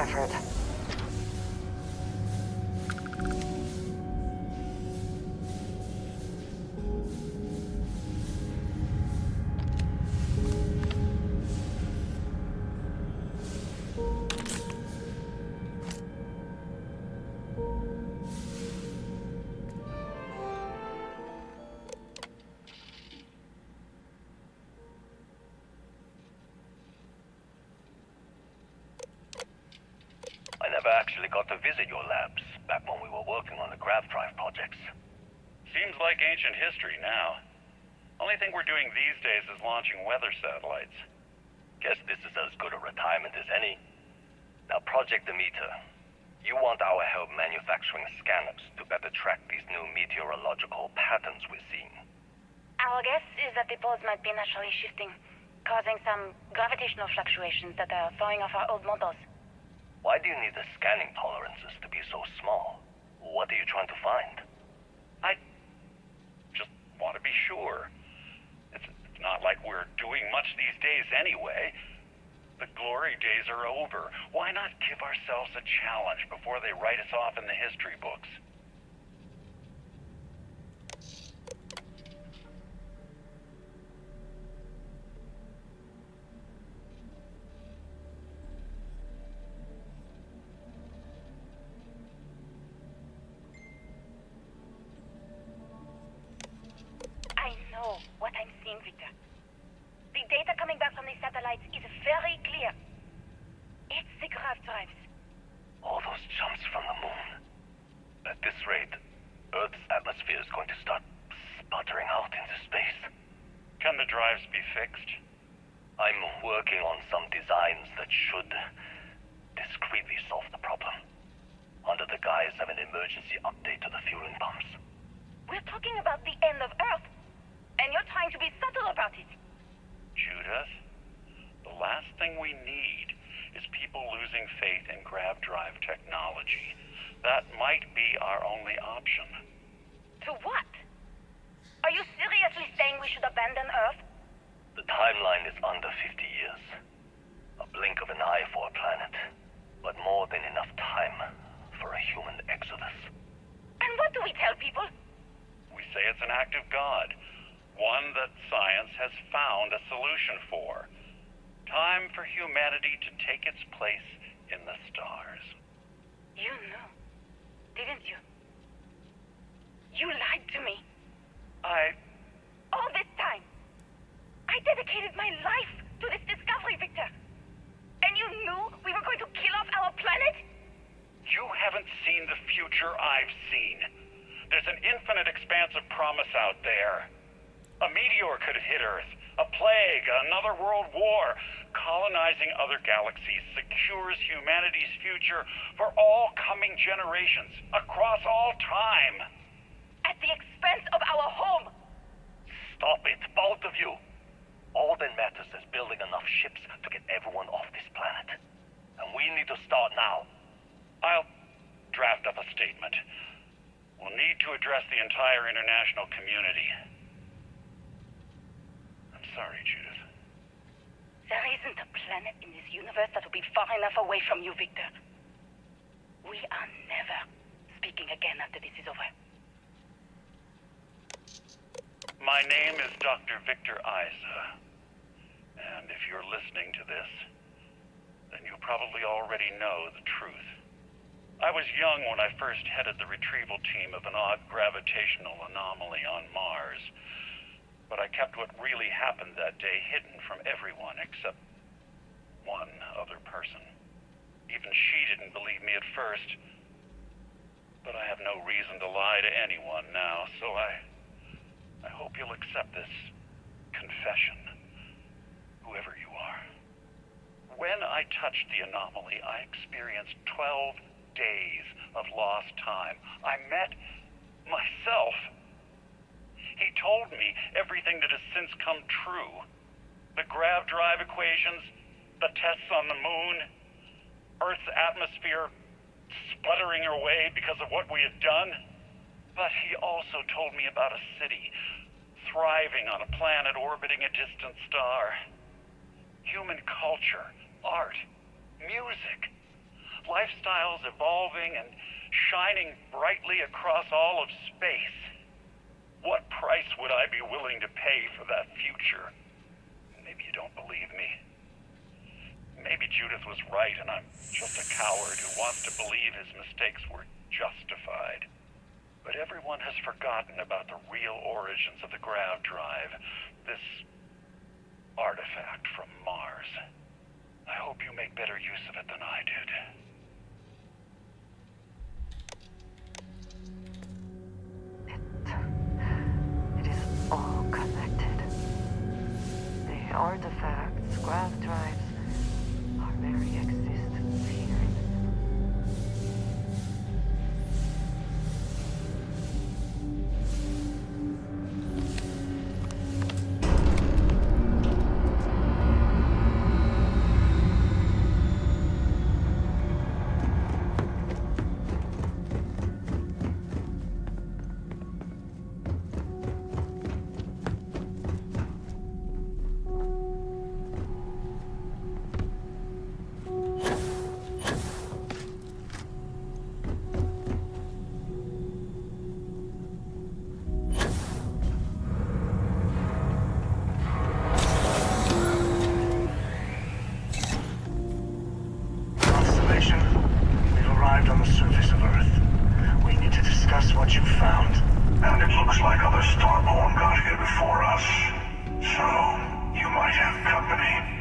effort. I never actually got to visit your labs back when we were working on the Grav Drive projects. Seems like ancient history now. Only thing we're doing these days is launching weather satellites. Guess this is as good a retirement as any. Now, Project Demeter, you want our help manufacturing scanners to better track these new meteorological patterns we're seeing. Our guess is that the poles might be naturally shifting, causing some gravitational fluctuations that are throwing off our old models. Why do you need the scanning tolerances to be so small? What are you trying to find? I just want to be sure. It's not like we're doing much these days anyway. The glory days are over. Why not give ourselves a challenge before they write us off in the history books? I know what I'm seeing, Victor. The data coming back from the satellites is very clear. It's the Grav drives. All those jumps from the moon. At this rate, Earth's atmosphere is going to start sputtering out into space. Can the drives be fixed? I'm working on some designs that should discreetly solve the problem, under the guise of an emergency update to the fueling pumps. We're talking about the end of Earth, and you're trying to be subtle about it. Judith, the last thing we need is people losing faith in Grav Drive technology. That might be our only option. To what? Are you seriously saying we should abandon Earth? The timeline is under 50 years. A blink of an eye for a planet, but more than enough time for a human exodus. And what do we tell people? We say it's an act of God, one that science has found a solution for. Time for humanity to take its place in the stars. You knew, didn't you? You lied to me. All this time, I dedicated my life to this discovery, Victor. And you knew we were going to kill off our planet? You haven't seen the future I've seen. There's an infinite expanse of promise out there. A meteor could hit Earth, a plague, another world war. Colonizing other galaxies secures humanity's future for all coming generations, across all time. At the expense of our home. Stop it, both of you. All that matters is building enough ships to get everyone off this planet. And we need to start now. I'll draft up a statement. We'll need to address the entire international community. I'm sorry, Judith. There isn't a planet in this universe that will be far enough away from you, Victor. We are never speaking again after this is over. My name is Dr. Victor Isa. And if you're listening to this, then you probably already know the truth. I was young when I first headed the retrieval team of an odd gravitational anomaly on Mars. But I kept what really happened that day hidden from everyone except one other person. Even she didn't believe me at first. But I have no reason to lie to anyone now, so I hope you'll accept this confession, whoever you are. When I touched the anomaly, I experienced 12 days of lost time. I met myself. He told me everything that has since come true. The Grav Drive equations, the tests on the moon, Earth's atmosphere sputtering away because of what we had done. But he also told me about a city thriving on a planet orbiting a distant star. Human culture, art, music. lifestyles evolving and shining brightly across all of space. What price would I be willing to pay for that future? Maybe you don't believe me. Maybe Judith was right and I'm just a coward who wants to believe his mistakes were justified. But everyone has forgotten about the real origins of the Grav Drive, this artifact from Mars. I hope you make better use of it than I did. It is all connected. The artifacts, Grav Drives, our very existence here. We've arrived on the surface of Earth. We need to discuss what you found. And it looks like other Starborn got here before us. So, you might have company.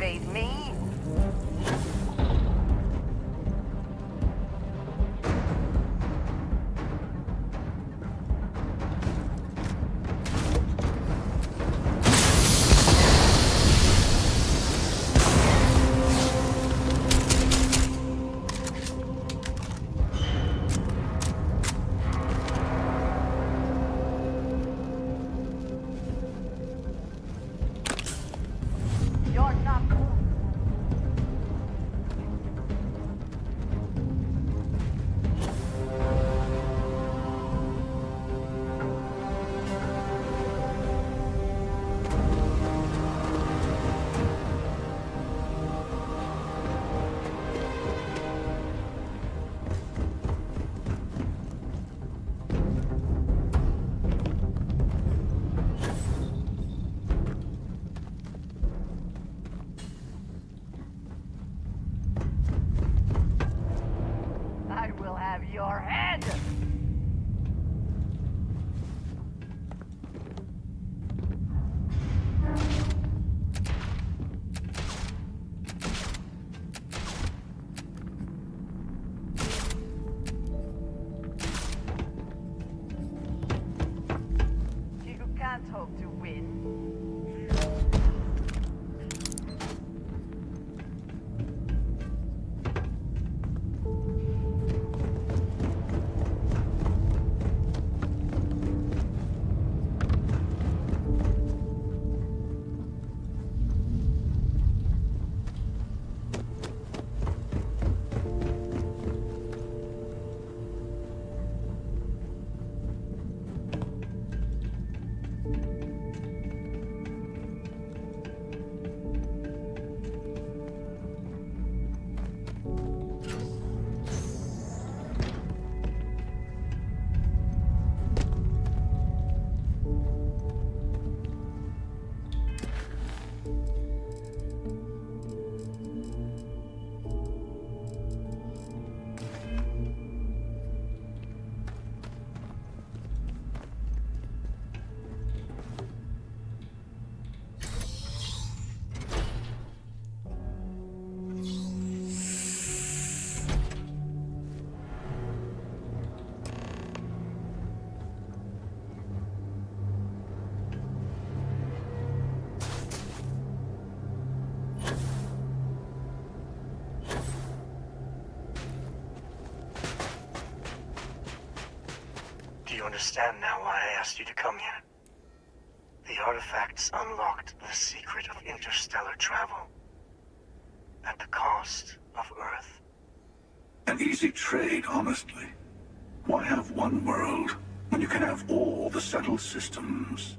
evade me? You're not cool. I will have your head! You can't hope to win. Do you understand now why I asked you to come here? The artifacts unlocked the secret of interstellar travel. At the cost of Earth. An easy trade, honestly. Why have one world when you can have all the settled systems?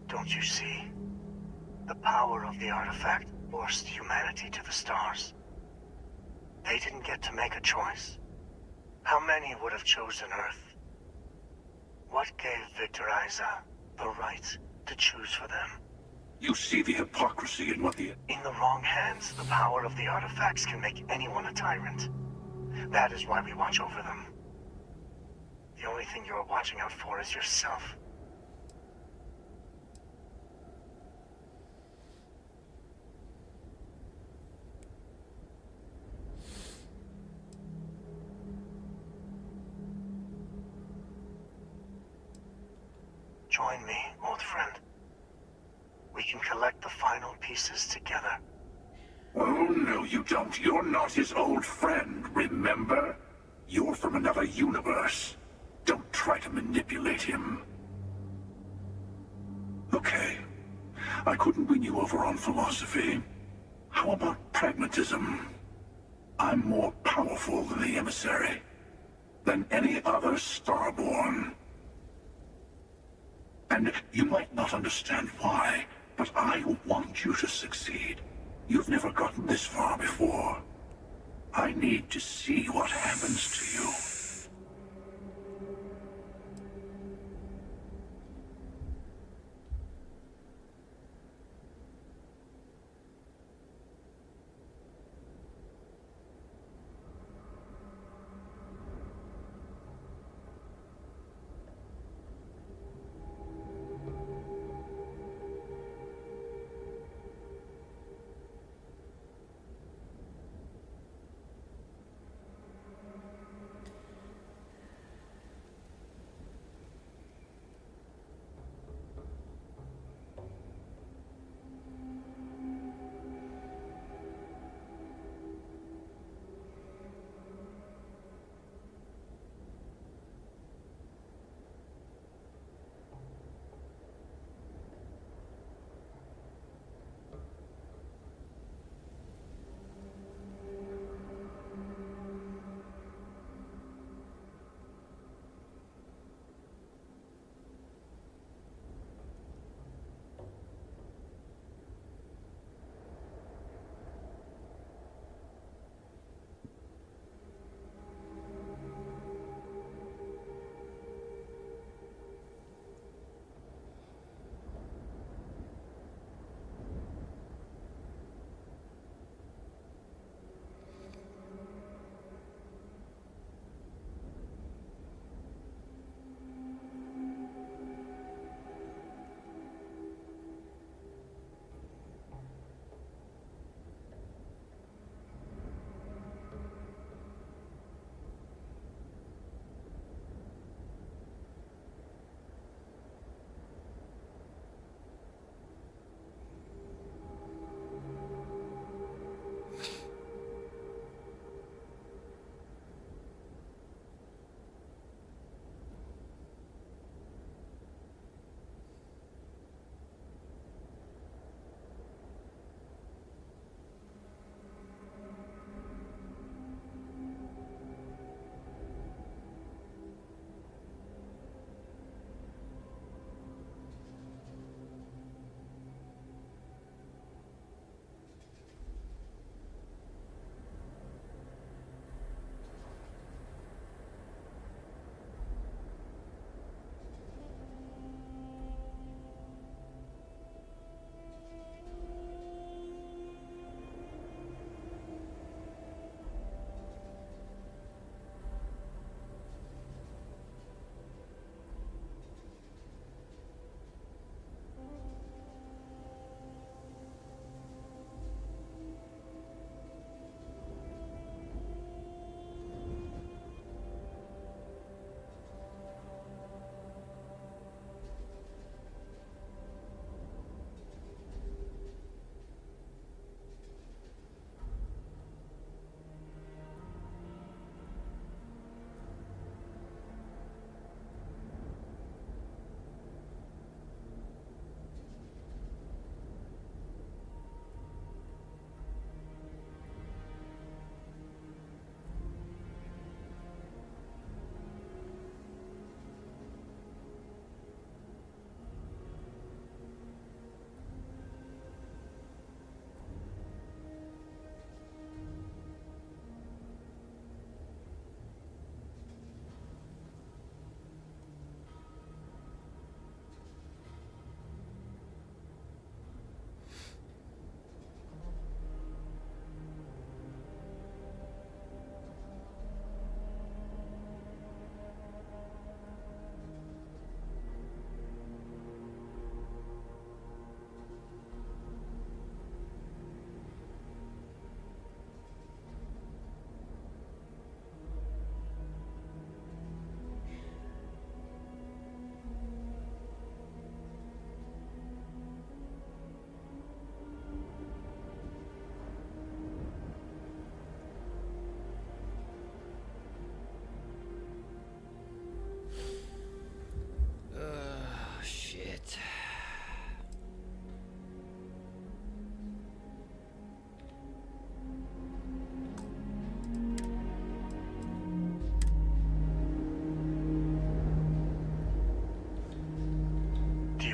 Don't you see? The power of the artifact forced humanity to the stars. They didn't get to make a choice. How many would have chosen Earth? What gave Victor Isa the right to choose for them? You see the hypocrisy in what the... In the wrong hands, the power of the artifacts can make anyone a tyrant. That is why we watch over them. The only thing you're watching out for is yourself. Join me, old friend. We can collect the final pieces together. Oh, no, you don't. You're not his old friend, remember? You're from another universe. Don't try to manipulate him. Okay. I couldn't win you over on philosophy. How about pragmatism? I'm more powerful than the emissary. Than any other Starborn. And you might not understand why, but I want you to succeed. You've never gotten this far before. I need to see what happens to you.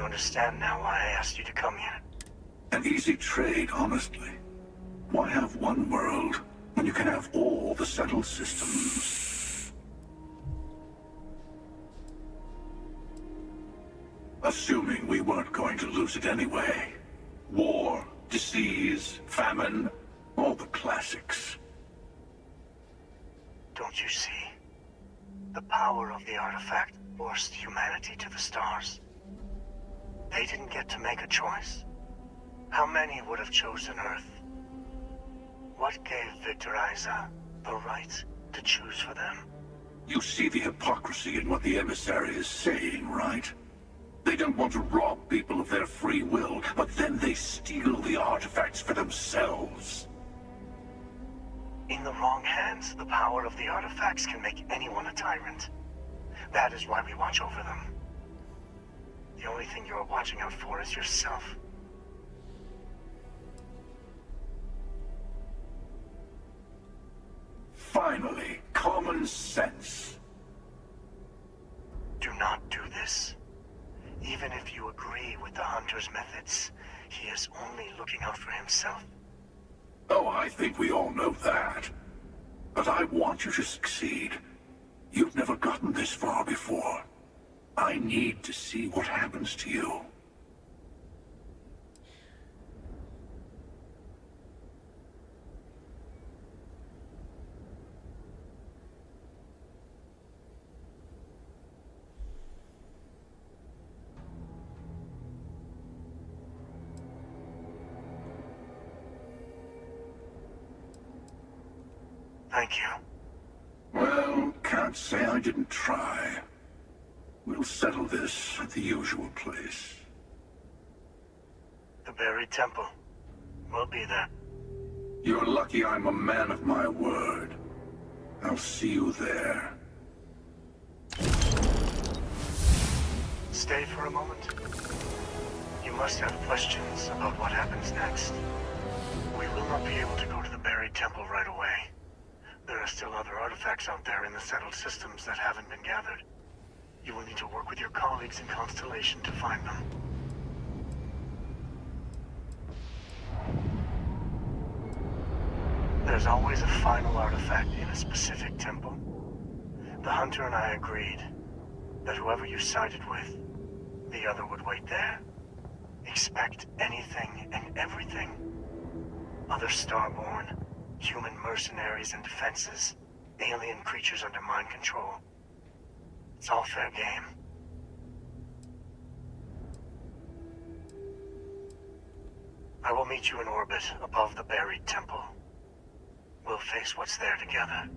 understand now why I asked you to come here. An easy trade, honestly. Why have one world when you can have all the settled systems? Assuming we weren't going to lose it anyway. War, disease, famine, all the classics. Don't you see? The power of the artifact forced humanity to the stars. They didn't get to make a choice. How many would have chosen Earth? What gave Victor Isa the right to choose for them? You see the hypocrisy in what the emissary is saying, right? They don't want to rob people of their free will, but then they steal the artifacts for themselves. In the wrong hands, the power of the artifacts can make anyone a tyrant. That is why we watch over them. The only thing you're watching out for is yourself. Finally, common sense. Do not do this. Even if you agree with the Hunter's methods, he is only looking out for himself. Oh, I think we all know that. But I want you to succeed. You've never gotten this far before. I need to see what happens to you. Thank you. Well, can't say I didn't try. We'll settle this at the usual place. The buried temple. We'll be there. You're lucky I'm a man of my word. I'll see you there. Stay for a moment. You must have questions about what happens next. We will not be able to go to the buried temple right away. There are still other artifacts out there in the settled systems that haven't been gathered. You will need to work with your colleagues in Constellation to find them. There's always a final artifact in a specific temple. The Hunter and I agreed that whoever you sided with, the other would wait there. Expect anything and everything. Other Starborn, human mercenaries and defenses, alien creatures under mind control. It's all fair game. I will meet you in orbit above the buried temple. We'll face what's there together.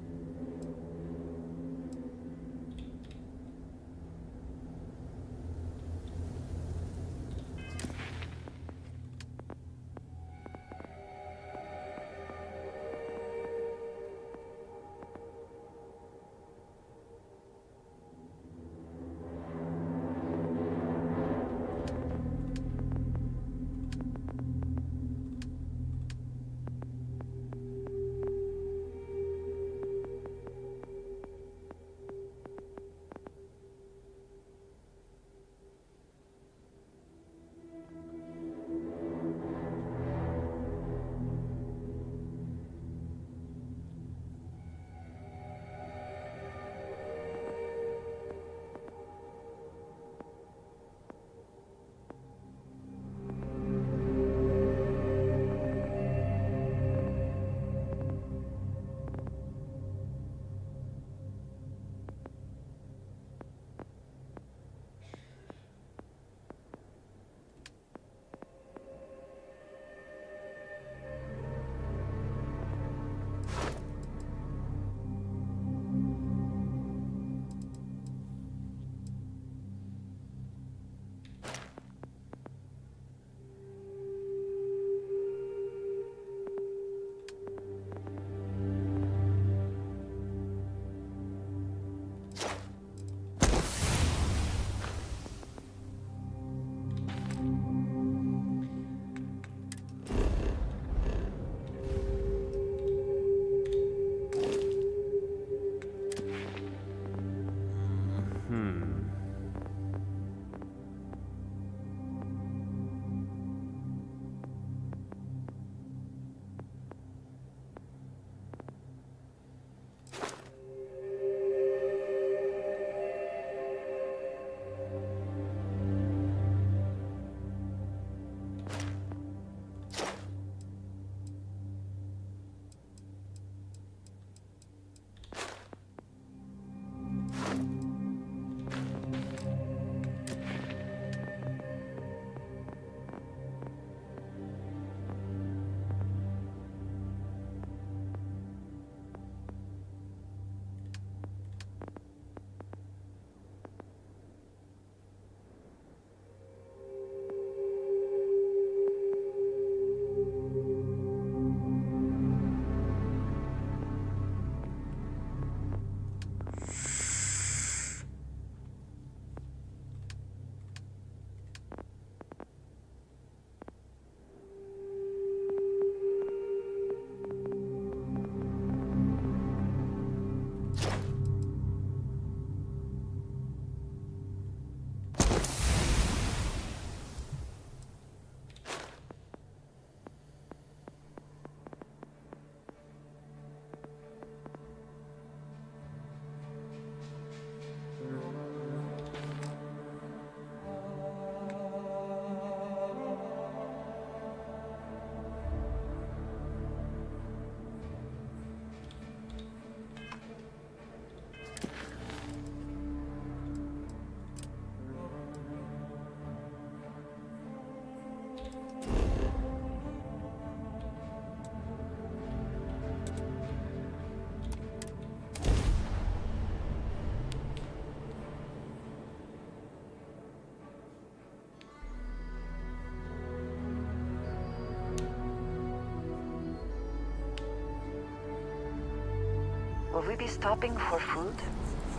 Will we be stopping for food?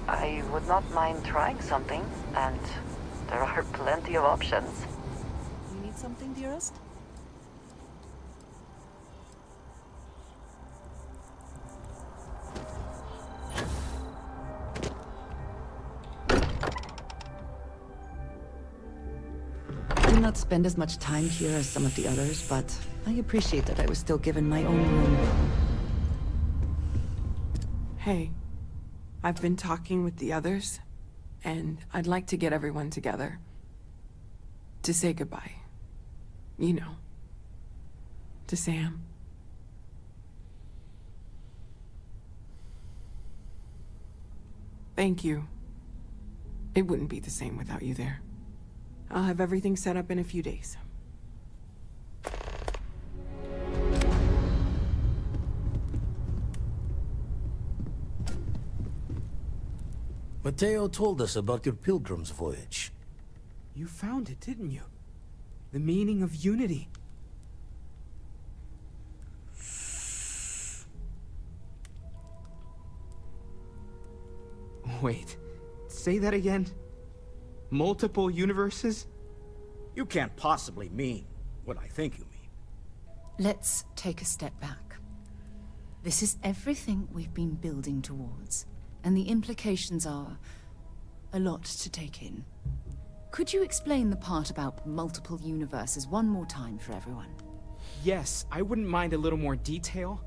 I would not mind trying something, and there are plenty of options. You need something, dearest? I did not spend as much time here as some of the others, but I appreciate that I was still given my own room. Hey, I've been talking with the others, and I'd like to get everyone together. To say goodbye. You know. To Sam. Thank you. It wouldn't be the same without you there. I'll have everything set up in a few days. Mateo told us about your pilgrim's voyage. You found it, didn't you? The meaning of unity. Wait, say that again? Multiple universes? You can't possibly mean what I think you mean. Let's take a step back. This is everything we've been building towards, and the implications are a lot to take in. Could you explain the part about multiple universes one more time for everyone? Yes, I wouldn't mind a little more detail.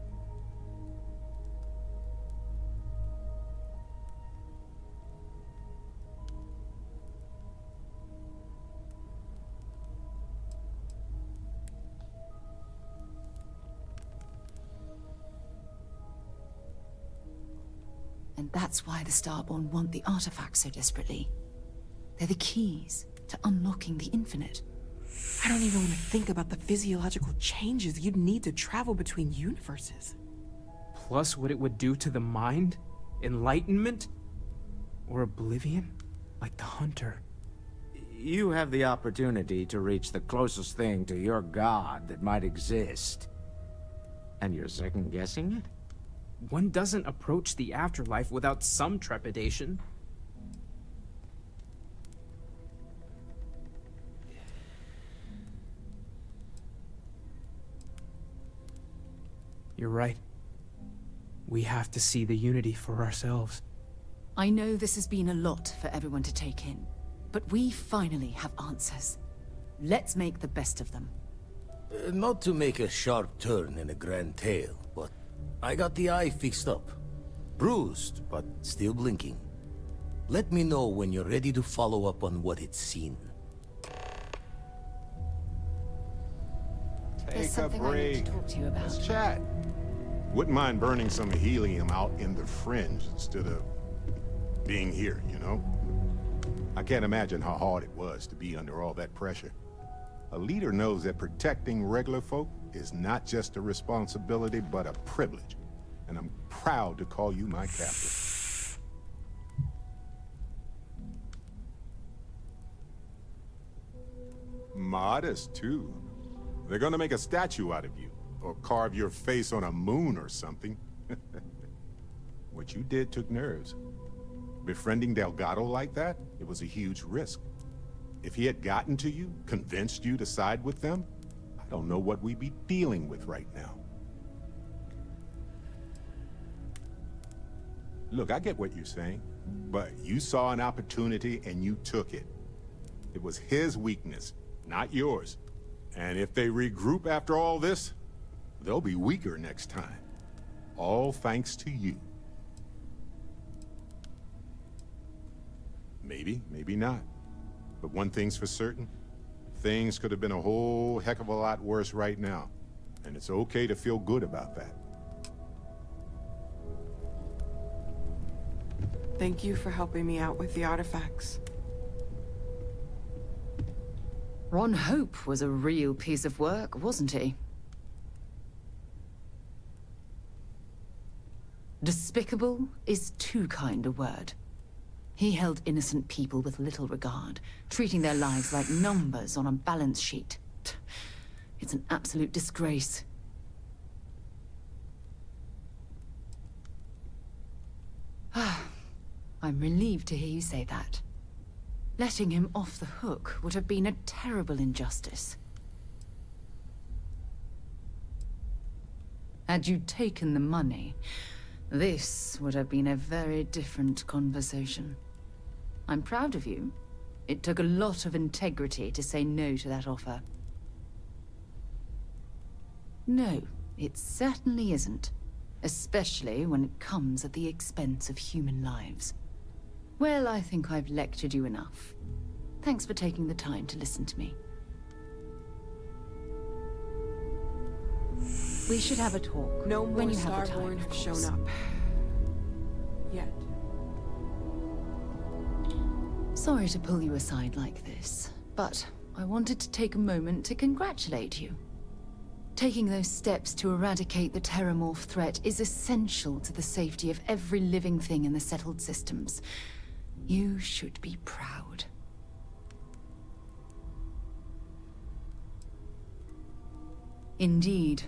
And that's why the Starborn want the artifacts so desperately. They're the keys to unlocking the infinite. I don't even want to think about the physiological changes you'd need to travel between universes. Plus what it would do to the mind? Enlightenment? Or oblivion? Like the Hunter. You have the opportunity to reach the closest thing to your god that might exist. And you're second-guessing it? One doesn't approach the afterlife without some trepidation. You're right. We have to see the unity for ourselves. I know this has been a lot for everyone to take in, but we finally have answers. Let's make the best of them. Not to make a sharp turn in a grand tale, but I got the eye fixed up. Bruised, but still blinking. Let me know when you're ready to follow up on what it's seen. There's something I need to talk to you about. Let's chat. Wouldn't mind burning some helium out in the fringe instead of being here, you know? I can't imagine how hard it was to be under all that pressure. A leader knows that protecting regular folk is not just a responsibility, but a privilege. And I'm proud to call you my captain. Modest, too. They're gonna make a statue out of you, or carve your face on a moon or something. What you did took nerves. Befriending Delgado like that, it was a huge risk. If he had gotten to you, convinced you to side with them, I don't know what we'd be dealing with right now. Look, I get what you're saying, but you saw an opportunity and you took it. It was his weakness, not yours. And if they regroup after all this, they'll be weaker next time. All thanks to you. Maybe, maybe not. But one thing's for certain, things could have been a whole heck of a lot worse right now. And it's okay to feel good about that. Thank you for helping me out with the artifacts. Ron Hope was a real piece of work, wasn't he? Despicable is too kind a word. He held innocent people with little regard, treating their lives like numbers on a balance sheet. It's an absolute disgrace. I'm relieved to hear you say that. Letting him off the hook would have been a terrible injustice. Had you taken the money, this would have been a very different conversation. I'm proud of you. It took a lot of integrity to say no to that offer. No, it certainly isn't. Especially when it comes at the expense of human lives. Well, I think I've lectured you enough. Thanks for taking the time to listen to me. We should have a talk. No when more you have the time, Starborn of have course. shown up. Yet. Sorry to pull you aside like this, but I wanted to take a moment to congratulate you. Taking those steps to eradicate the Terramorph threat is essential to the safety of every living thing in the settled systems. You should be proud. Indeed.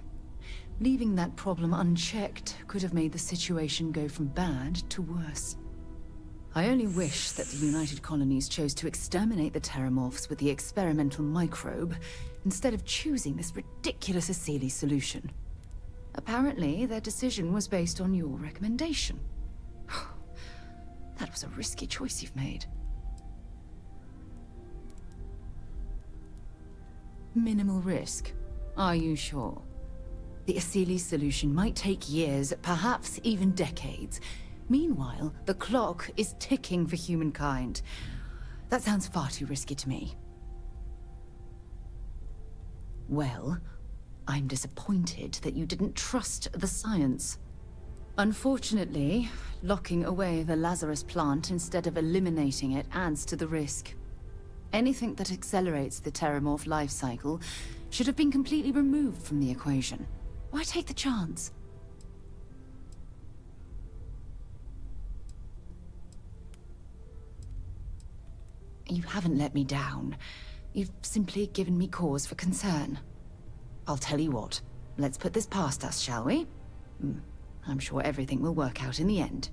Leaving that problem unchecked could have made the situation go from bad to worse. I only wish that the United Colonies chose to exterminate the Terramorphs with the experimental microbe, instead of choosing this ridiculous Asili solution. Apparently, their decision was based on your recommendation. That was a risky choice you've made. Minimal risk. Are you sure? The Asili solution might take years, perhaps even decades. Meanwhile, the clock is ticking for humankind. That sounds far too risky to me. Well, I'm disappointed that you didn't trust the science. Unfortunately, locking away the Lazarus plant instead of eliminating it adds to the risk. Anything that accelerates the Terramorph life cycle should have been completely removed from the equation. Why take the chance? You haven't let me down. You've simply given me cause for concern. I'll tell you what. Let's put this past us, shall we? I'm sure everything will work out in the end.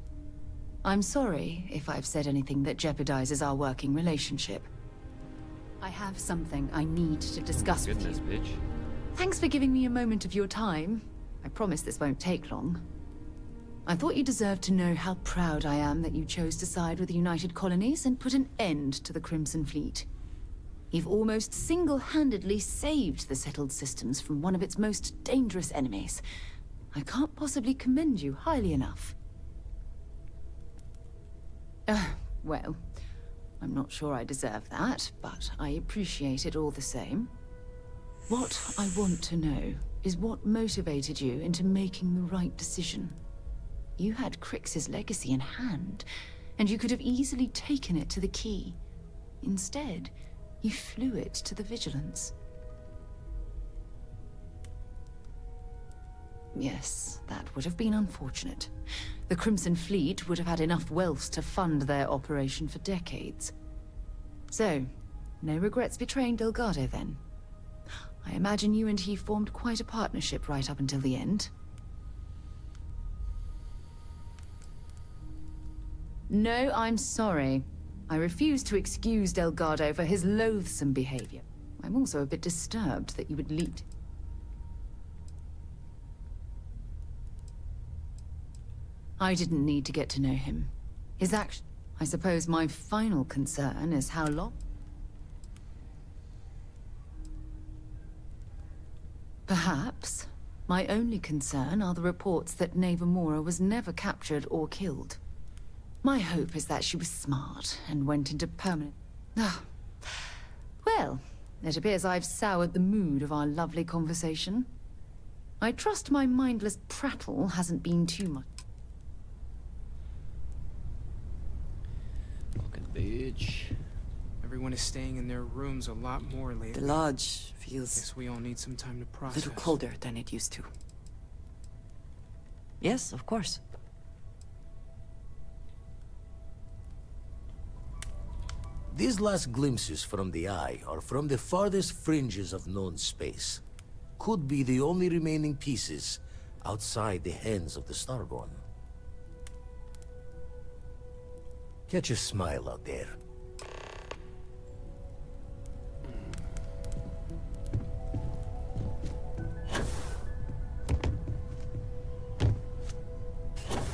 I'm sorry if I've said anything that jeopardizes our working relationship. I have something I need to discuss with you. Bitch. Thanks for giving me a moment of your time. I promise this won't take long. I thought you deserved to know how proud I am that you chose to side with the United Colonies and put an end to the Crimson Fleet. You've almost single-handedly saved the settled systems from one of its most dangerous enemies. I can't possibly commend you highly enough. Well, I'm not sure I deserve that, but I appreciate it all the same. What I want to know is what motivated you into making the right decision. You had Crix's legacy in hand, and you could have easily taken it to the Key. Instead, you flew it to the Vigilance. Yes, that would have been unfortunate. The Crimson Fleet would have had enough wealth to fund their operation for decades. So, no regrets betraying Delgado then? I imagine you and he formed quite a partnership right up until the end. No, I'm sorry. I refuse to excuse Delgado for his loathsome behavior. I'm also a bit disturbed that you would lead. I didn't need to get to know him. His action... I suppose my final concern is how long... Perhaps. My only concern are the reports that Navarmora was never captured or killed. My hope is that she was smart and went into permanent... Well, it appears I've soured the mood of our lovely conversation. I trust my mindless prattle hasn't been too much. Fucking bitch. Everyone is staying in their rooms a lot more lately. The lodge feels Guess we all need some time to a process. little colder than it used to. Yes, of course. These last glimpses from the Eye are from the farthest fringes of known space. Could be the only remaining pieces outside the hands of the Starborn. Catch a smile out there.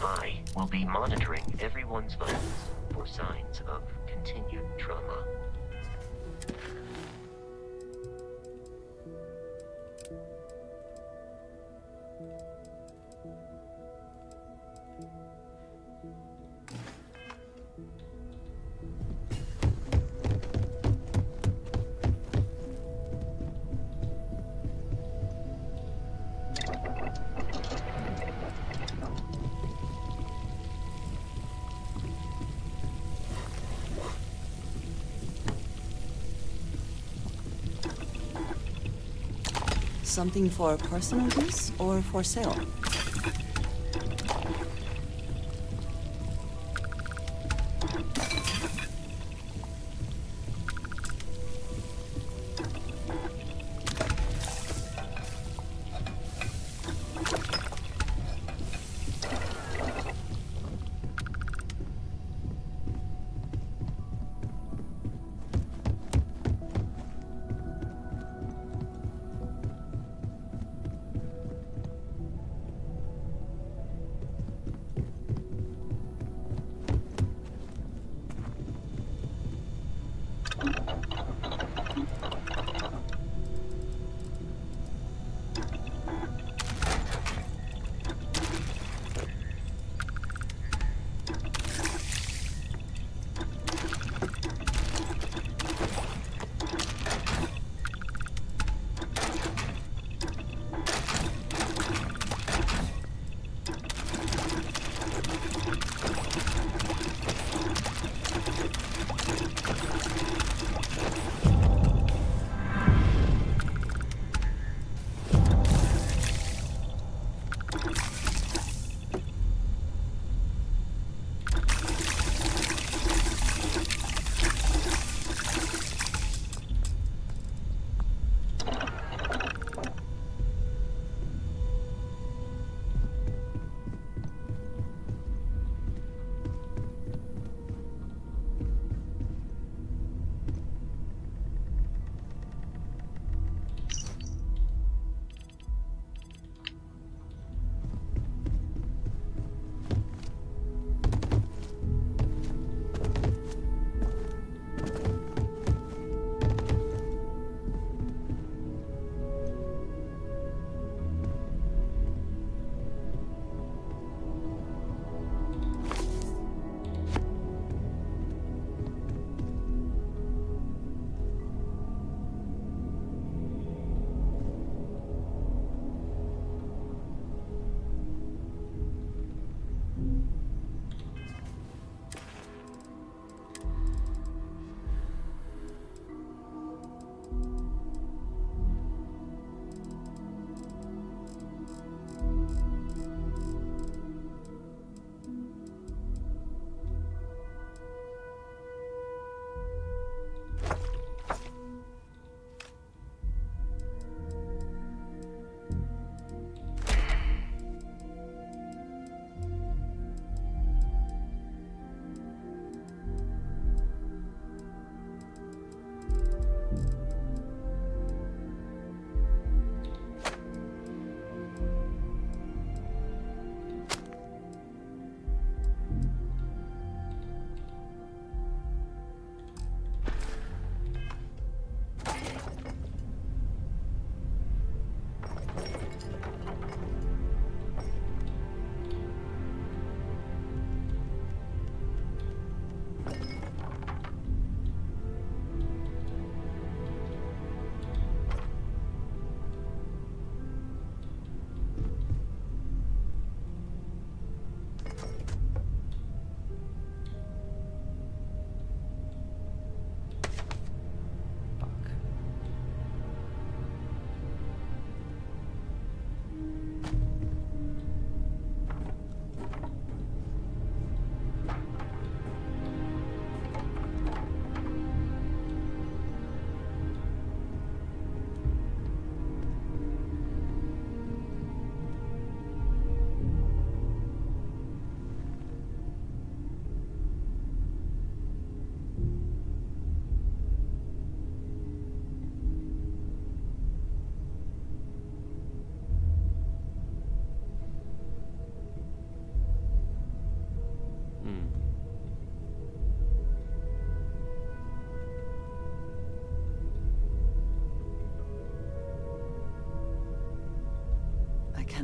I will be monitoring everyone's vitals for signs of continued trauma. Something for personal use or for sale?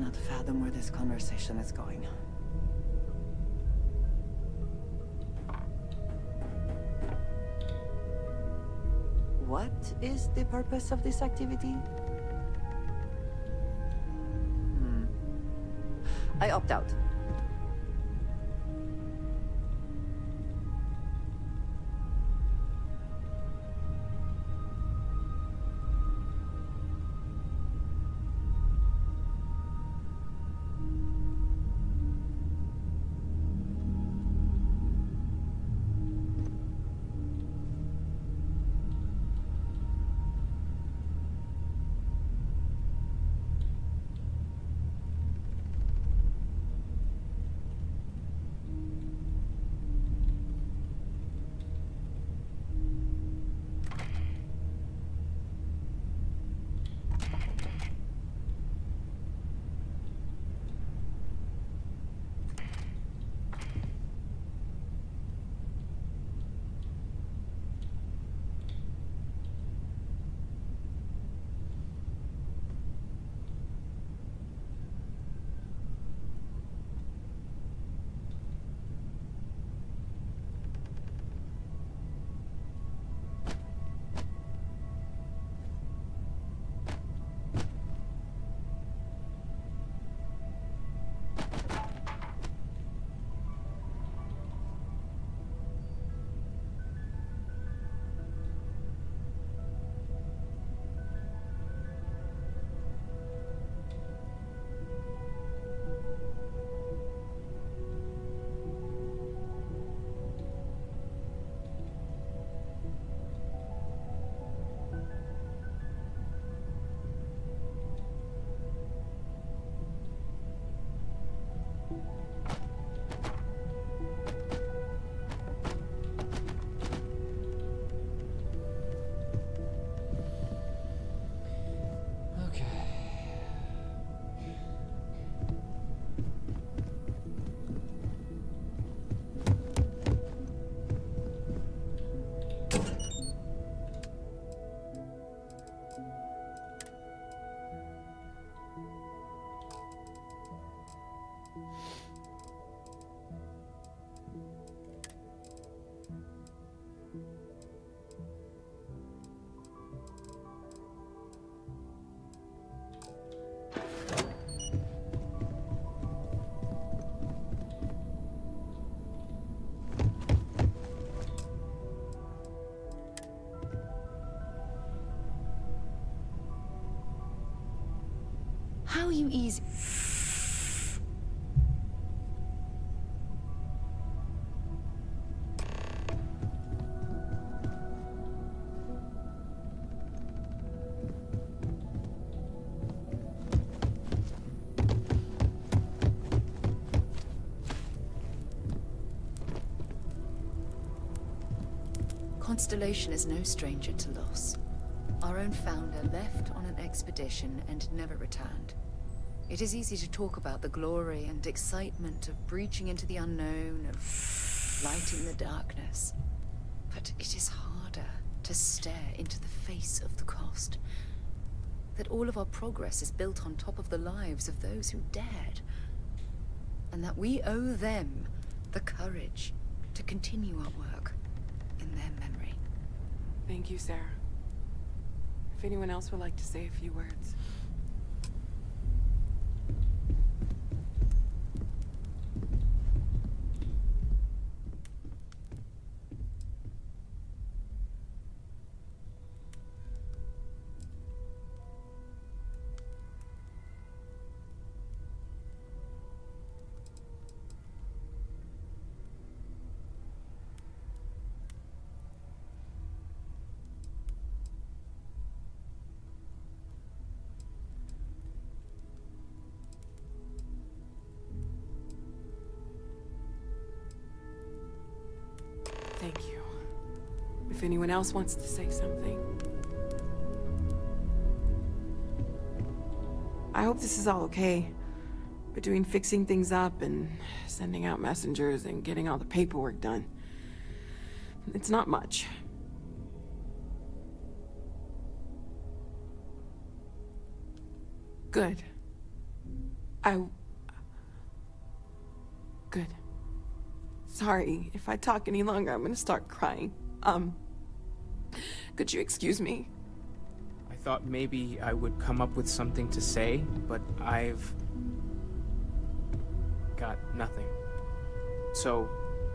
cannot fathom where this conversation is going. What is the purpose of this activity? I opt out. How you easy? Constellation is no stranger to loss. Our own founder left on an expedition and never returned. It is easy to talk about the glory and excitement of breaching into the unknown, of lighting the darkness. But it is harder to stare into the face of the cost. That all of our progress is built on top of the lives of those who dared. And that we owe them the courage to continue our work in their memory. Thank you, Sarah. If anyone else would like to say a few words. Thank you. If anyone else wants to say something. I hope this is all okay. Between fixing things up and sending out messengers and getting all the paperwork done. It's not much. Good. Good. Sorry, if I talk any longer, I'm gonna start crying. Could you excuse me? I thought maybe I would come up with something to say, but I've got nothing. So,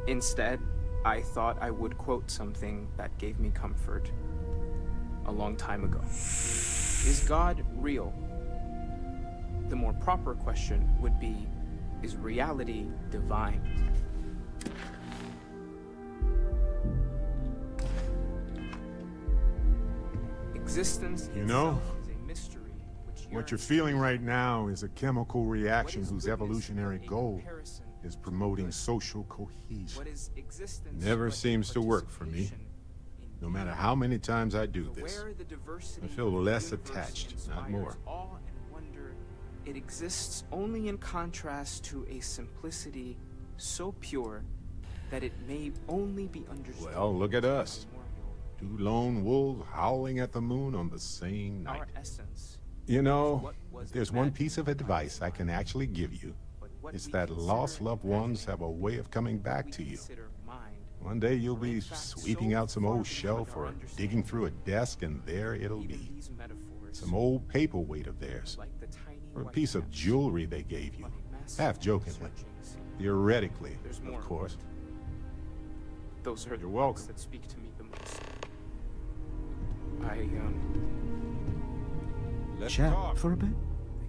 instead, I thought I would quote something that gave me comfort a long time ago. Is God real? The more proper question would be, is reality divine? Existence You know, itself is a mystery which what you're yearns feeling right now is a chemical reaction whose evolutionary goal is promoting social cohesion. what is existence Never but seems to work for me. No matter how many times I do this, where the diversity I feel of the less universe attached, not inspires more. awe and wonder, it exists only in contrast to a simplicity so pure that it may only be understood. Well, look at us. Two lone wolves howling at the moon on the same night. Our essence. You know, if there's one piece of advice I can actually give you, it's that lost loved ones have a way of coming back to you. One day you'll be sweeping out some old shelf or digging through a desk, and there it'll be. Some old paperweight of theirs, or a piece of jewelry they gave you, half jokingly. Theoretically, of course. Those are You're the welcome. words that speak to me the most. Let's Chat talk. for a bit?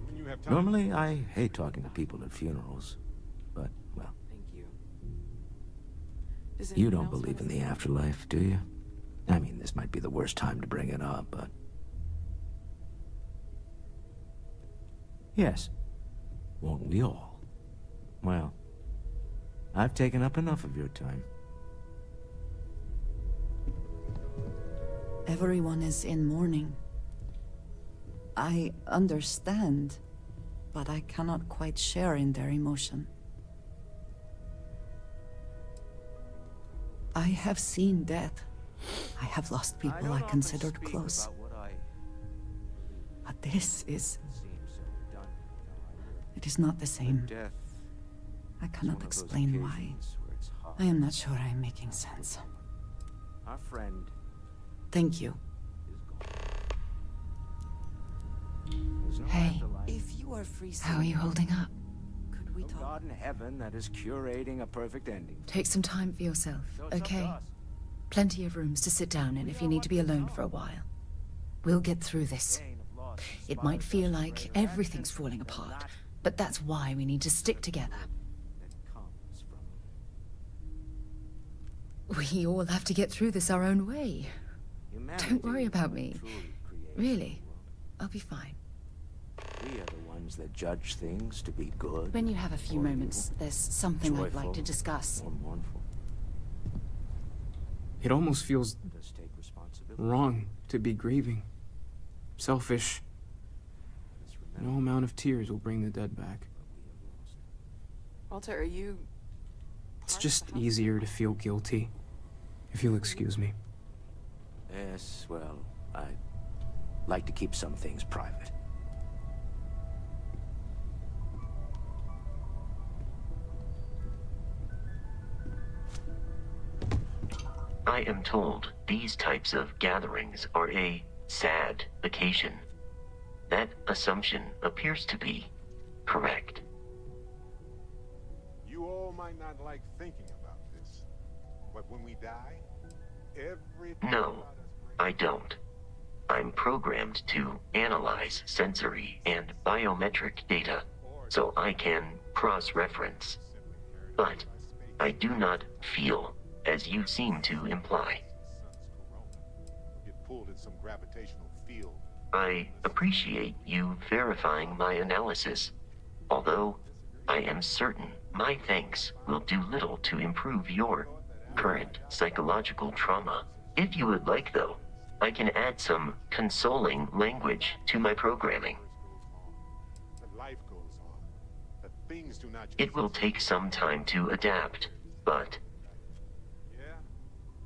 When you have time. Normally, I hate talking to people at funerals, but, well, Thank you. Does you anyone don't else believe in wanna the say afterlife, do you? I mean, this might be the worst time to bring it up, but... Yes. Won't we all? Well, I've taken up enough of your time. Everyone is in mourning. I understand, but I cannot quite share in their emotion. I have seen death. I have lost people I considered close. But this is... It is not the same. I cannot explain why. I am not sure I am making sense. Our friend... Thank you. Hey, if you are free, how are you holding up? Could we talk? God in heaven that is curating a perfect ending. Take some time for yourself, So it's up to okay? us. Plenty of rooms to sit down in if you need to be alone for a while. We'll get through this. It might feel like everything's falling apart, but that's why we need to stick together. We all have to get through this our own way. Don't worry about me. Really, I'll be fine. We are the ones that judge things to be good. When you have a few moments, there's something I'd like to joyful, discuss. or mournful. It almost feels Just take responsibility. wrong to be grieving. Selfish. No amount of tears will bring the dead back. Walter, are you... It's just easier to feel guilty, if you'll excuse me. Yes, well, I like to keep some things private. I am told these types of gatherings are a sad occasion. That assumption appears to be correct. You all might not like thinking about this, but when we die, everything No, about us I don't. I'm programmed to analyze sensory and biometric data so I can cross-reference. But I do not feel as you seem to imply. get pulled in some gravitational field. I appreciate you verifying my analysis, although I am certain my thanks will do little to improve your current psychological trauma. If you would like, though, I can add some consoling language to my programming. That life goes on. That things do not just It will take some time to adapt, but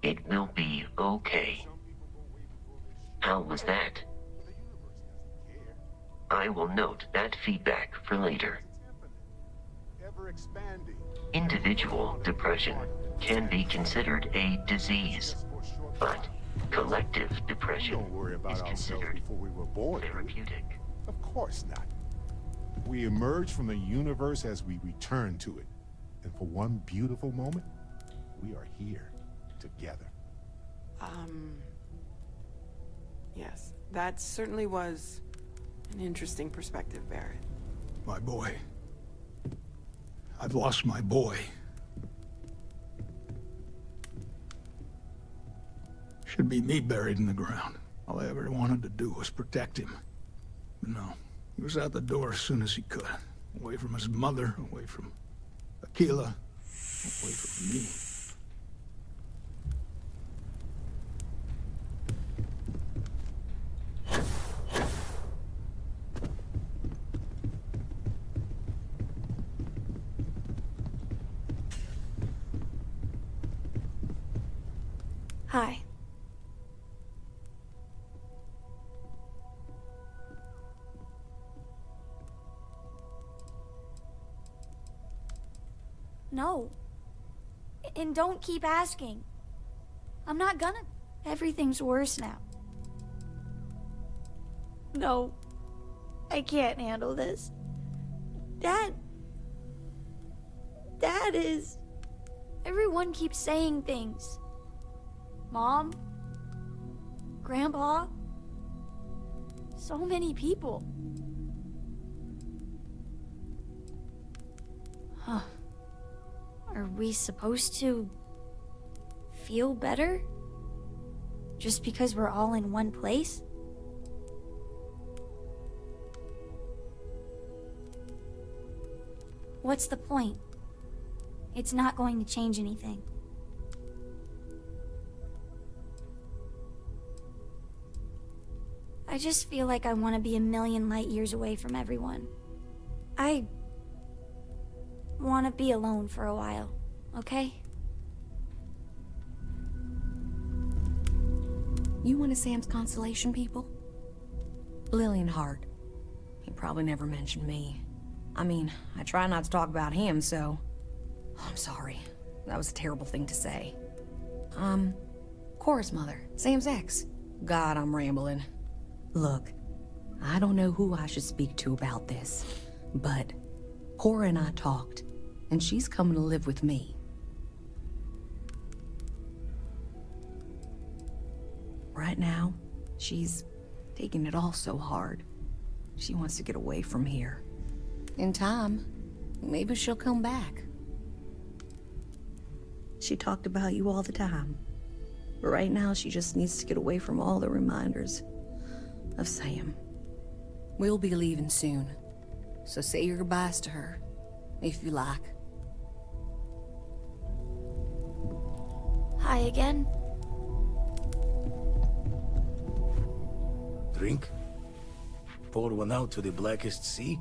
it will be okay. How was that? I will note that feedback for later. Individual depression can be considered a disease, but collective depression is considered therapeutic. Of course not. We emerge from the universe as we return to it. And for one beautiful moment, we are here together. Yes, that certainly was an interesting perspective, Barrett. My boy. I've lost my boy. Should be me buried in the ground. All I ever wanted to do was protect him. But no, he was out the door as soon as he could. Away from his mother, away from Aquila, away from me. Hi. No. And don't keep asking. I'm not gonna. Everything's worse now. No. I can't handle this. Dad is... Everyone keeps saying things. Mom? Grandpa? So many people. Huh. Are we supposed to feel better? Just because we're all in one place? What's the point? It's not going to change anything. I just feel like I want to be a million light years away from everyone. I want to be alone for a while, okay? You one of Sam's constellation people? Lillian Hart. He probably never mentioned me. I mean, I try not to talk about him, so... I'm sorry. That was a terrible thing to say. Cora's mother, Sam's ex. God, I'm rambling. Look, I don't know who I should speak to about this, but Cora and I talked, and she's coming to live with me. Right now, she's taking it all so hard. She wants to get away from here. In time, maybe she'll come back. She talked about you all the time. But right now, she just needs to get away from all the reminders of Sam. We'll be leaving soon, so say your goodbyes to her, if you like. Hi again. Drink? Pour one out to the blackest sea?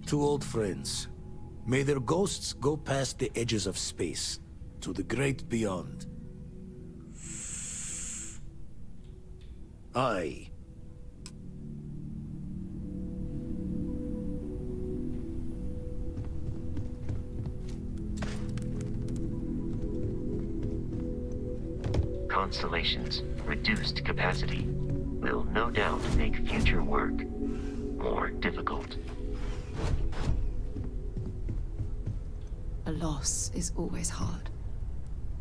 Two old friends. May their ghosts go past the edges of space, to the great beyond. I... Constellation's reduced capacity will no doubt make future work more difficult. A loss is always hard.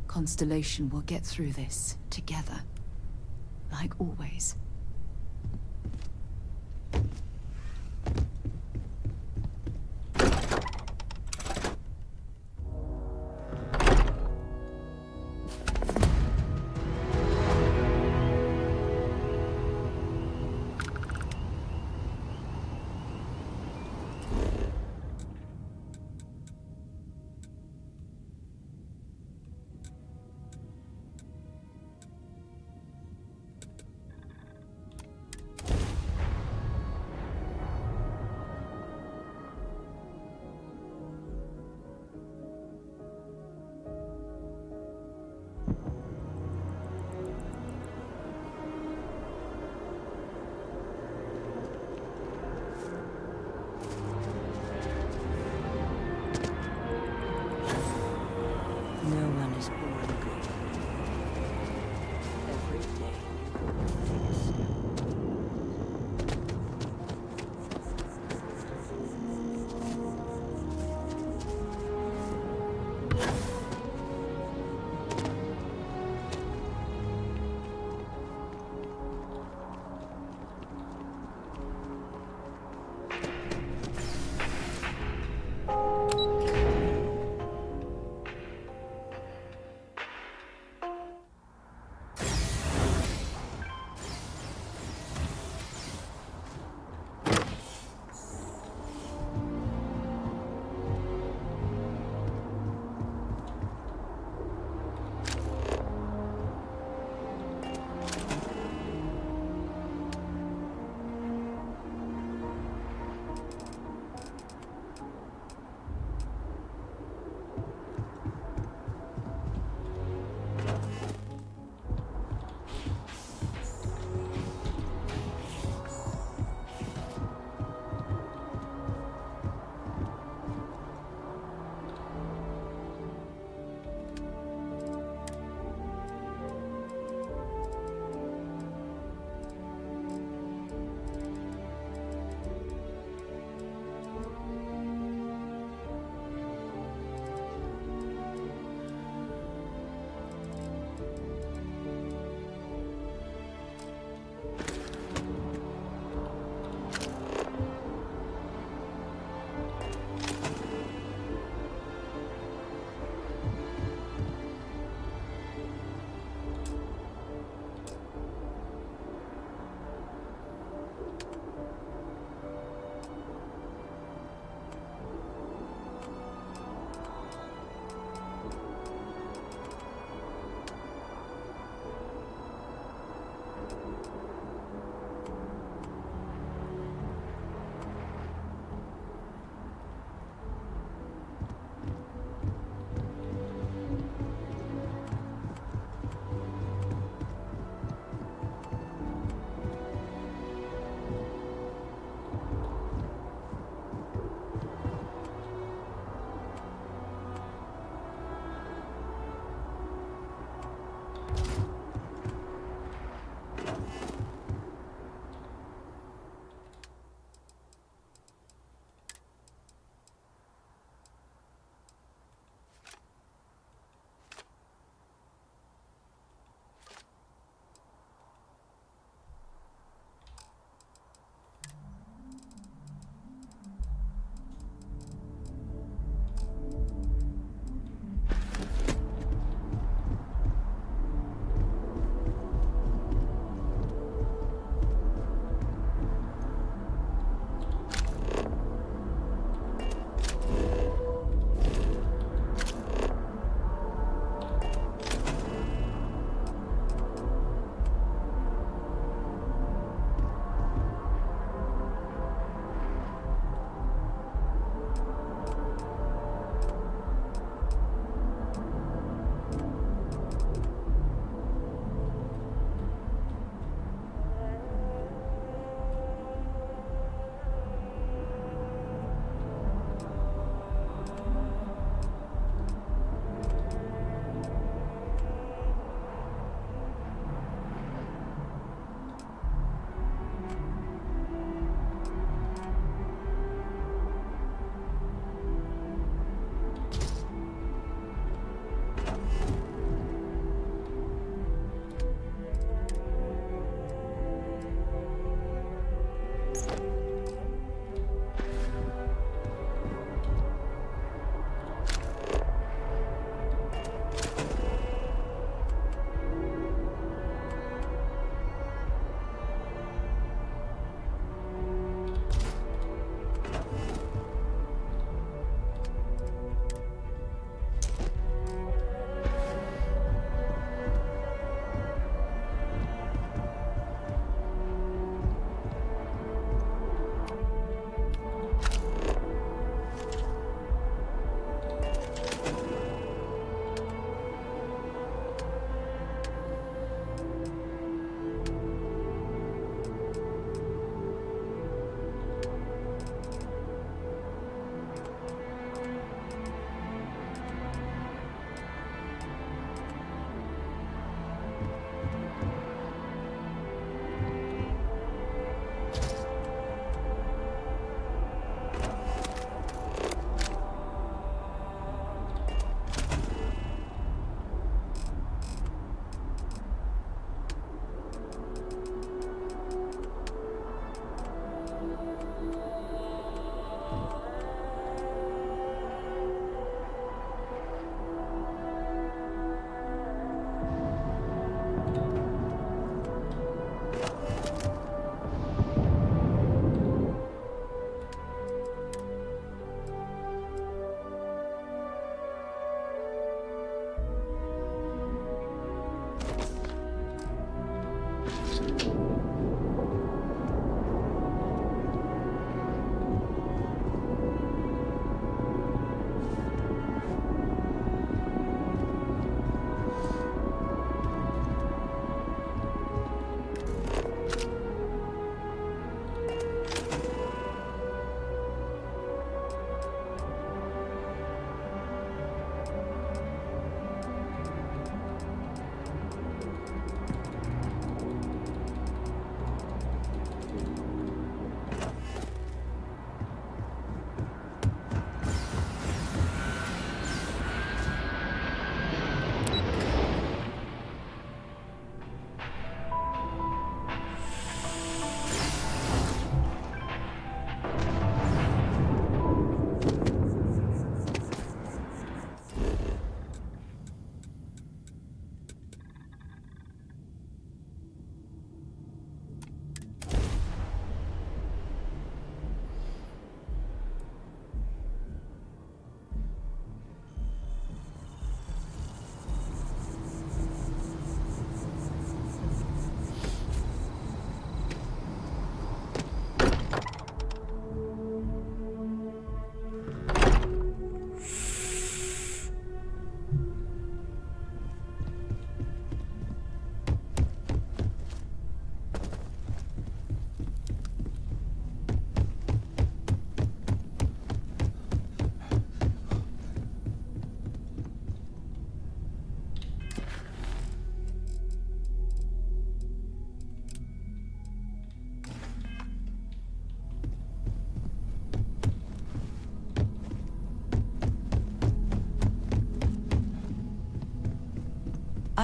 Constellation will get through this together, like always.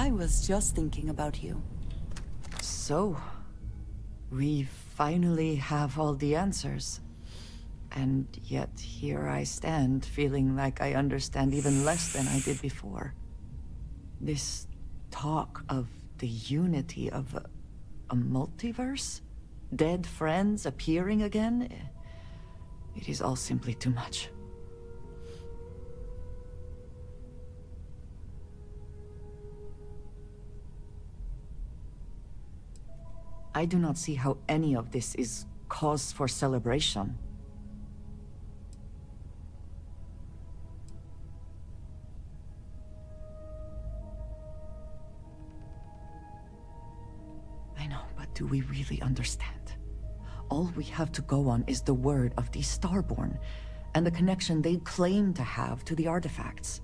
I was just thinking about you. So, we finally have all the answers. And yet here I stand, feeling like I understand even less than I did before. This talk of the unity of a multiverse? Dead friends appearing again? It is all simply too much. I do not see how any of this is cause for celebration. I know, but do we really understand? All we have to go on is the word of the Starborn, and the connection they claim to have to the artifacts.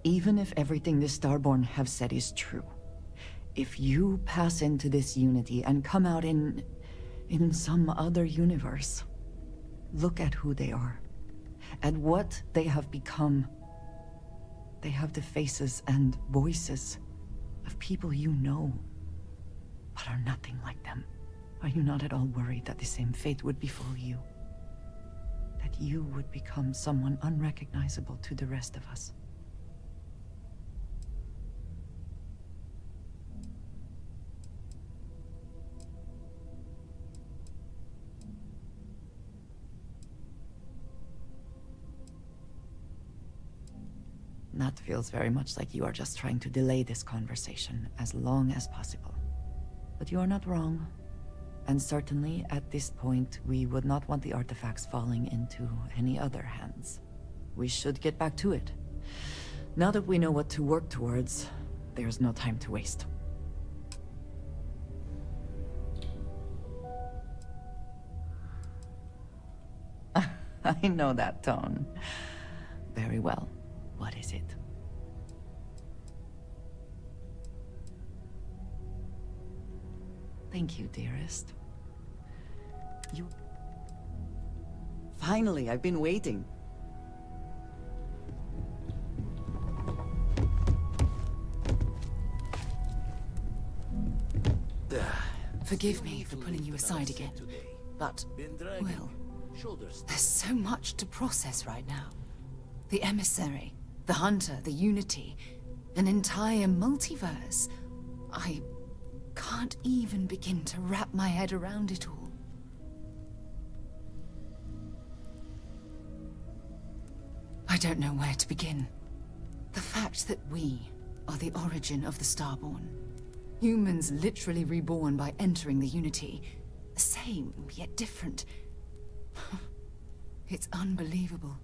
Even if everything the Starborn have said is true, if you pass into this unity and come out in some other universe, look at who they are, and what they have become. They have the faces and voices of people you know, but are nothing like them. Are you not at all worried that the same fate would befall you? That you would become someone unrecognizable to the rest of us? That feels very much like you are just trying to delay this conversation as long as possible. But you are not wrong. And certainly, at this point, we would not want the artifacts falling into any other hands. We should get back to it. Now that we know what to work towards, there's no time to waste. I know that tone. Very well. What is it? Thank you, dearest. You... Finally, I've been waiting. Forgive me for pulling you aside again, but, well, there's so much to process right now. The Emissary, the Hunter, the Unity, an entire multiverse. I can't even begin to wrap my head around it all. I don't know where to begin. The fact that we are the origin of the Starborn. Humans literally reborn by entering the Unity. The same, yet different. It's unbelievable.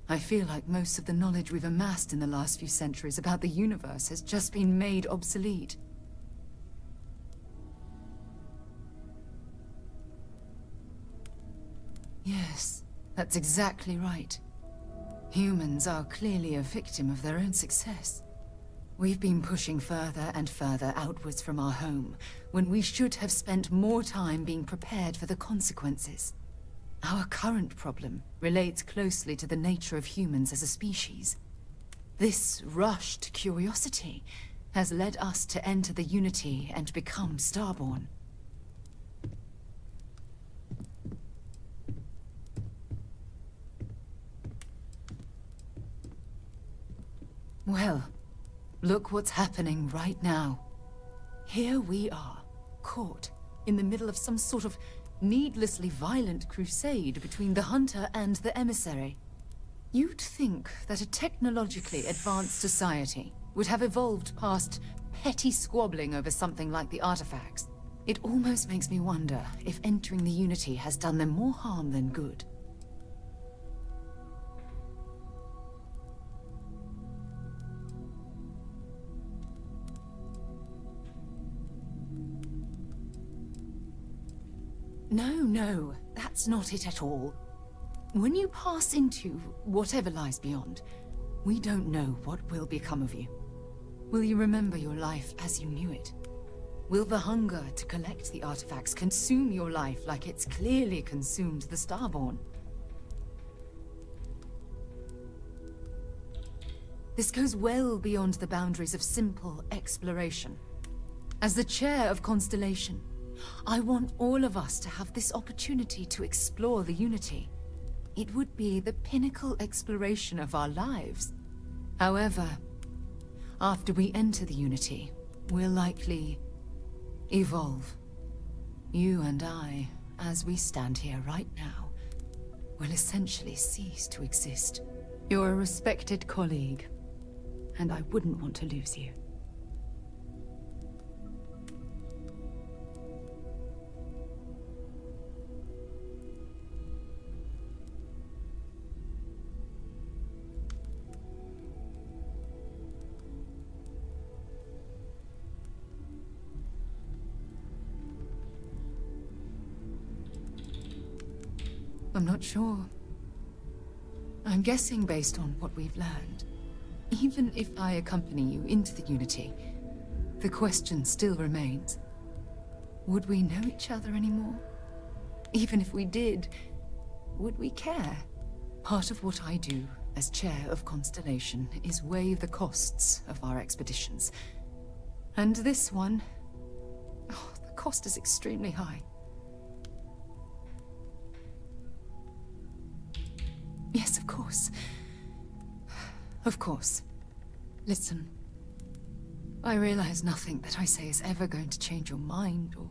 I feel like most of the knowledge we've amassed in the last few centuries about the universe has just been made obsolete. Yes, that's exactly right. Humans are clearly a victim of their own success. We've been pushing further and further outwards from our home, when we should have spent more time being prepared for the consequences. Our current problem relates closely to the nature of humans as a species. This rushed curiosity has led us to enter the Unity and become Starborn. Well, look what's happening right now. Here we are, caught in the middle of some sort of needlessly violent crusade between the Hunter and the Emissary. You'd think that a technologically advanced society would have evolved past petty squabbling over something like the artifacts. It almost makes me wonder if entering the Unity has done them more harm than good. No, that's not it at all. When you pass into whatever lies beyond, we don't know what will become of you. Will you remember your life as you knew it? Will the hunger to collect the artifacts consume your life like it's clearly consumed the Starborn? This goes well beyond the boundaries of simple exploration. As the chair of Constellation, I want all of us to have this opportunity to explore the Unity. It would be the pinnacle exploration of our lives. However, after we enter the Unity, we'll likely evolve. You and I, as we stand here right now, will essentially cease to exist. You're a respected colleague, and I wouldn't want to lose you. I'm not sure. I'm guessing based on what we've learned. Even if I accompany you into the Unity, the question still remains. Would we know each other anymore? Even if we did, would we care? Part of what I do as chair of Constellation is weigh the costs of our expeditions. And this one, the cost is extremely high. Yes, of course. Of course. Listen. I realize nothing that I say is ever going to change your mind or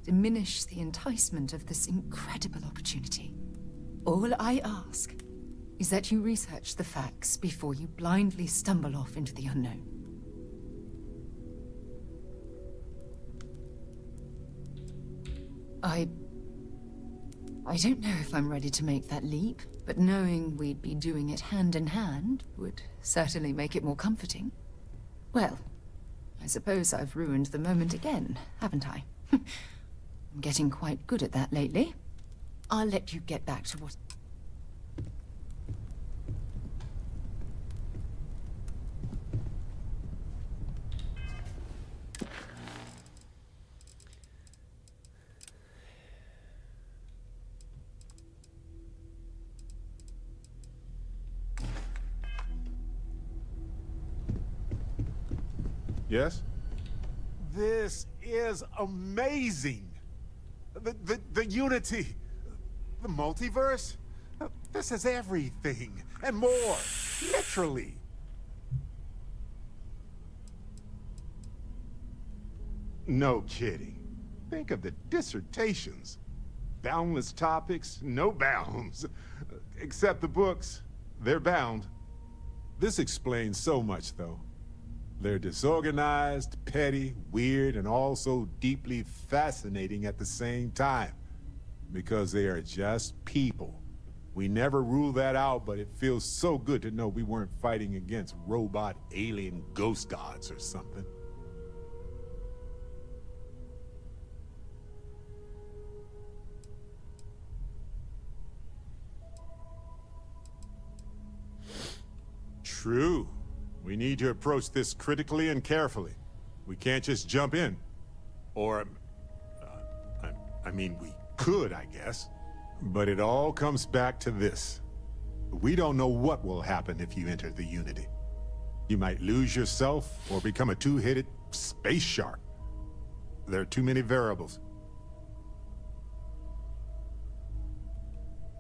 diminish the enticement of this incredible opportunity. All I ask is that you research the facts before you blindly stumble off into the unknown. I don't know if I'm ready to make that leap, but knowing we'd be doing it hand in hand would certainly make it more comforting. Well, I suppose I've ruined the moment again, haven't I? I'm getting quite good at that lately. I'll let you get back to what... Yes? This is amazing! The Unity, the multiverse, this is everything, and more, literally. No kidding. Think of the dissertations. Boundless topics, no bounds. Except the books, they're bound. This explains so much, though. They're disorganized, petty, weird, and also deeply fascinating at the same time. Because they are just people. We never rule that out, but it feels so good to know we weren't fighting against robot alien ghost gods or something. True. We need to approach this critically and carefully. We can't just jump in. Or, I mean, we could, I guess. But it all comes back to this. We don't know what will happen if you enter the Unity. You might lose yourself or become a two-headed space shark. There are too many variables.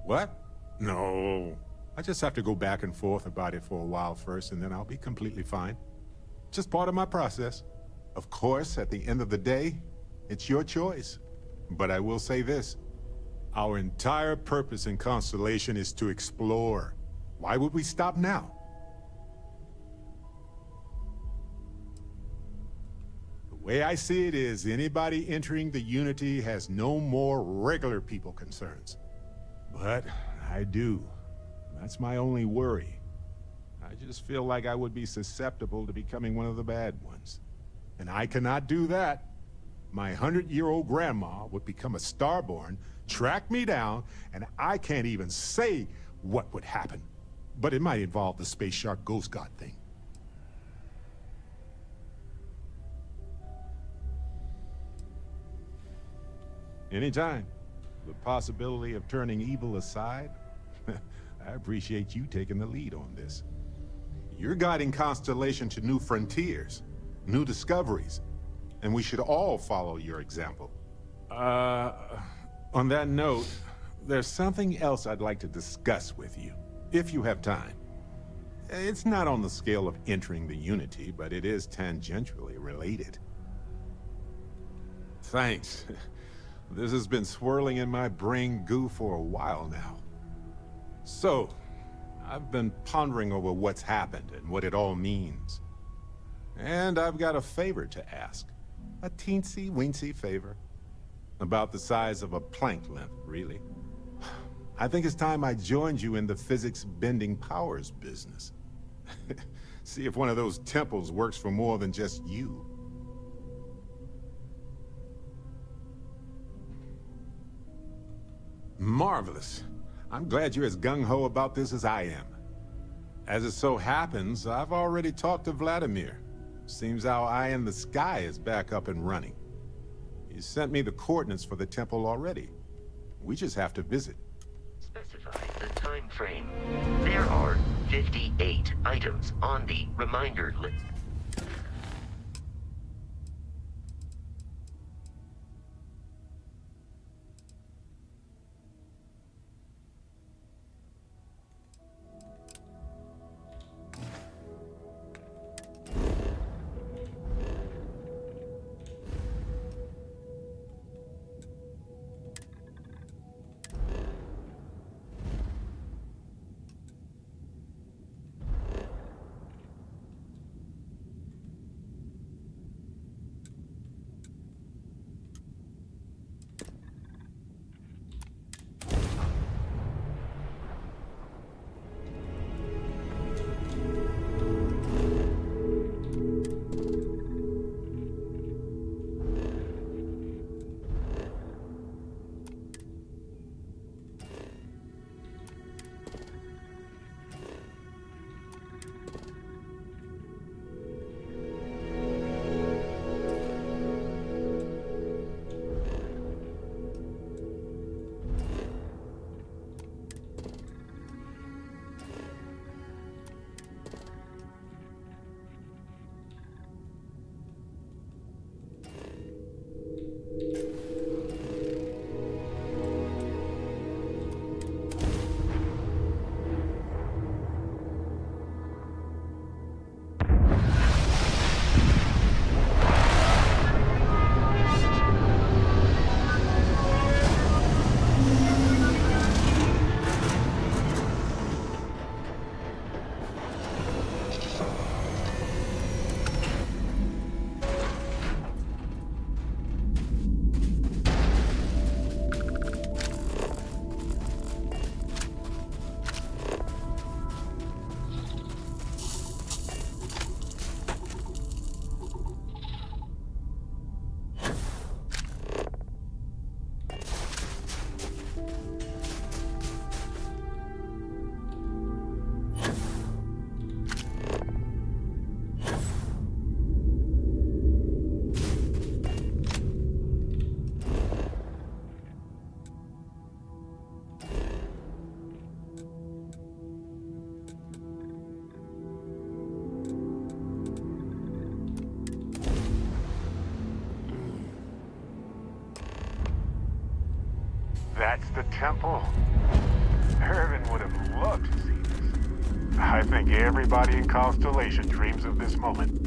What? No. I just have to go back and forth about it for a while first, and then I'll be completely fine. Just part of my process. Of course, at the end of the day, it's your choice. But I will say this. Our entire purpose in Constellation is to explore. Why would we stop now? The way I see it is, anybody entering the Unity has no more regular people concerns. But I do. That's my only worry. I just feel like I would be susceptible to becoming one of the bad ones. And I cannot do that. My 100-year-old grandma would become a Starborn, track me down, and I can't even say what would happen. But it might involve the Space Shark Ghost God thing. Anytime. The possibility of turning evil aside, I appreciate you taking the lead on this. You're guiding Constellation to new frontiers, new discoveries, and we should all follow your example. On that note, there's something else I'd like to discuss with you, if you have time. It's not on the scale of entering the Unity, but it is tangentially related. Thanks. This has been swirling in my brain goo for a while now. So, I've been pondering over what's happened and what it all means. And I've got a favor to ask. A teensy-weensy favor. About the size of a plank length, really. I think it's time I joined you in the physics-bending powers business. See if one of those temples works for more than just you. Marvelous. I'm glad you're as gung-ho about this as I am. As it so happens, I've already talked to Vladimir. Seems our eye in the sky is back up and running. He sent me the coordinates for the temple already. We just have to visit. Specify the time frame. There are 58 items on the reminder list. That's the temple. Irvin would have loved to see this. I think everybody in Constellation dreams of this moment.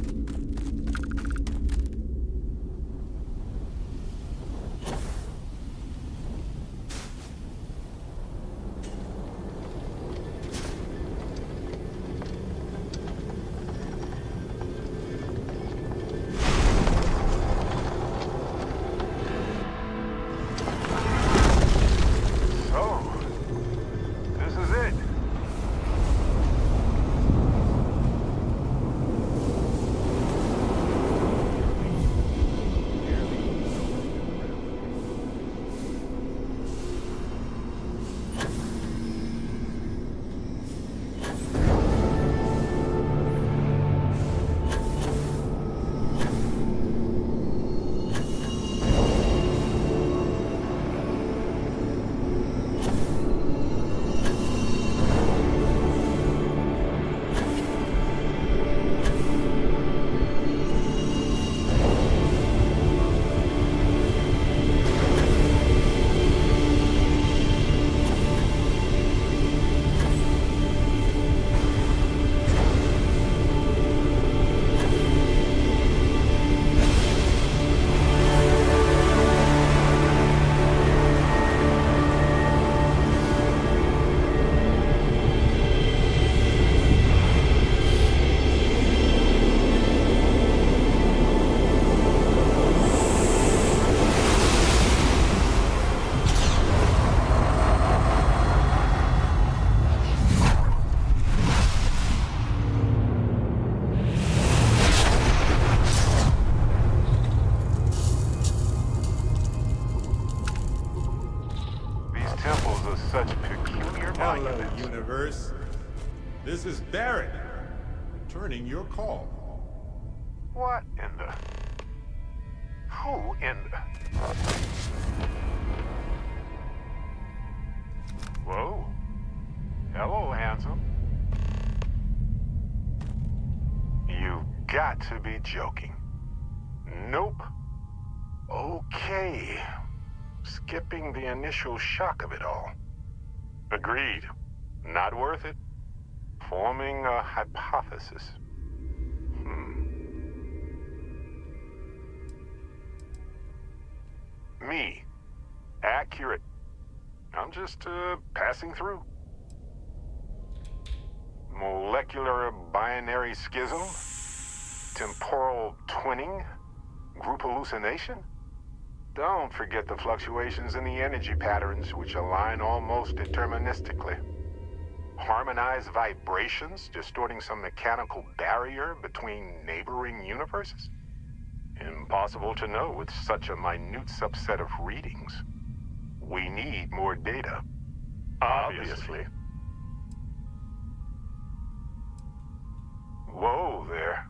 this is Barrett. Returning your call. What in the... Who in the... Whoa. Hello, handsome. You got to be joking. Nope. Okay. Skipping the initial shock of it all. Agreed. Not worth it. Forming a hypothesis. Me. Accurate. I'm just, passing through. Molecular binary schism? Temporal twinning? Group hallucination? Don't forget the fluctuations in the energy patterns which align almost deterministically. Harmonized vibrations distorting some mechanical barrier between neighboring universes? Impossible to know with such a minute subset of readings. We need more data. Obviously. Whoa there.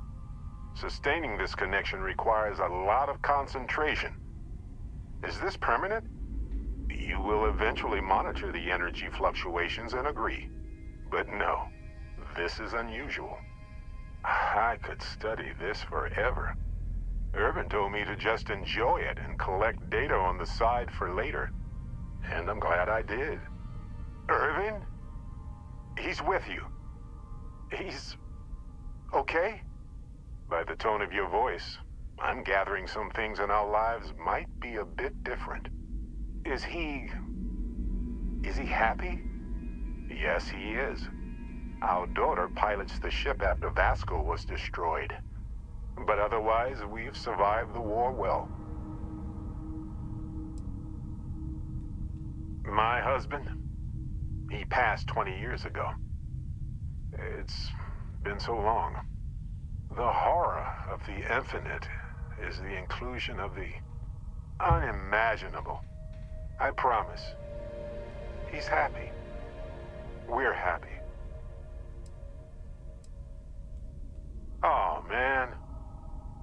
Sustaining this connection requires a lot of concentration. Is this permanent? You will eventually monitor the energy fluctuations and agree. But no, this is unusual. I could study this forever. Irvin told me to just enjoy it and collect data on the side for later. And I'm glad I did. Irvin? He's with you. He's... okay? By the tone of your voice, I'm gathering some things in our lives might be a bit different. Is he happy? Yes, he is. Our daughter pilots the ship after Vasco was destroyed. But otherwise, we've survived the war well. My husband, he passed 20 years ago. It's been so long. The horror of the infinite is the inclusion of the unimaginable. I promise. He's happy. We're happy. Oh, man.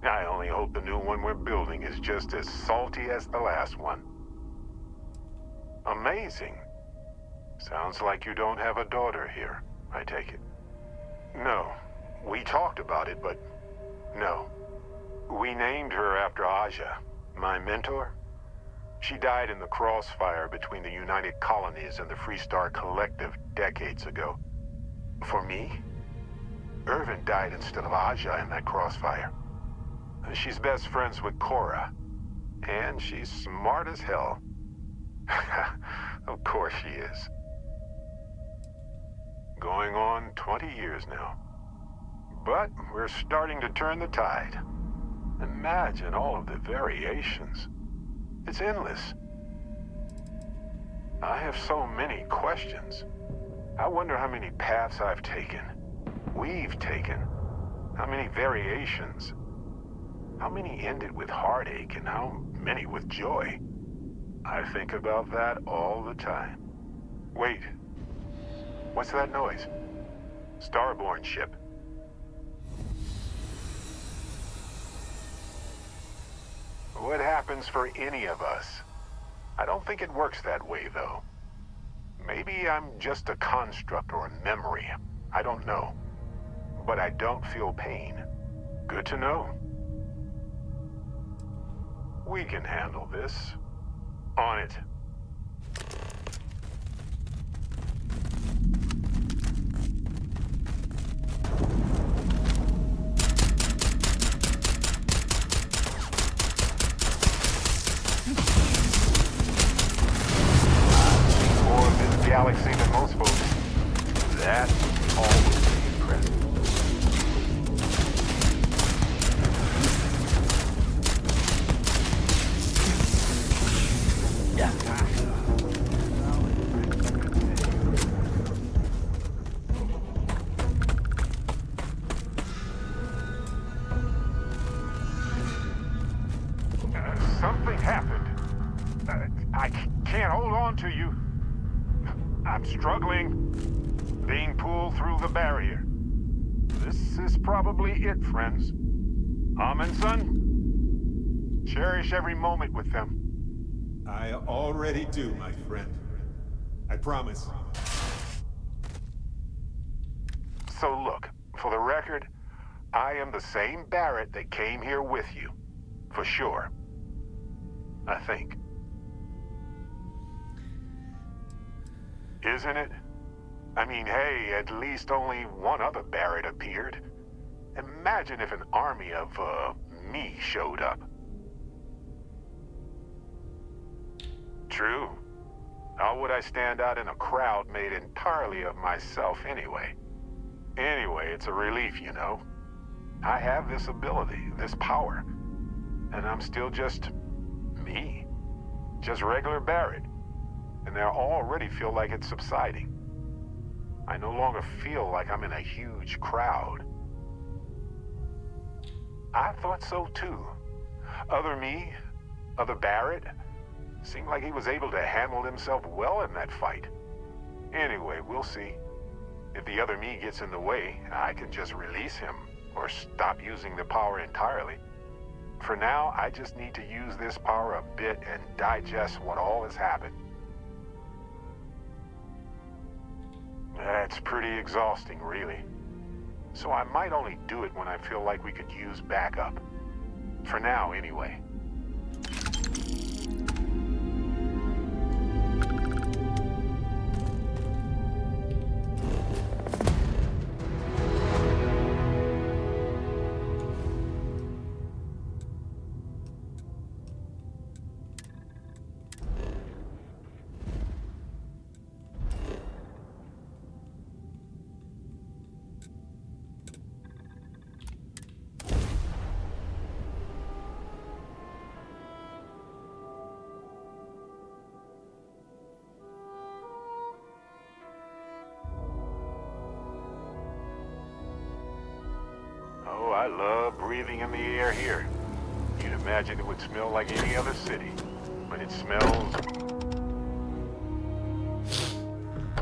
I only hope the new one we're building is just as salty as the last one. Amazing. Sounds like you don't have a daughter here, I take it. No. We talked about it, but no. We named her after Aja, my mentor. She died in the crossfire between the United Colonies and the Freestar Collective decades ago. For me, Irvin died instead of Aja in that crossfire. She's best friends with Cora, and she's smart as hell. Of course she is. Going on 20 years now. But we're starting to turn the tide. Imagine all of the variations. It's endless. I have so many questions. I wonder how many paths I've taken. We've taken. How many variations. How many ended with heartache and how many with joy. I think about that all the time. Wait. What's that noise? Starborn ship. What happens for any of us? I don't think it works that way, though. Maybe I'm just a construct or a memory. I don't know. But I don't feel pain. Good to know. We can handle this. On it. More of this galaxy than most folks. That's always impressive. Something happened. I can't hold on to you. I'm struggling. being pulled through the barrier. This is probably it, friends. Amundsen, cherish every moment with them. I already do, my friend. I promise. So look, for the record, I am the same Barrett that came here with you. For sure. I think. Isn't it? I mean, hey, at least only one other Barrett appeared. Imagine if an army of, me showed up. True. How would I stand out in a crowd made entirely of myself anyway? Anyway, it's a relief, you know. I have this ability, this power. And I'm still just me. Just regular Barrett. And I already feel like it's subsiding. I no longer feel like I'm in a huge crowd. I thought so too. Other me, other Barrett, seemed like he was able to handle himself well in that fight. Anyway, we'll see. If the other me gets in the way, I can just release him or stop using the power entirely. For now, I just need to use this power a bit and digest what all has happened. That's pretty exhausting, really. So I might only do it when I feel like we could use backup. For now, anyway. Oh, I love breathing in the air here. You'd imagine it would smell like any other city, but it smells...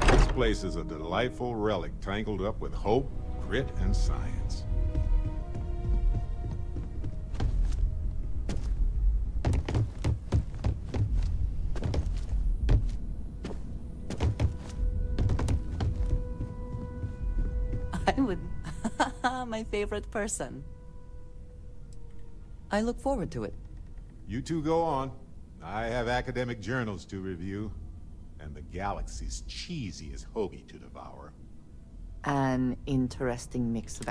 This place is a delightful relic tangled up with hope, grit, and science. I would... My favorite person. I look forward to it. You two go on. I have academic journals to review, and the galaxy's cheesiest hoagie to devour. An interesting mix of